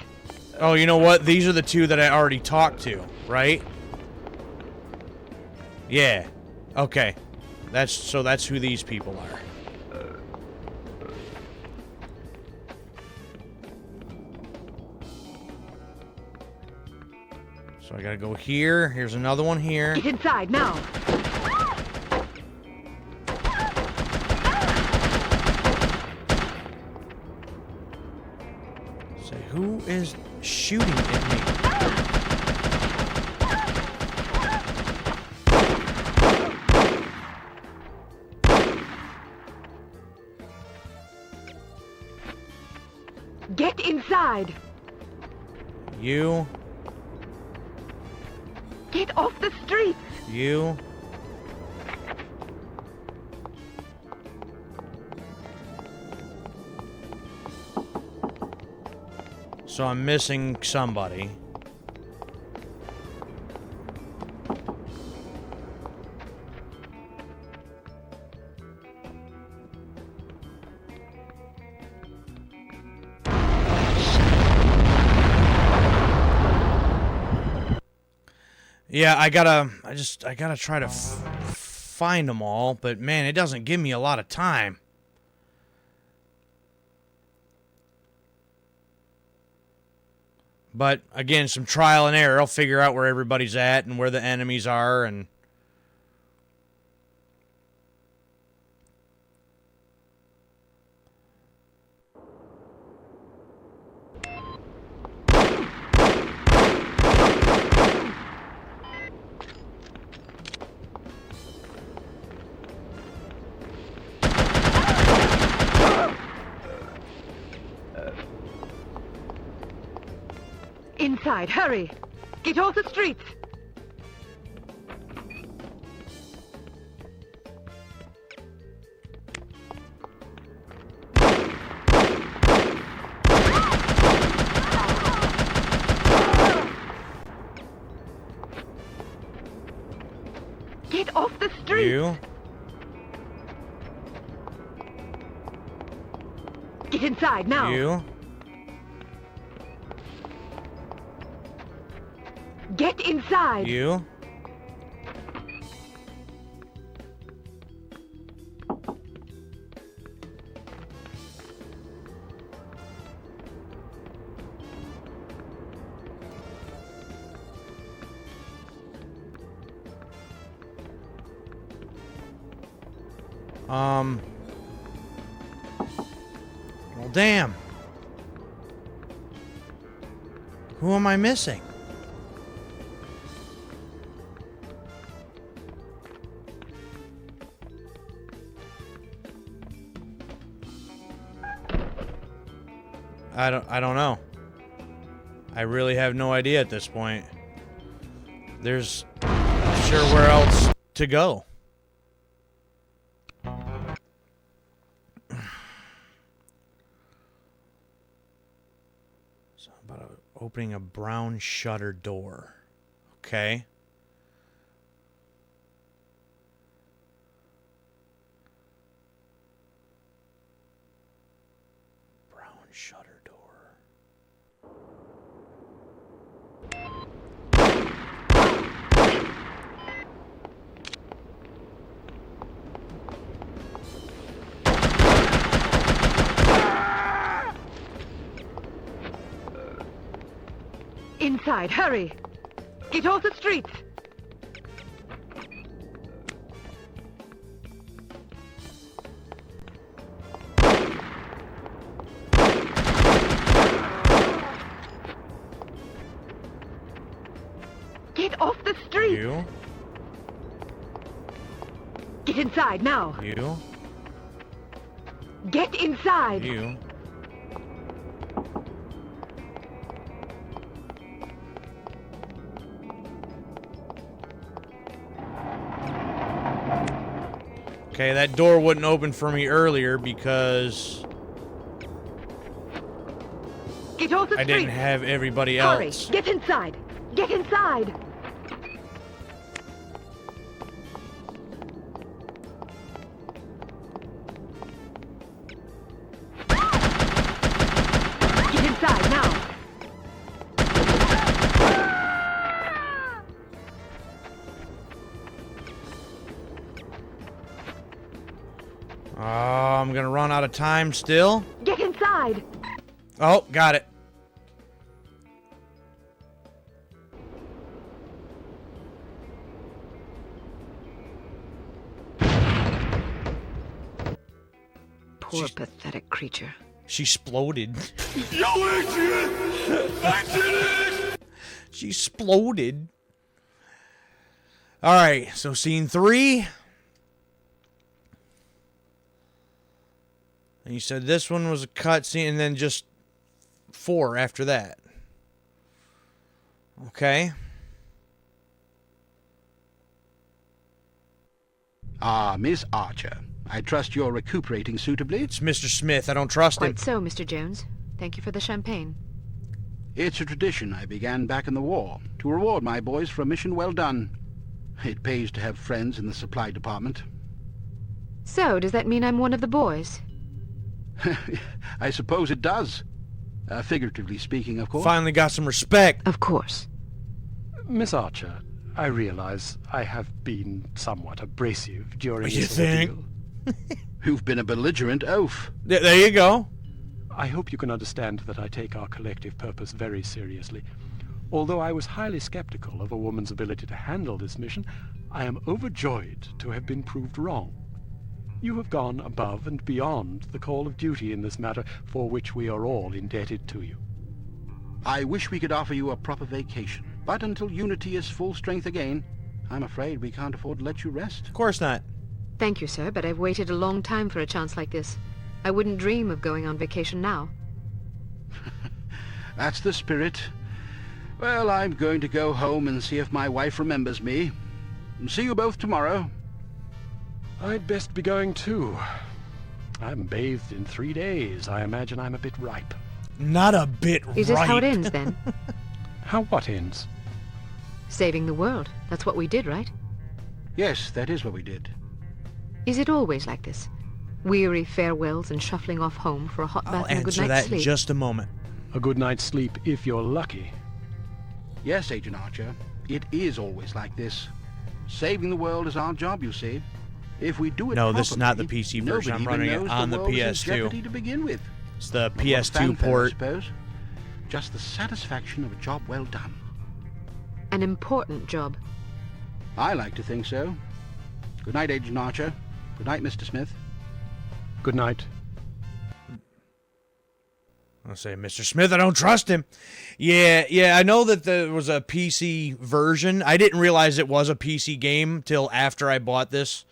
Oh, you know what? These are the two that I already talked to, right? Yeah. Okay. That's who these people are. So I gotta go here. Here's another one here. Get inside now! Say, who is shooting at me? Get inside! You. Get off the streets! You. So I'm missing somebody. Yeah, I gotta try to find them all, but man, it doesn't give me a lot of time. But again, some trial and error. I'll figure out where everybody's at and where the enemies are, and Inside, hurry! Get off the streets! Get off the streets! you. Get inside now! You. Get inside! You. Well, damn. Who am I missing? I don't know. I really have no idea at this point. There's not sure where else to go. So about opening a brown shutter door. Okay. Brown shutter door. Inside, hurry! Get off the streets! Get off the streets! You. Get inside, now! You. Get inside! You. Okay, that door wouldn't open for me earlier because Get off the I didn't streets! have everybody Hurry! else. Get inside! Get inside! Get inside, now! Oh, I'm gonna run out of time still. Get inside! Oh, got it. Poor pathetic creature. She exploded. Yo, Adrian! I did it! She exploded. Alright, so scene 3. And you said this one was a cutscene and then just 4 after that. Okay. Ah, Miss Archer. I trust you're recuperating suitably. It's Mr. Smith. I don't trust him. Quite so, Mr. Jones. Thank you for the champagne. It's a tradition I began back in the war, to reward my boys for a mission well done. It pays to have friends in the supply department. So, does that mean I'm one of the boys? I suppose it does. Figuratively speaking, of course. Finally got some respect. Of course. Miss Archer, I realize I have been somewhat abrasive during You this think? ordeal. You've been a belligerent oaf. There you go. I hope you can understand that I take our collective purpose very seriously. Although I was highly skeptical of a woman's ability to handle this mission, I am overjoyed to have been proved wrong. You have gone above and beyond the call of duty in this matter, for which we are all indebted to you. I wish we could offer you a proper vacation, but until Unity is full strength again, I'm afraid we can't afford to let you rest. Of course not. Thank you, sir, but I've waited a long time for a chance like this. I wouldn't dream of going on vacation now. That's the spirit. Well, I'm going to go home and see if my wife remembers me. See you both tomorrow. I'd best be going too. I haven't bathed in 3 days. I imagine I'm a bit ripe. Not a bit ripe. Is this how it ends, then? How what ends? Saving the world. That's what we did, right? Yes, that is what we did. Is it always like this? Weary farewells and shuffling off home for a hot I'll bath and a good answer night's that sleep? in just a moment. A good night's sleep if you're lucky. Yes, Agent Archer, it is always like this. Saving the world is our job, you see. If we do it No, this is not the properly, PC version. I'm nobody running even it knows on the world is in jeopardy PS2. to begin with. It's the Not a lot of PS2 fanfare, I port. suppose. Just the satisfaction of a job well done. An important job. I like to think so. Good night, Agent Archer. Good night, Mr. Smith. Good night. I'll say, Mr. Smith, I don't trust him. Yeah, I know that there was a PC version. I didn't realize it was a PC game till after I bought this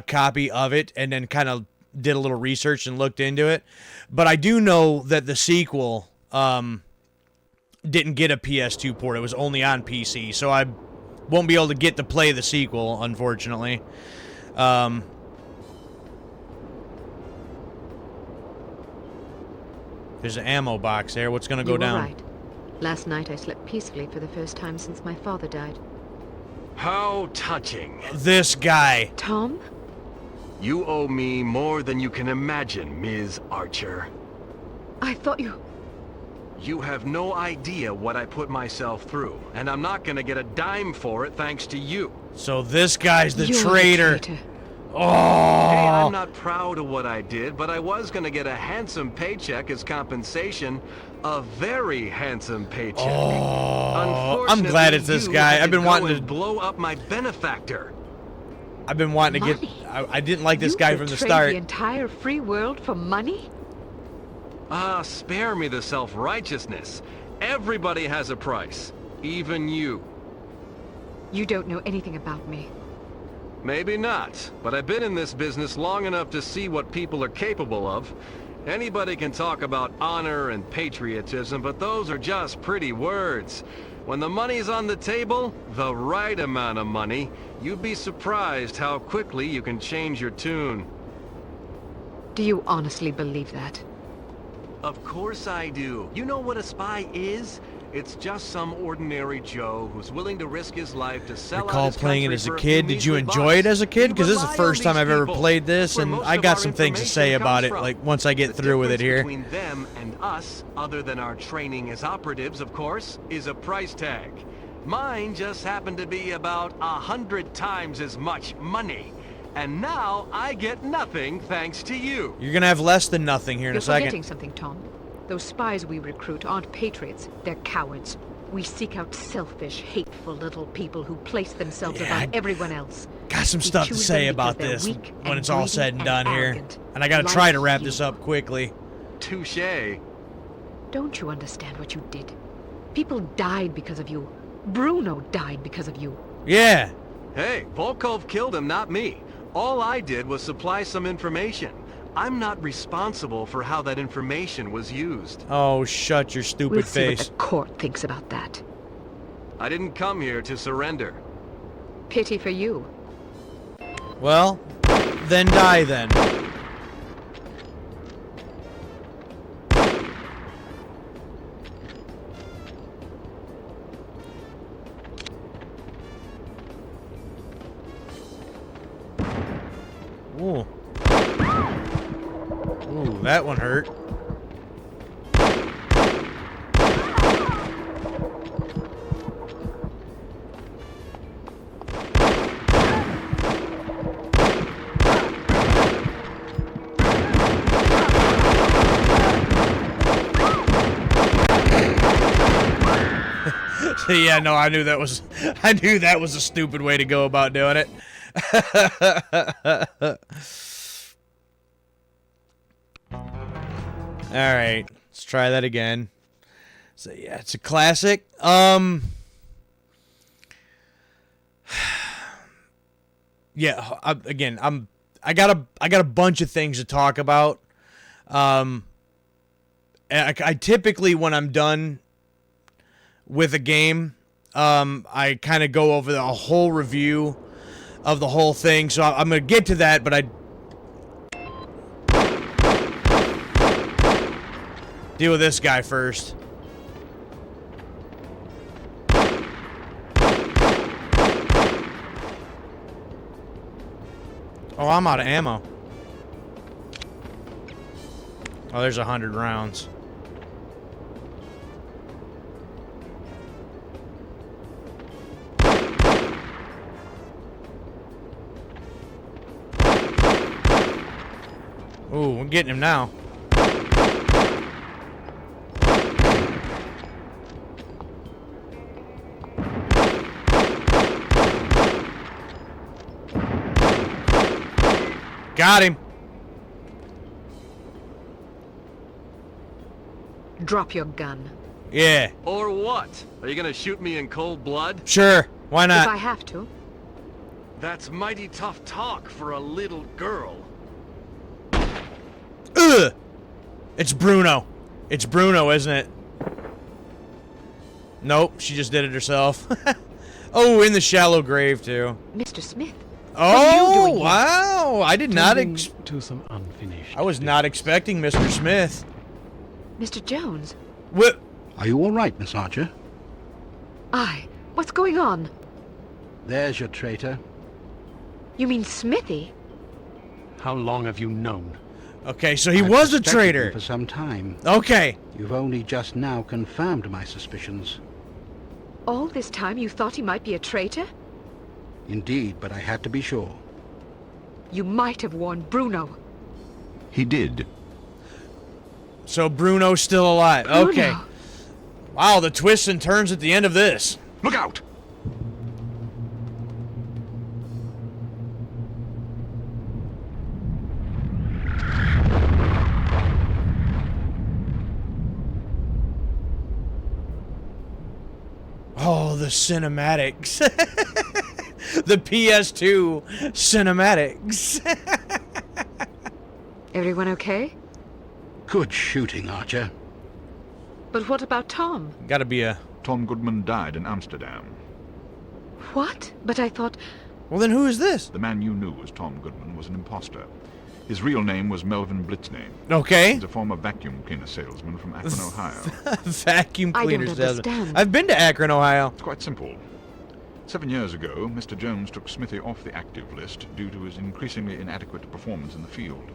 copy of it and then kind of did a little research and looked into it. But I do know that the sequel didn't get a PS2 port. It was only on PC, so I won't be able to get to play the sequel, unfortunately. There's an ammo box there. What's gonna go You were down? right. Last night I slept peacefully for the first time since my father died. How touching. This guy. Tom? You owe me more than you can imagine, Ms. Archer. I thought you... You have no idea what I put myself through, and I'm not gonna get a dime for it thanks to you. So this guy's the You're traitor. the traitor. Oh. Hey, I'm not proud of what I did, but I was gonna get a handsome paycheck as compensation. A very handsome paycheck. Oh. I'm glad it's this guy. I've been wanting to blow up my benefactor. I've been wanting to get... I didn't like this guy from the start. The entire free world for money? Ah, spare me the self-righteousness. Everybody has a price. Even you. You don't know anything about me. Maybe not, but I've been in this business long enough to see what people are capable of. Anybody can talk about honor and patriotism, but those are just pretty words. When the money's on the table, the right amount of money, you'd be surprised how quickly you can change your tune. Do you honestly believe that? Of course I do. You know what a spy is? It's just some ordinary Joe who's willing to risk his life to sell out Recall his playing it country as a for kid. few Did you measly enjoy it bucks. as a kid? Because this is the rely first on time these I've ever people. played this, Where and most I of got our some things to information say about comes it, from. like, once I get The through with it difference here. Between them and us, other than our training as operatives, of course, is a price tag. Mine just happened to be about 100 times as much money. And now I get nothing thanks to you. You're gonna have less than nothing here in You're a second. forgetting something, Tom. Those spies we recruit aren't patriots. They're cowards. We seek out selfish, hateful little people who place themselves above everyone else. Got some We stuff to choose say them about because this they're weak when and it's all greedy said and done here. arrogant, And I gotta like try to wrap you. this up quickly. Touché. Don't you understand what you did? People died because of you. Bruno died because of you. Yeah. Hey, Volkov killed him, not me. All I did was supply some information. I'm not responsible for how that information was used. Oh, shut your stupid We'll see face. what the court thinks about that. I didn't come here to surrender. Pity for you. Well, then die then. Ooh. Ooh, that one hurt. Yeah, no, I knew that was a stupid way to go about doing it. All right, let's try that again. So yeah, it's a classic. Yeah, I got a bunch of things to talk about. And I typically, when I'm done with a game, I kind of go over the whole review of the whole thing. So I'm going to get to that, but I deal with this guy first. Oh, I'm out of ammo. Oh, there's 100 rounds. Ooh, we're getting him now. Got him. Drop your gun. Yeah. Or what? Are you gonna shoot me in cold blood? Sure. Why not? If I have to. That's mighty tough talk for a little girl. Ugh! It's Bruno. It's Bruno, isn't it? Nope, she just did it herself. Oh, in the shallow grave, too. Mr. Smith. Oh, wow! I did not to some unfinished I was not expecting Mr. Smith. Mr. Jones? What? Are you all right, Miss Archer? Aye. What's going on? There's your traitor. You mean Smithy? How long have you known? Okay, so he I've was a suspected traitor. you for some time. Okay. You've only just now confirmed my suspicions. All this time you thought he might be a traitor? Indeed, but I had to be sure. You might have warned Bruno. He did. So Bruno's still alive. Bruno. Okay. Wow, the twists and turns at the end of this. Look out! Oh, the cinematics. The PS2 cinematics. Everyone okay? Good shooting, Archer. But what about Tom? Gotta be a... Tom Goodman died in Amsterdam. What? But I thought... Well, then who is this? The man you knew as Tom Goodman was an imposter. His real name was Melvin Blitzney. Okay. He's a former vacuum cleaner salesman from Akron, Ohio. Vacuum cleaner salesman. understand. I've been to Akron, Ohio. It's quite simple. 7 years ago, Mr. Jones took Smithy off the active list due to his increasingly inadequate performance in the field.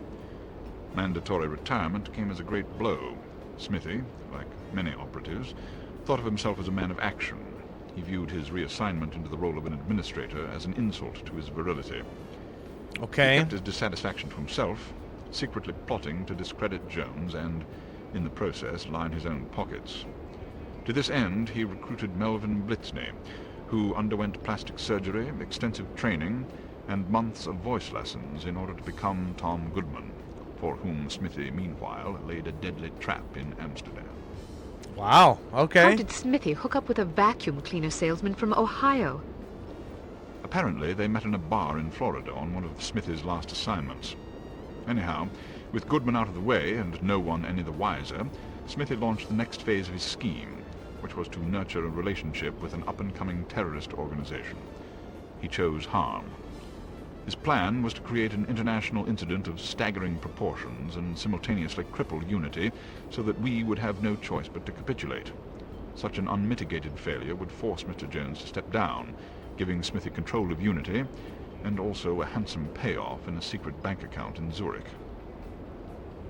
Mandatory retirement came as a great blow. Smithy, like many operatives, thought of himself as a man of action. He viewed his reassignment into the role of an administrator as an insult to his virility. Okay. He kept his dissatisfaction to himself, secretly plotting to discredit Jones and, in the process, line his own pockets. To this end, he recruited Melvin Blitzney, who underwent plastic surgery, extensive training, and months of voice lessons in order to become Tom Goodman, for whom Smithy, meanwhile, laid a deadly trap in Amsterdam. Wow, okay. How did Smithy hook up with a vacuum cleaner salesman from Ohio? Apparently, they met in a bar in Florida on one of Smithy's last assignments. Anyhow, with Goodman out of the way and no one any the wiser, Smithy launched the next phase of his scheme, which was to nurture a relationship with an up-and-coming terrorist organization. He chose harm. His plan was to create an international incident of staggering proportions and simultaneously cripple Unity so that we would have no choice but to capitulate. Such an unmitigated failure would force Mr. Jones to step down, giving Smithy control of Unity and also a handsome payoff in a secret bank account in Zurich.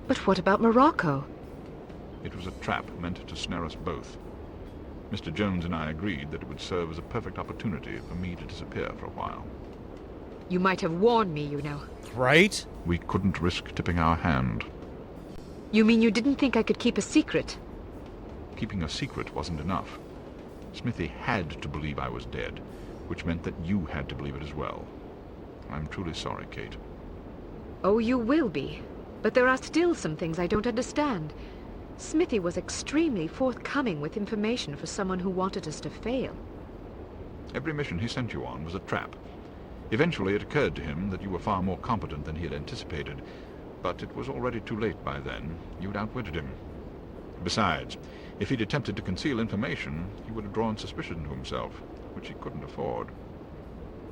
But what about Morocco? It was a trap meant to snare us both. Mr. Jones and I agreed that it would serve as a perfect opportunity for me to disappear for a while. You might have warned me, you know. Right? We couldn't risk tipping our hand. You mean you didn't think I could keep a secret? Keeping a secret wasn't enough. Smithy had to believe I was dead, which meant that you had to believe it as well. I'm truly sorry, Kate. Oh, you will be. But there are still some things I don't understand. Smithy was extremely forthcoming with information for someone who wanted us to fail. Every mission he sent you on was a trap. Eventually it occurred to him that you were far more competent than he had anticipated, but it was already too late by then. You'd outwitted him. Besides, if he'd attempted to conceal information, he would have drawn suspicion to himself, which he couldn't afford.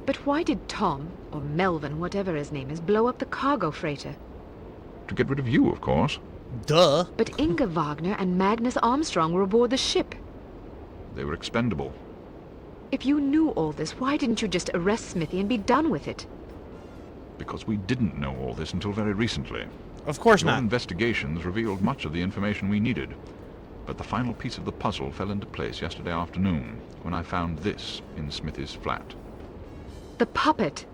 But why did Tom, or Melvin, whatever his name is, blow up the cargo freighter? To get rid of you, of course. Duh. But Inga Wagner and Magnus Armstrong were aboard the ship. They were expendable. If you knew all this, why didn't you just arrest Smithy and be done with it? Because we didn't know all this until very recently. Of course Your not. investigations revealed much of the information we needed. But the final piece of the puzzle fell into place yesterday afternoon, when I found this in Smithy's flat. The puppet.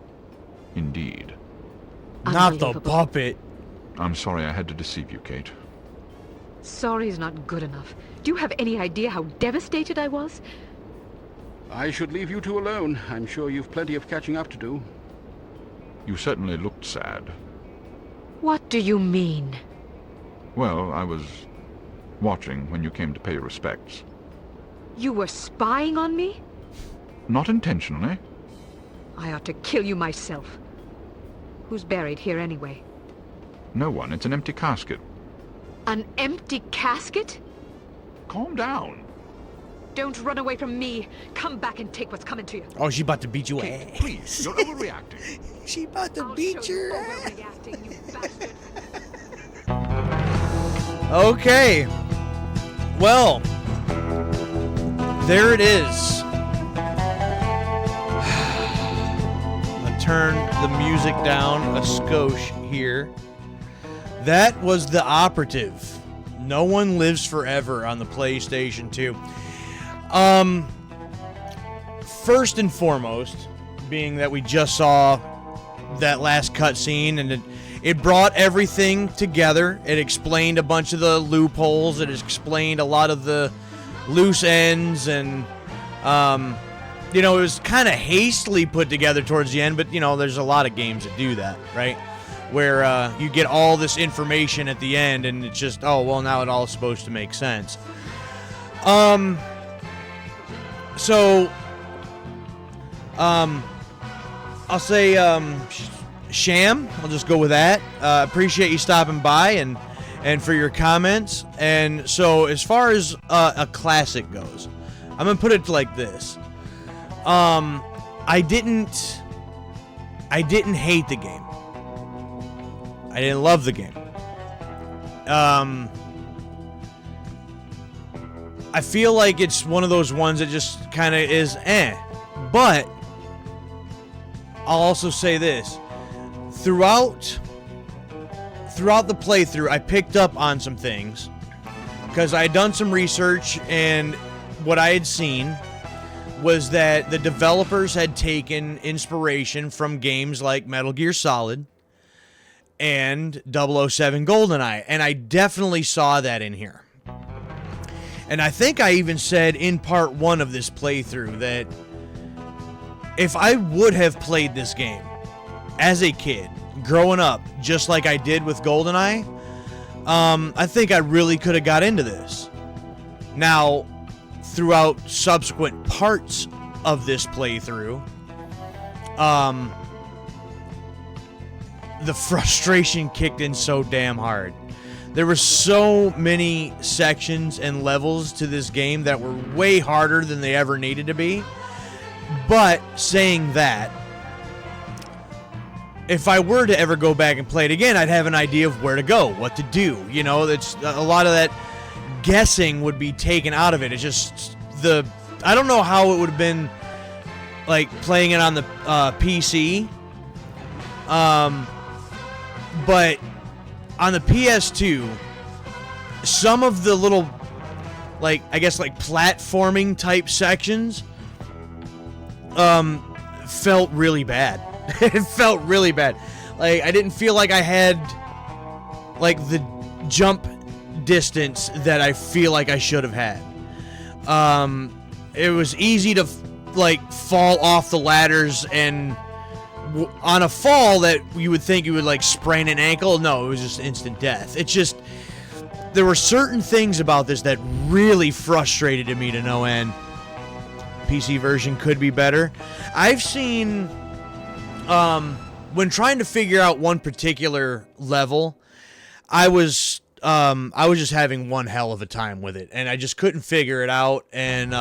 Indeed. Not the puppet. I'm sorry I had to deceive you, Kate. Sorry's not good enough. Do you have any idea how devastated I was? I should leave you two alone. I'm sure you've plenty of catching up to do. You certainly looked sad. What do you mean? Well, I was watching when you came to pay your respects. You were spying on me? Not intentionally. I ought to kill you myself. Who's buried here anyway? No one. It's an empty casket. An empty casket? Calm down. Don't run away from me. Come back and take what's coming to you. Oh, she about to beat you Kate, ass. please, you're overreacting. She about to beat your ass. Overreacting, you bastard. Okay. Well, there it is. I'll turn the music down a skosh here. That was the Operative. No One Lives Forever on the PlayStation 2. First and foremost, being that we just saw that last cutscene, and it brought everything together. It explained a bunch of the loopholes. It explained a lot of the loose ends, and it was kind of hastily put together towards the end, but there's a lot of games that do that, right? Where you get all this information at the end, and it's just, oh, well, now it all is supposed to make sense. I'll say Sham. I'll just go with that. Appreciate you stopping by and for your comments. And so as far as a classic goes, I'm going to put it like this. I didn't hate the game. I didn't love the game. I feel like it's one of those ones that just kind of is But I'll also say this. Throughout the playthrough, I picked up on some things because I had done some research, and what I had seen was that the developers had taken inspiration from games like Metal Gear Solid and 007 GoldenEye, and I definitely saw that in here. And I think I even said in part 1 of this playthrough that if I would have played this game as a kid, growing up, just like I did with GoldenEye, I think I really could have got into this. Now, throughout subsequent parts of this playthrough, the frustration kicked in so damn hard. There were so many sections and levels to this game that were way harder than they ever needed to be. But saying that, if I were to ever go back and play it again, I'd have an idea of where to go, what to do. It's a lot of that guessing would be taken out of it. It's just I don't know how it would have been like playing it on the PC. But on the PS2, some of the little, platforming type sections felt really bad. It felt really bad. I didn't feel like I had the jump distance that I feel like I should have had. It was easy to fall off the ladders, and on a fall that you would think you would sprain an ankle. No, it was just instant death. It's just, there were certain things about this that really frustrated me to no end. PC version could be better. I've seen, when trying to figure out one particular level, I was just having one hell of a time with it, and I just couldn't figure it out. And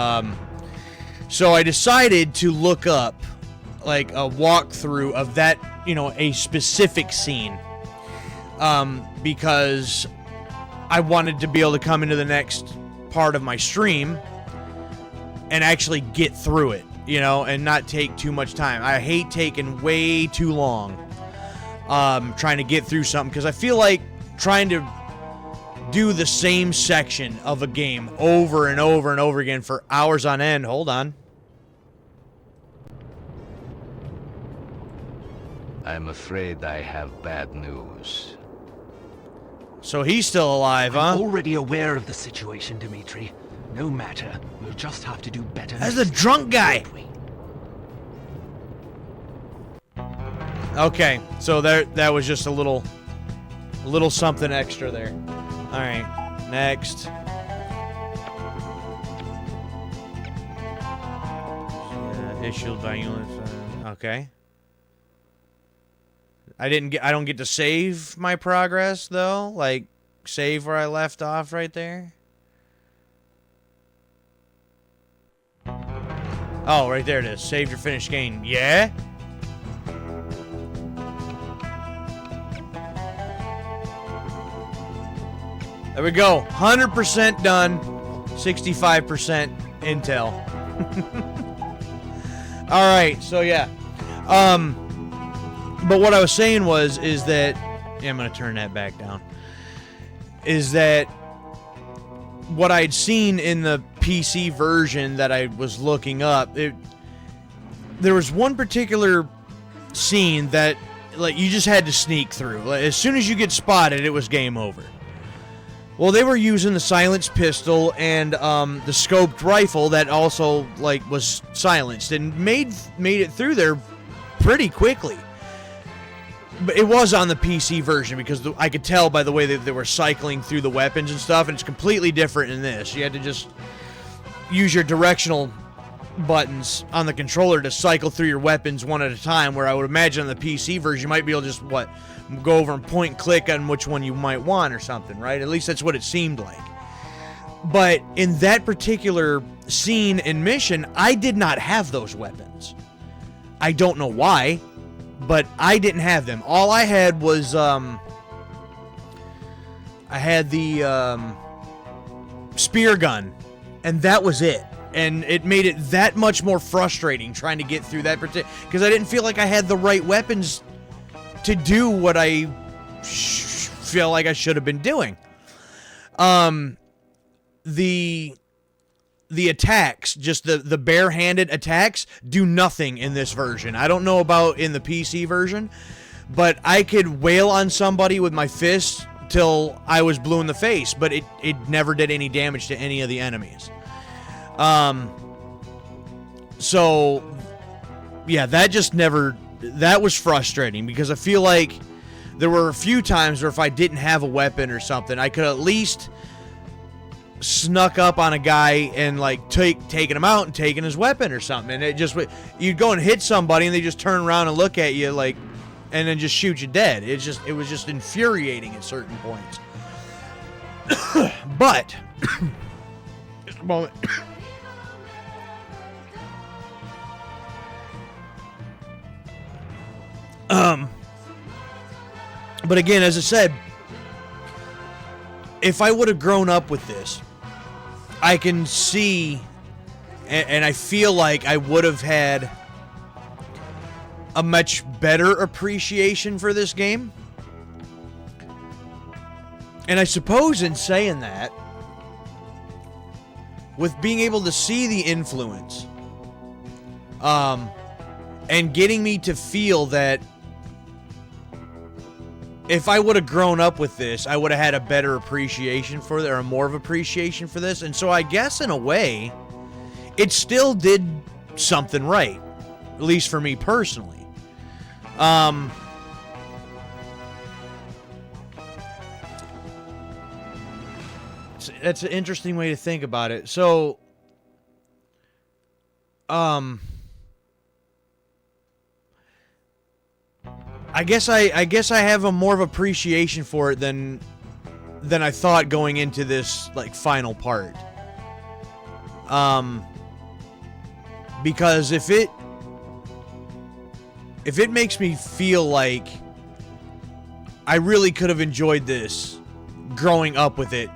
so I decided to look up a walkthrough of that, a specific scene, because I wanted to be able to come into the next part of my stream and actually get through it, and not take too much time. I hate taking way too long trying to get through something, because I feel like trying to do the same section of a game over and over and over again for hours on end. Hold on. I'm afraid I have bad news. So he's still alive, huh? I'm already aware of the situation, Dimitri. No matter. We'll just have to do better. That's the drunk guy. Okay, so that was just a little something extra there. All right, next. Issued by units. Okay. I don't get to save my progress though. Save where I left off right there. Oh, right there it is. Save your finished game. Yeah? There we go. 100% done. 65% intel. All right, so yeah. But what I was saying is that, yeah, I'm going to turn that back down, is that what I'd seen in the PC version that I was looking up, there was one particular scene that, like, you just had to sneak through. Like, as soon as you get spotted, it was game over. Well, they were using the silenced pistol and the scoped rifle that also, like, was silenced and made it through there pretty quickly. But it was on the PC version because I could tell by the way that they were cycling through the weapons and stuff, and it's completely different in this. You had to just use your directional buttons on the controller to cycle through your weapons one at a time, where I would imagine on the PC version you might be able to just, go over and point and click on which one you might want or something, right? At least that's what it seemed like. But in that particular scene and mission, I did not have those weapons. I don't know why, but I didn't have them. All I had was, I had the spear gun, and that was it. And it made it that much more frustrating trying to get through that particular, because I didn't feel like I had the right weapons to do what I feel like I should have been doing. The attacks, just the barehanded attacks, do nothing in this version. I don't know about in the PC version, but I could wail on somebody with my fist till I was blue in the face, but it never did any damage to any of the enemies. So, yeah, that was frustrating, because I feel like there were a few times where if I didn't have a weapon or something, I could at least snuck up on a guy and, like, taking him out and taking his weapon or something. And it just, you'd go and hit somebody and they just turn around and look at you, like, and then just shoot you dead. It was just infuriating at certain points. But just a moment. But again, as I said, if I would have grown up with this, I can see, and I feel like I would have had a much better appreciation for this game. And I suppose in saying that, with being able to see the influence, and getting me to feel that if I would have grown up with this, I would have had a better appreciation for it, or more of appreciation for this. And so I guess in a way, it still did something right, at least for me personally. That's an interesting way to think about it. So, I guess I have a more of appreciation for it than I thought going into this, like, final part. Because if it makes me feel like I really could have enjoyed this growing up with it,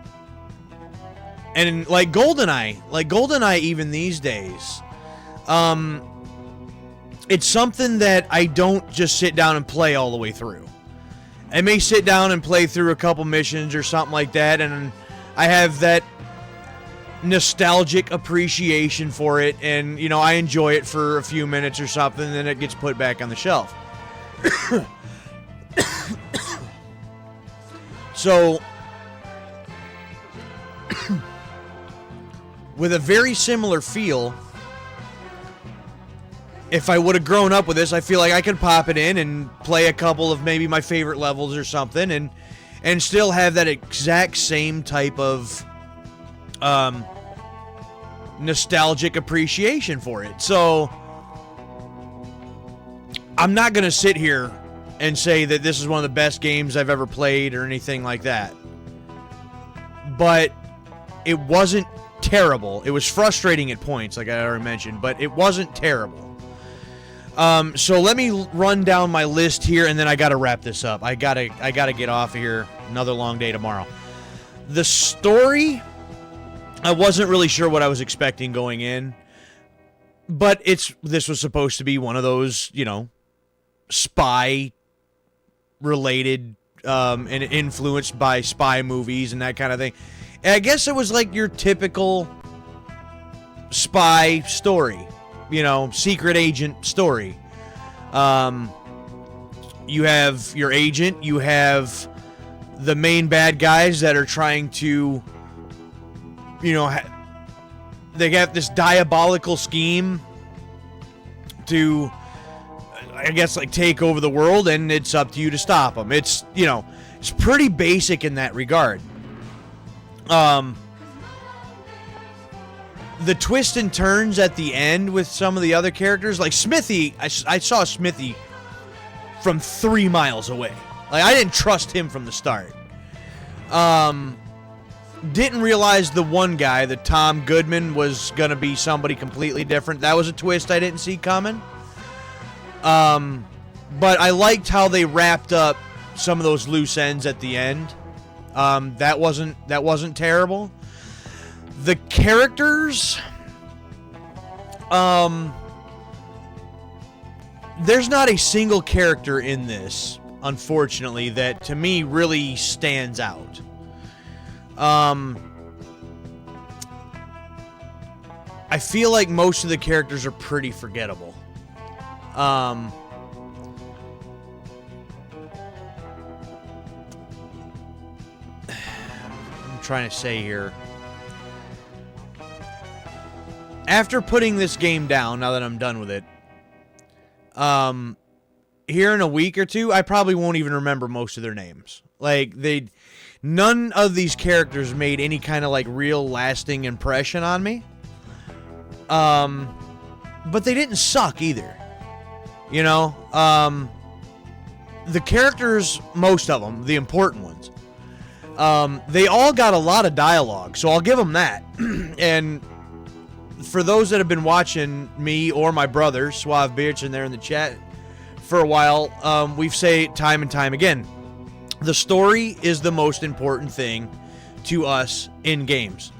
and like GoldenEye even these days, it's something that I don't just sit down and play all the way through. I may sit down and play through a couple missions or something like that, and I have that nostalgic appreciation for it, and, you know, I enjoy it for a few minutes or something, and then it gets put back on the shelf. So, with a very similar feel, if I would have grown up with this, I feel like I could pop it in and play a couple of maybe my favorite levels or something, and still have that exact same type of nostalgic appreciation for it. So I'm not going to sit here and say that this is one of the best games I've ever played or anything like that. But it wasn't terrible. It was frustrating at points, like I already mentioned, but it wasn't terrible. So let me run down my list here, and then I gotta wrap this up. I gotta get off of here. Another long day tomorrow. The story I wasn't really sure what I was expecting going in, but this was supposed to be one of those, spy related and influenced by spy movies and that kind of thing. And I guess it was like your typical spy story, secret agent story. You have your agent, you have the main bad guys that are trying to, they have this diabolical scheme to, I guess, like take over the world, and it's up to you to stop them. It's, it's pretty basic in that regard. The twists and turns at the end with some of the other characters, like Smithy, I saw Smithy from 3 miles away. Like, I didn't trust him from the start. Didn't realize the one guy, the Tom Goodman, was going to be somebody completely different. That was a twist I didn't see coming. But I liked how they wrapped up some of those loose ends at the end. That wasn't terrible. The characters, there's not a single character in this, unfortunately, that to me really stands out. I feel like most of the characters are pretty forgettable. I'm trying to say here. After putting this game down, now that I'm done with it, here in a week or two, I probably won't even remember most of their names. Like, none of these characters made any kind of, like, real lasting impression on me. But they didn't suck either. The characters, most of them, the important ones, they all got a lot of dialogue, so I'll give them that. And for those that have been watching me or my brother, Suave Bitch, in there in the chat for a while, we've said time and time again, the story is the most important thing to us in games.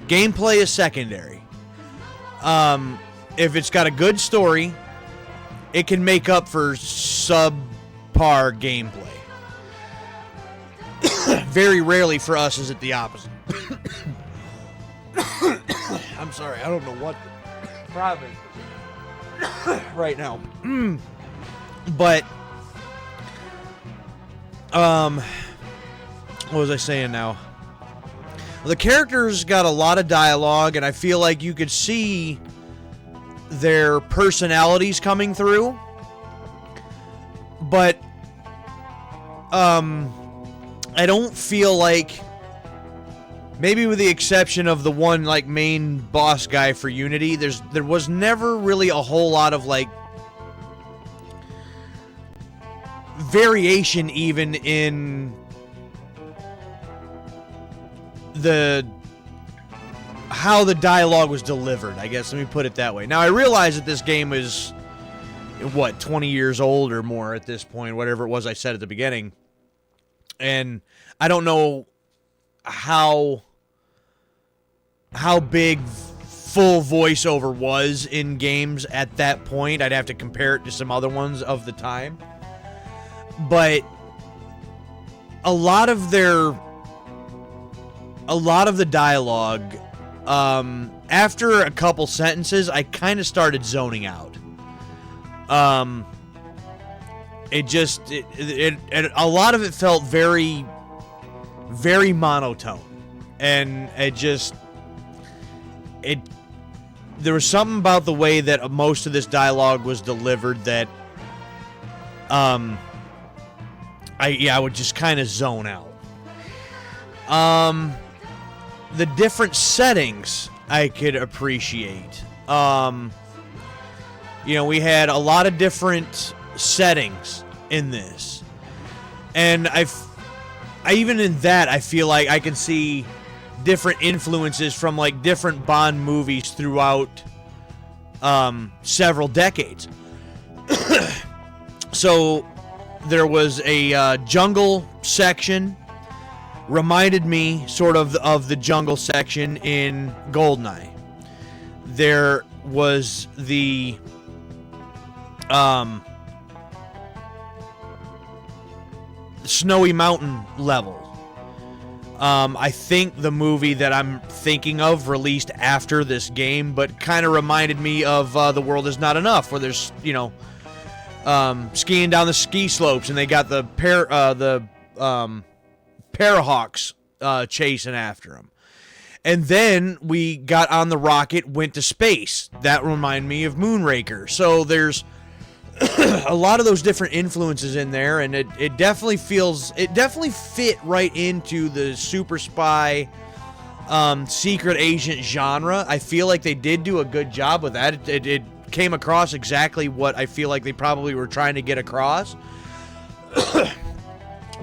Gameplay is secondary. If it's got a good story, it can make up for subpar gameplay. Very rarely for us is it the opposite. I'm sorry, I don't know what the problem is right now. But, what was I saying now? Well, the characters got a lot of dialogue, and I feel like you could see their personalities coming through. But, I don't feel like, maybe with the exception of the one, like, main boss guy for Unity, there was never really a whole lot of, like, variation even in how the dialogue was delivered, I guess. Let me put it that way. Now, I realize that this game is, 20 years old or more at this point, whatever it was I said at the beginning. And I don't know how big full voiceover was in games at that point. I'd have to compare it to some other ones of the time. But a lot of the dialogue, after a couple sentences, I kind of started zoning out. A lot of it felt very, very monotone. And there was something about the way that most of this dialogue was delivered that, I would just kind of zone out. The different settings I could appreciate. We had a lot of different settings in this. And even in that, I feel like I can see different influences from, like, different Bond movies throughout several decades. So there was a jungle section reminded me sort of the jungle section in GoldenEye. There was the Snowy Mountain level. I think the movie that I'm thinking of released after this game, but kind of reminded me of The World Is Not Enough, where there's, skiing down the ski slopes, and they got the Parahawks chasing after them. And then we got on the rocket, went to space. That reminded me of Moonraker. So there's a lot of those different influences in there, and it definitely fit right into the super spy, secret agent genre. I feel like they did do a good job with that. It came across exactly what I feel like they probably were trying to get across.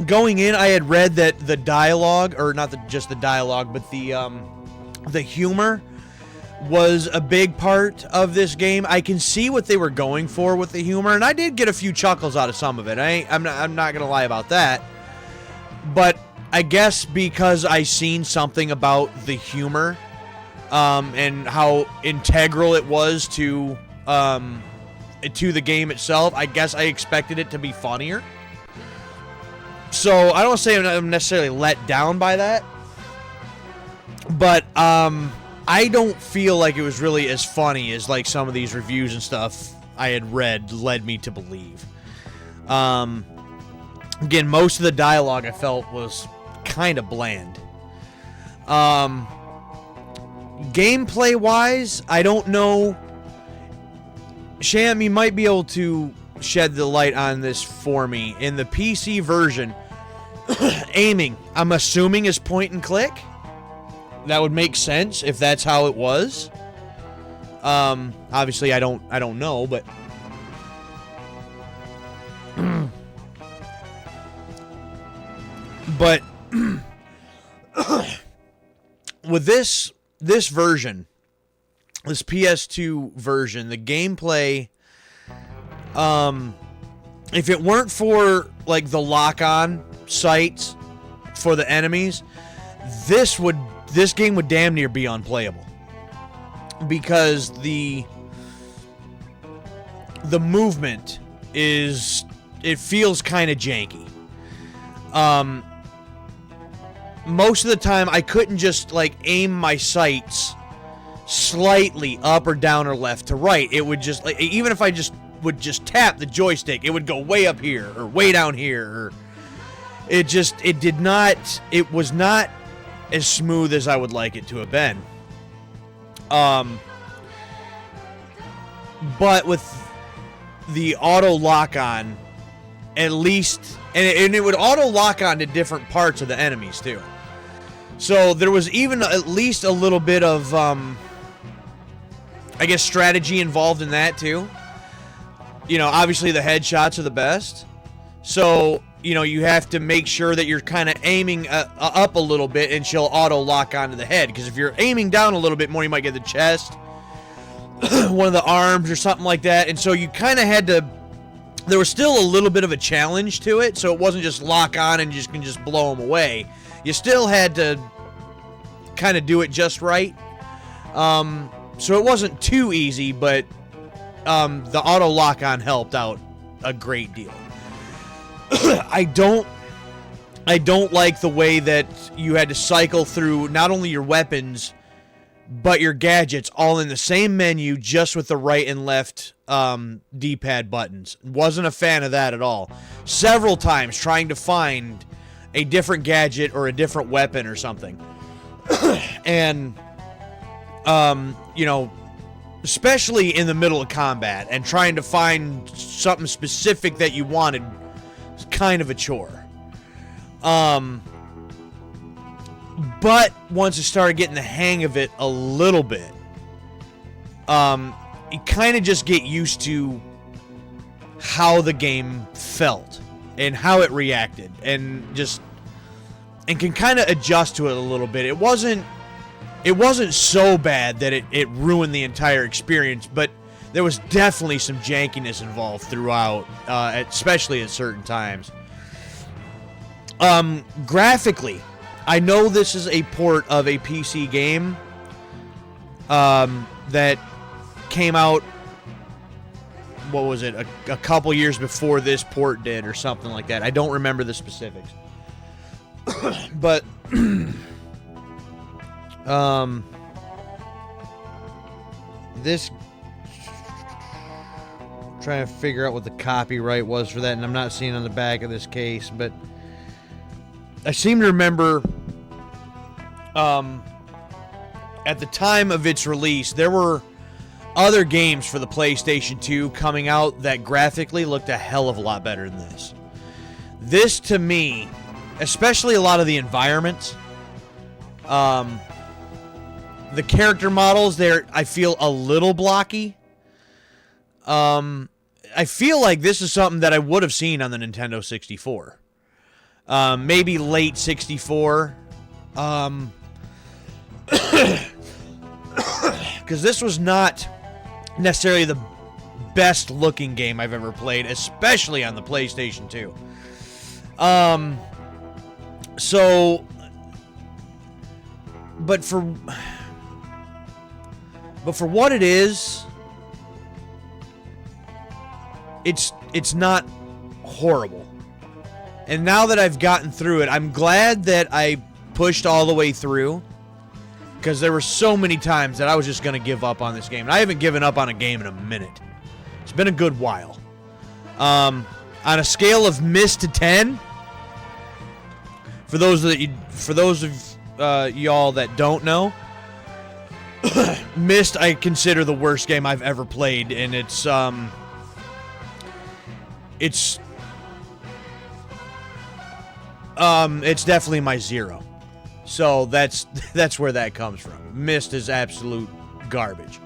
Going in, I had read that the dialogue, or not just the dialogue, but the humor was a big part of this game. I can see what they were going for with the humor, and I did get a few chuckles out of some of it. I'm not gonna lie about that. But I guess because I seen something about the humor, and how integral it was to the game itself, I guess I expected it to be funnier. So I don't say I'm necessarily let down by that, but I don't feel like it was really as funny as like some of these reviews and stuff I had read led me to believe. Again, most of the dialogue I felt was kind of bland. Gameplay wise, I don't know. Sham, you might be able to shed the light on this for me. In the PC version, aiming, I'm assuming, is point and click. That would make sense if that's how it was. Obviously, I don't know, but but with this version, this PS2 version, the gameplay, if it weren't for like the lock-on sights for the enemies, this game would damn near be unplayable, because the movement it feels kind of janky. Most of the time I couldn't just like aim my sights slightly up or down or left to right. It would just, like, even if I just would just tap the joystick, it would go way up here or way down here, or it was not as smooth as I would like it to have been. But with the auto lock-on, at least, and it would auto lock on to different parts of the enemies too. So there was even at least a little bit of, I guess, strategy involved in that too. Obviously the headshots are the best. So, you have to make sure that you're kind of aiming up a little bit, and she'll auto lock onto the head. Because if you're aiming down a little bit more, you might get the chest, one of the arms or something like that. And so you kind of had to, there was still a little bit of a challenge to it. So it wasn't just lock on and you can just blow them away. You still had to kind of do it just right. So it wasn't too easy, but the auto lock on helped out a great deal. I don't like the way that you had to cycle through not only your weapons but your gadgets all in the same menu, just with the right and left D-pad buttons. Wasn't a fan of that at all. Several times trying to find a different gadget or a different weapon or something. And especially in the middle of combat and trying to find something specific that you wanted, kind of a chore. But once I started getting the hang of it a little bit, you kind of just get used to how the game felt and how it reacted, and can kind of adjust to it a little bit. It wasn't so bad that it ruined the entire experience, but there was definitely some jankiness involved throughout, especially at certain times. Graphically, I know this is a port of a PC game that came out, what was it, a couple years before this port did or something like that. I don't remember the specifics. But this, I'm trying to figure out what the copyright was for that, and I'm not seeing on the back of this case, but I seem to remember at the time of its release, there were other games for the PlayStation 2 coming out that graphically looked a hell of a lot better than this. This, to me, especially a lot of the environments, the character models, I feel a little blocky. I feel like this is something that I would have seen on the Nintendo 64. Maybe late 64. Because this was not necessarily the best looking game I've ever played, especially on the PlayStation 2. But for what it is, it's not horrible. And now that I've gotten through it, I'm glad that I pushed all the way through, because there were so many times that I was just going to give up on this game. And I haven't given up on a game in a minute. It's been a good while. On a scale of miss to 10, for those of y'all that don't know, Myst I consider the worst game I've ever played, and it's definitely my 0. So that's where that comes from. Myst is absolute garbage.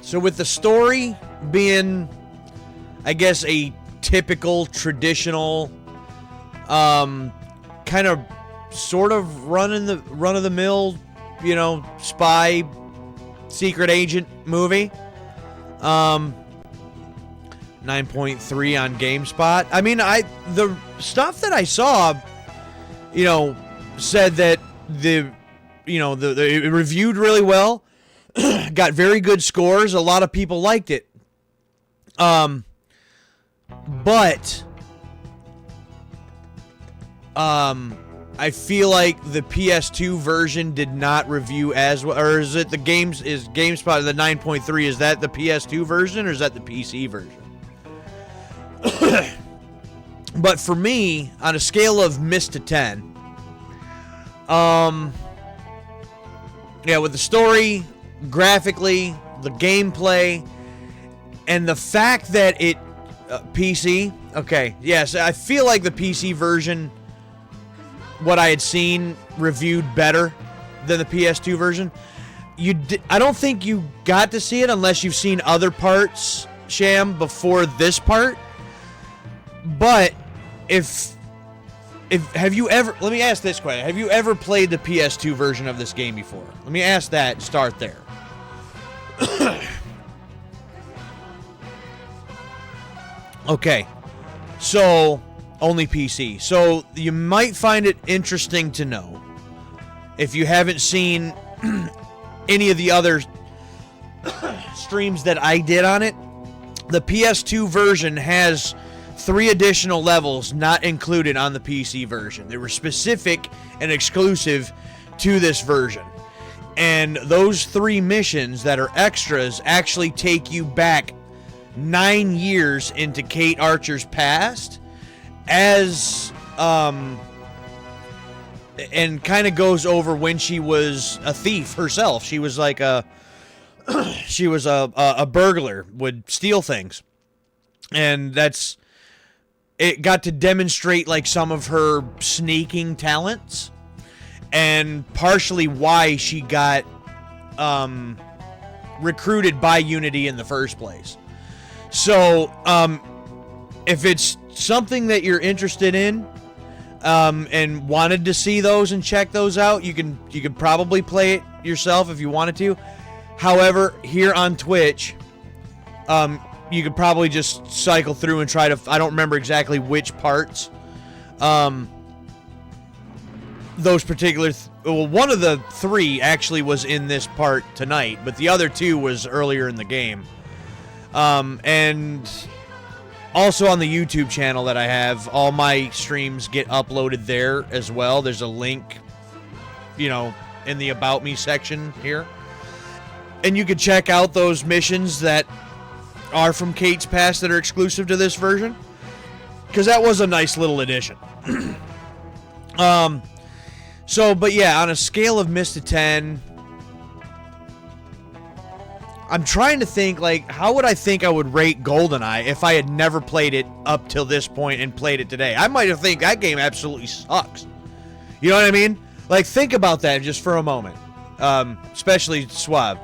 So with the story being, I guess, a typical, traditional, kind of, sort of run-of-the-mill, spy, secret agent movie. 9.3 on GameSpot. I mean, the stuff that I saw, said that it reviewed really well, got very good scores. A lot of people liked it. But I feel like the PS2 version did not review as well. Or is it GameSpot, the 9.3, is that the PS2 version or is that the PC version? But for me, on a scale of miss to 10, with the story, graphically, the gameplay, and the fact that it PC, okay, yes, I feel like the PC version, what I had seen reviewed better than the PS2 version. I don't think you got to see it unless you've seen other parts, Sham, before this part. But have you ever, let me ask this question. Have you ever played the PS2 version of this game before? Let me ask that and start there. Okay. So, only PC. So, you might find it interesting to know, if you haven't seen any of the other streams that I did on it, the PS2 version has 3 additional levels not included on the PC version. They were specific and exclusive to this version. And those 3 missions that are extras actually take you back 9 years into Kate Archer's past, as and kind of goes over when she was a thief herself. She was like a burglar, would steal things. And it got to demonstrate like some of her sneaking talents, and partially why she got recruited by Unity in the first place. So, if it's something that you're interested in, and wanted to see those and check those out, you could probably play it yourself if you wanted to. However, here on Twitch, you could probably just cycle through and try to... I don't remember exactly which parts. Those particular... well, one of the 3 actually was in this part tonight, but the other 2 was earlier in the game. And also on the YouTube channel that I have, all my streams get uploaded there as well. There's a link, in the About Me section here. And you can check out those missions that are from Kate's Past that are exclusive to this version. Because that was a nice little addition. But yeah, on a scale of Miss to 10, I'm trying to think, how would I think I would rate GoldenEye if I had never played it up till this point and played it today? I might have think that game absolutely sucks. You know what I mean? Think about that just for a moment. Especially Suave.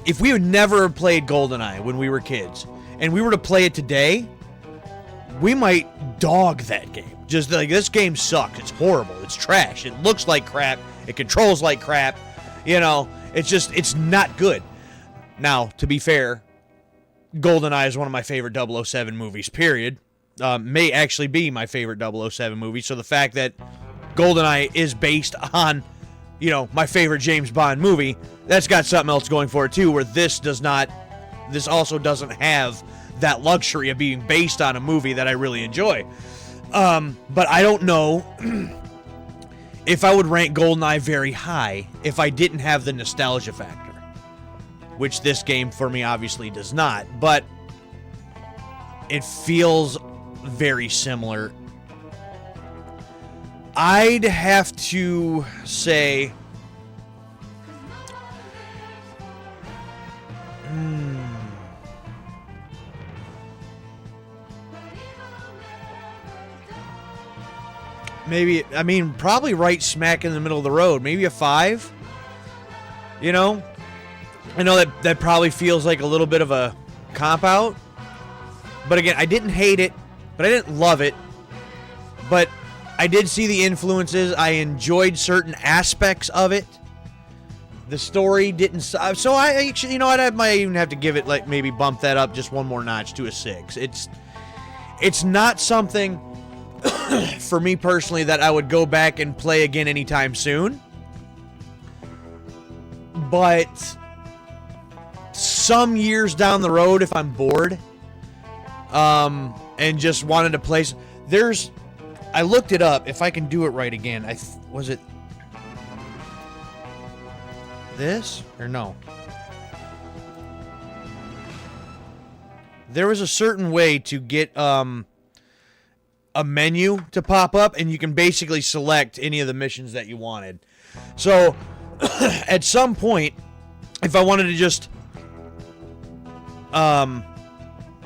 If we had never played GoldenEye when we were kids, and we were to play it today, we might dog that game. Just this game sucks. It's horrible. It's trash. It looks like crap. It controls like crap. It's not good. Now, to be fair, GoldenEye is one of my favorite 007 movies, period. May actually be my favorite 007 movie. So the fact that GoldenEye is based on, my favorite James Bond movie, that's got something else going for it too, where this also doesn't have that luxury of being based on a movie that I really enjoy. But I don't know if I would rank GoldenEye very high if I didn't have the nostalgia factor, which this game for me obviously does not, but it feels very similar. I'd have to say probably right smack in the middle of the road. Maybe a 5. I know that probably feels like a little bit of a cop-out. But again, I didn't hate it, but I didn't love it. But I did see the influences. I enjoyed certain aspects of it. The story didn't... So I actually, I might even have to give it, maybe bump that up just one more notch to a 6. It's not something... for me personally, that I would go back and play again anytime soon. But some years down the road, if I'm bored, and just wanted to play, I looked it up. If I can do it right again, was it this or no? There was a certain way to get a menu to pop up, and you can basically select any of the missions that you wanted. So at some point, if I wanted to just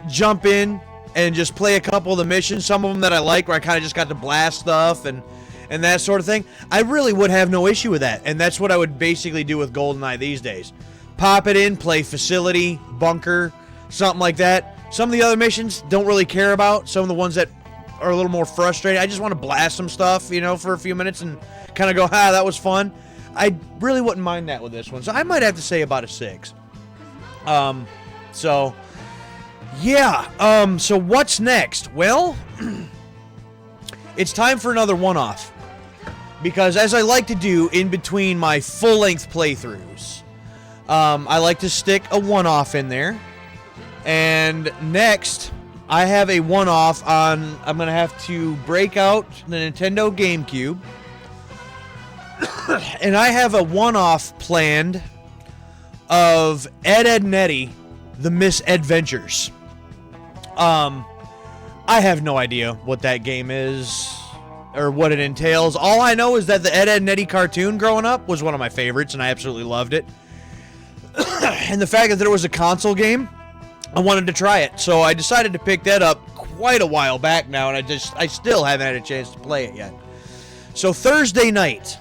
jump in and just play a couple of the missions, some of them that I like, where I kind of just got to blast stuff and that sort of thing, I really would have no issue with that. And that's what I would basically do with GoldenEye these days. Pop it in, play Facility, Bunker, something like that. Some of the other missions don't really care about. Some of the ones that are a little more frustrating, I just want to blast some stuff, for a few minutes and kind of go, that was fun. I really wouldn't mind that with this one. So I might have to say about a 6. So what's next? Well, it's time for another one-off. Because as I like to do in between my full-length playthroughs, I like to stick a one-off in there. And next, I have a one-off on... I'm going to have to break out the Nintendo GameCube. And I have a one-off planned of Ed, Nettie, The Misadventures. I have no idea what that game is or what it entails. All I know is that the Ed, Nettie cartoon growing up was one of my favorites, and I absolutely loved it. And the fact that there was a console game, I wanted to try it. So I decided to pick that up quite a while back now, and I still haven't had a chance to play it yet. So Thursday night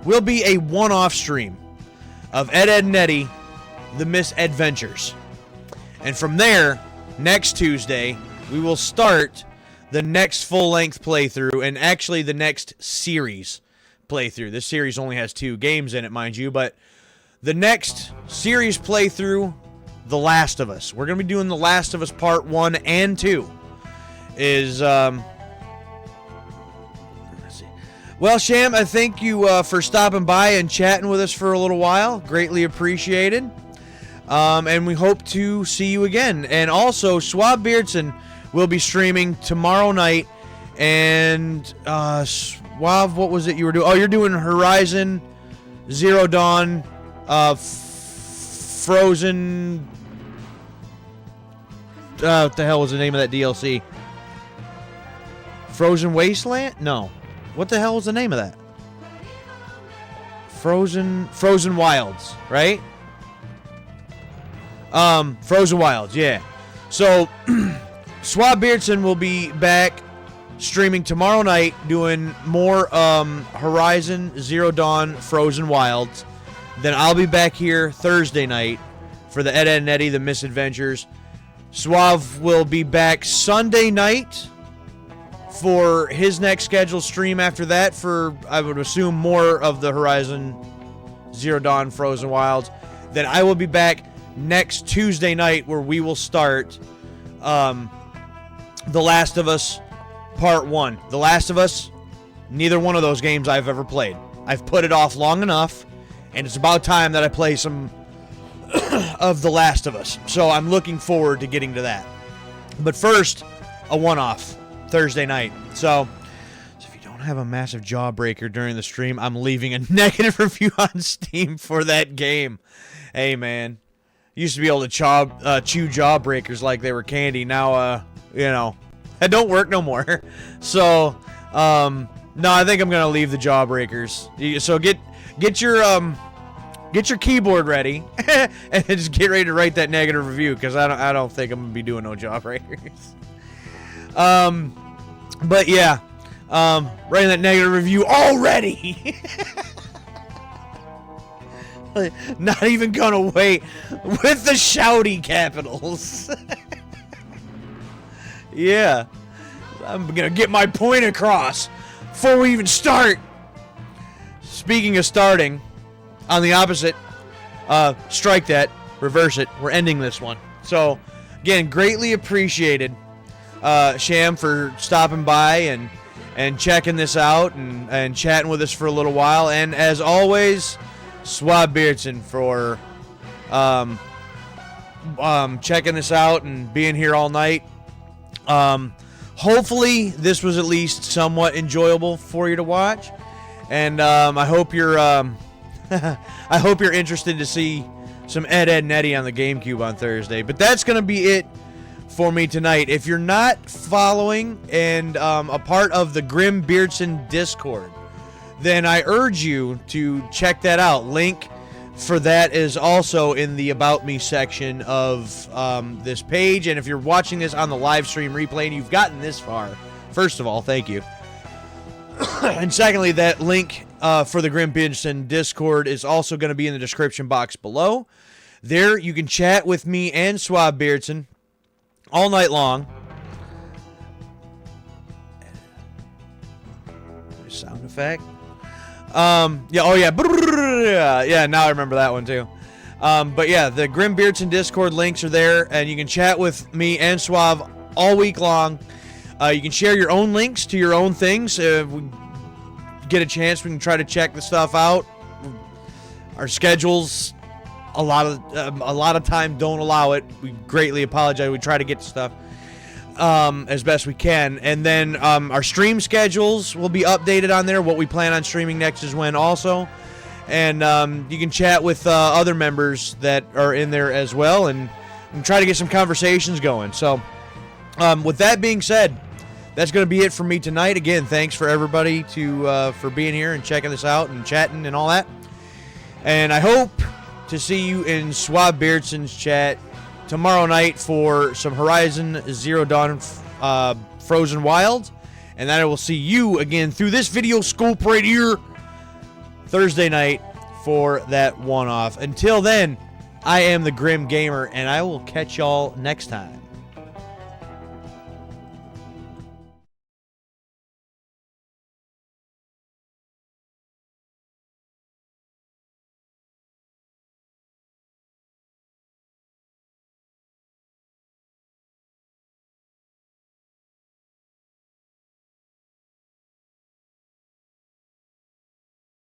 will be a one-off stream of Ed, Nettie, The Misadventures. And from there, next Tuesday, we will start the next full-length playthrough, and actually the next series playthrough. This series only has 2 games in it, mind you, but the next series playthrough The Last of Us. We're going to be doing The Last of Us Part 1 and 2. Well, Sham, I thank you for stopping by and chatting with us for a little while. Greatly appreciated. And we hope to see you again. And also, Swab Beardson will be streaming tomorrow night. And, Swab, what was it you were doing? Oh, you're doing Horizon Zero Dawn, Frozen... what the hell was the name of that DLC? Frozen Wasteland? No. What the hell was the name of that? Frozen Wilds, right? Frozen Wilds, yeah. So, Swab Beardson will be back streaming tomorrow night doing more Horizon Zero Dawn Frozen Wilds. Then I'll be back here Thursday night for the Ed, and Eddie, The Misadventures. Suave will be back Sunday night for his next scheduled stream after that for, I would assume, more of the Horizon Zero Dawn Frozen Wilds. Then I will be back next Tuesday night where we will start The Last of Us Part 1. The Last of Us, neither one of those games I've ever played. I've put it off long enough, and it's about time that I play some of The Last of Us. So I'm looking forward to getting to that. But first, a one-off Thursday night. So if you don't have a massive jawbreaker during the stream, I'm leaving a negative review on Steam for that game. Hey, man. Used to be able to chew jawbreakers like they were candy. Now, that don't work no more. So, no, I think I'm going to leave the jawbreakers. So get your keyboard ready and just get ready to write that negative review, because I don't think I'm gonna be doing no jawbreakers. But yeah, writing that negative review already. Not even gonna wait with the shouty capitals. Yeah, I'm gonna get my point across before we even start. Speaking of starting. On the opposite, strike that, reverse it. We're ending this one. So, again, greatly appreciated, Sham, for stopping by and checking this out and chatting with us for a little while. And as always, Swab Beardson for checking this out and being here all night. Hopefully, this was at least somewhat enjoyable for you to watch. And I hope you're... I hope you're interested to see some Ed, and Eddie on the GameCube on Thursday. But that's going to be it for me tonight. If you're not following and a part of the Grim Beardson Discord, then I urge you to check that out. Link for that is also in the About Me section of this page. And if you're watching this on the live stream replay and you've gotten this far, first of all, thank you. And secondly, that link for the Grim Beardson Discord is also going to be in the description box below. There you can chat with me and Swab Beardson all night long. Sound effect. Yeah, now I remember that one too. But yeah, the Grim Beardson Discord links are there, and you can chat with me and Swab all week long. You can share your own links to your own things. We get a chance, we can try to check the stuff out. Our schedules, a lot of time, don't allow it. We greatly apologize. We try to get stuff as best we can. And then our stream schedules will be updated on there. What we plan on streaming next is when also. And you can chat with other members that are in there as well, and try to get some conversations going. So with that being said, that's going to be it for me tonight. Again, thanks for everybody for being here and checking this out and chatting and all that. And I hope to see you in Swab Beardson's chat tomorrow night for some Horizon Zero Dawn Frozen Wilds. And then I will see you again through this video scope right here Thursday night for that one-off. Until then, I am the Grim Gamer, and I will catch y'all next time.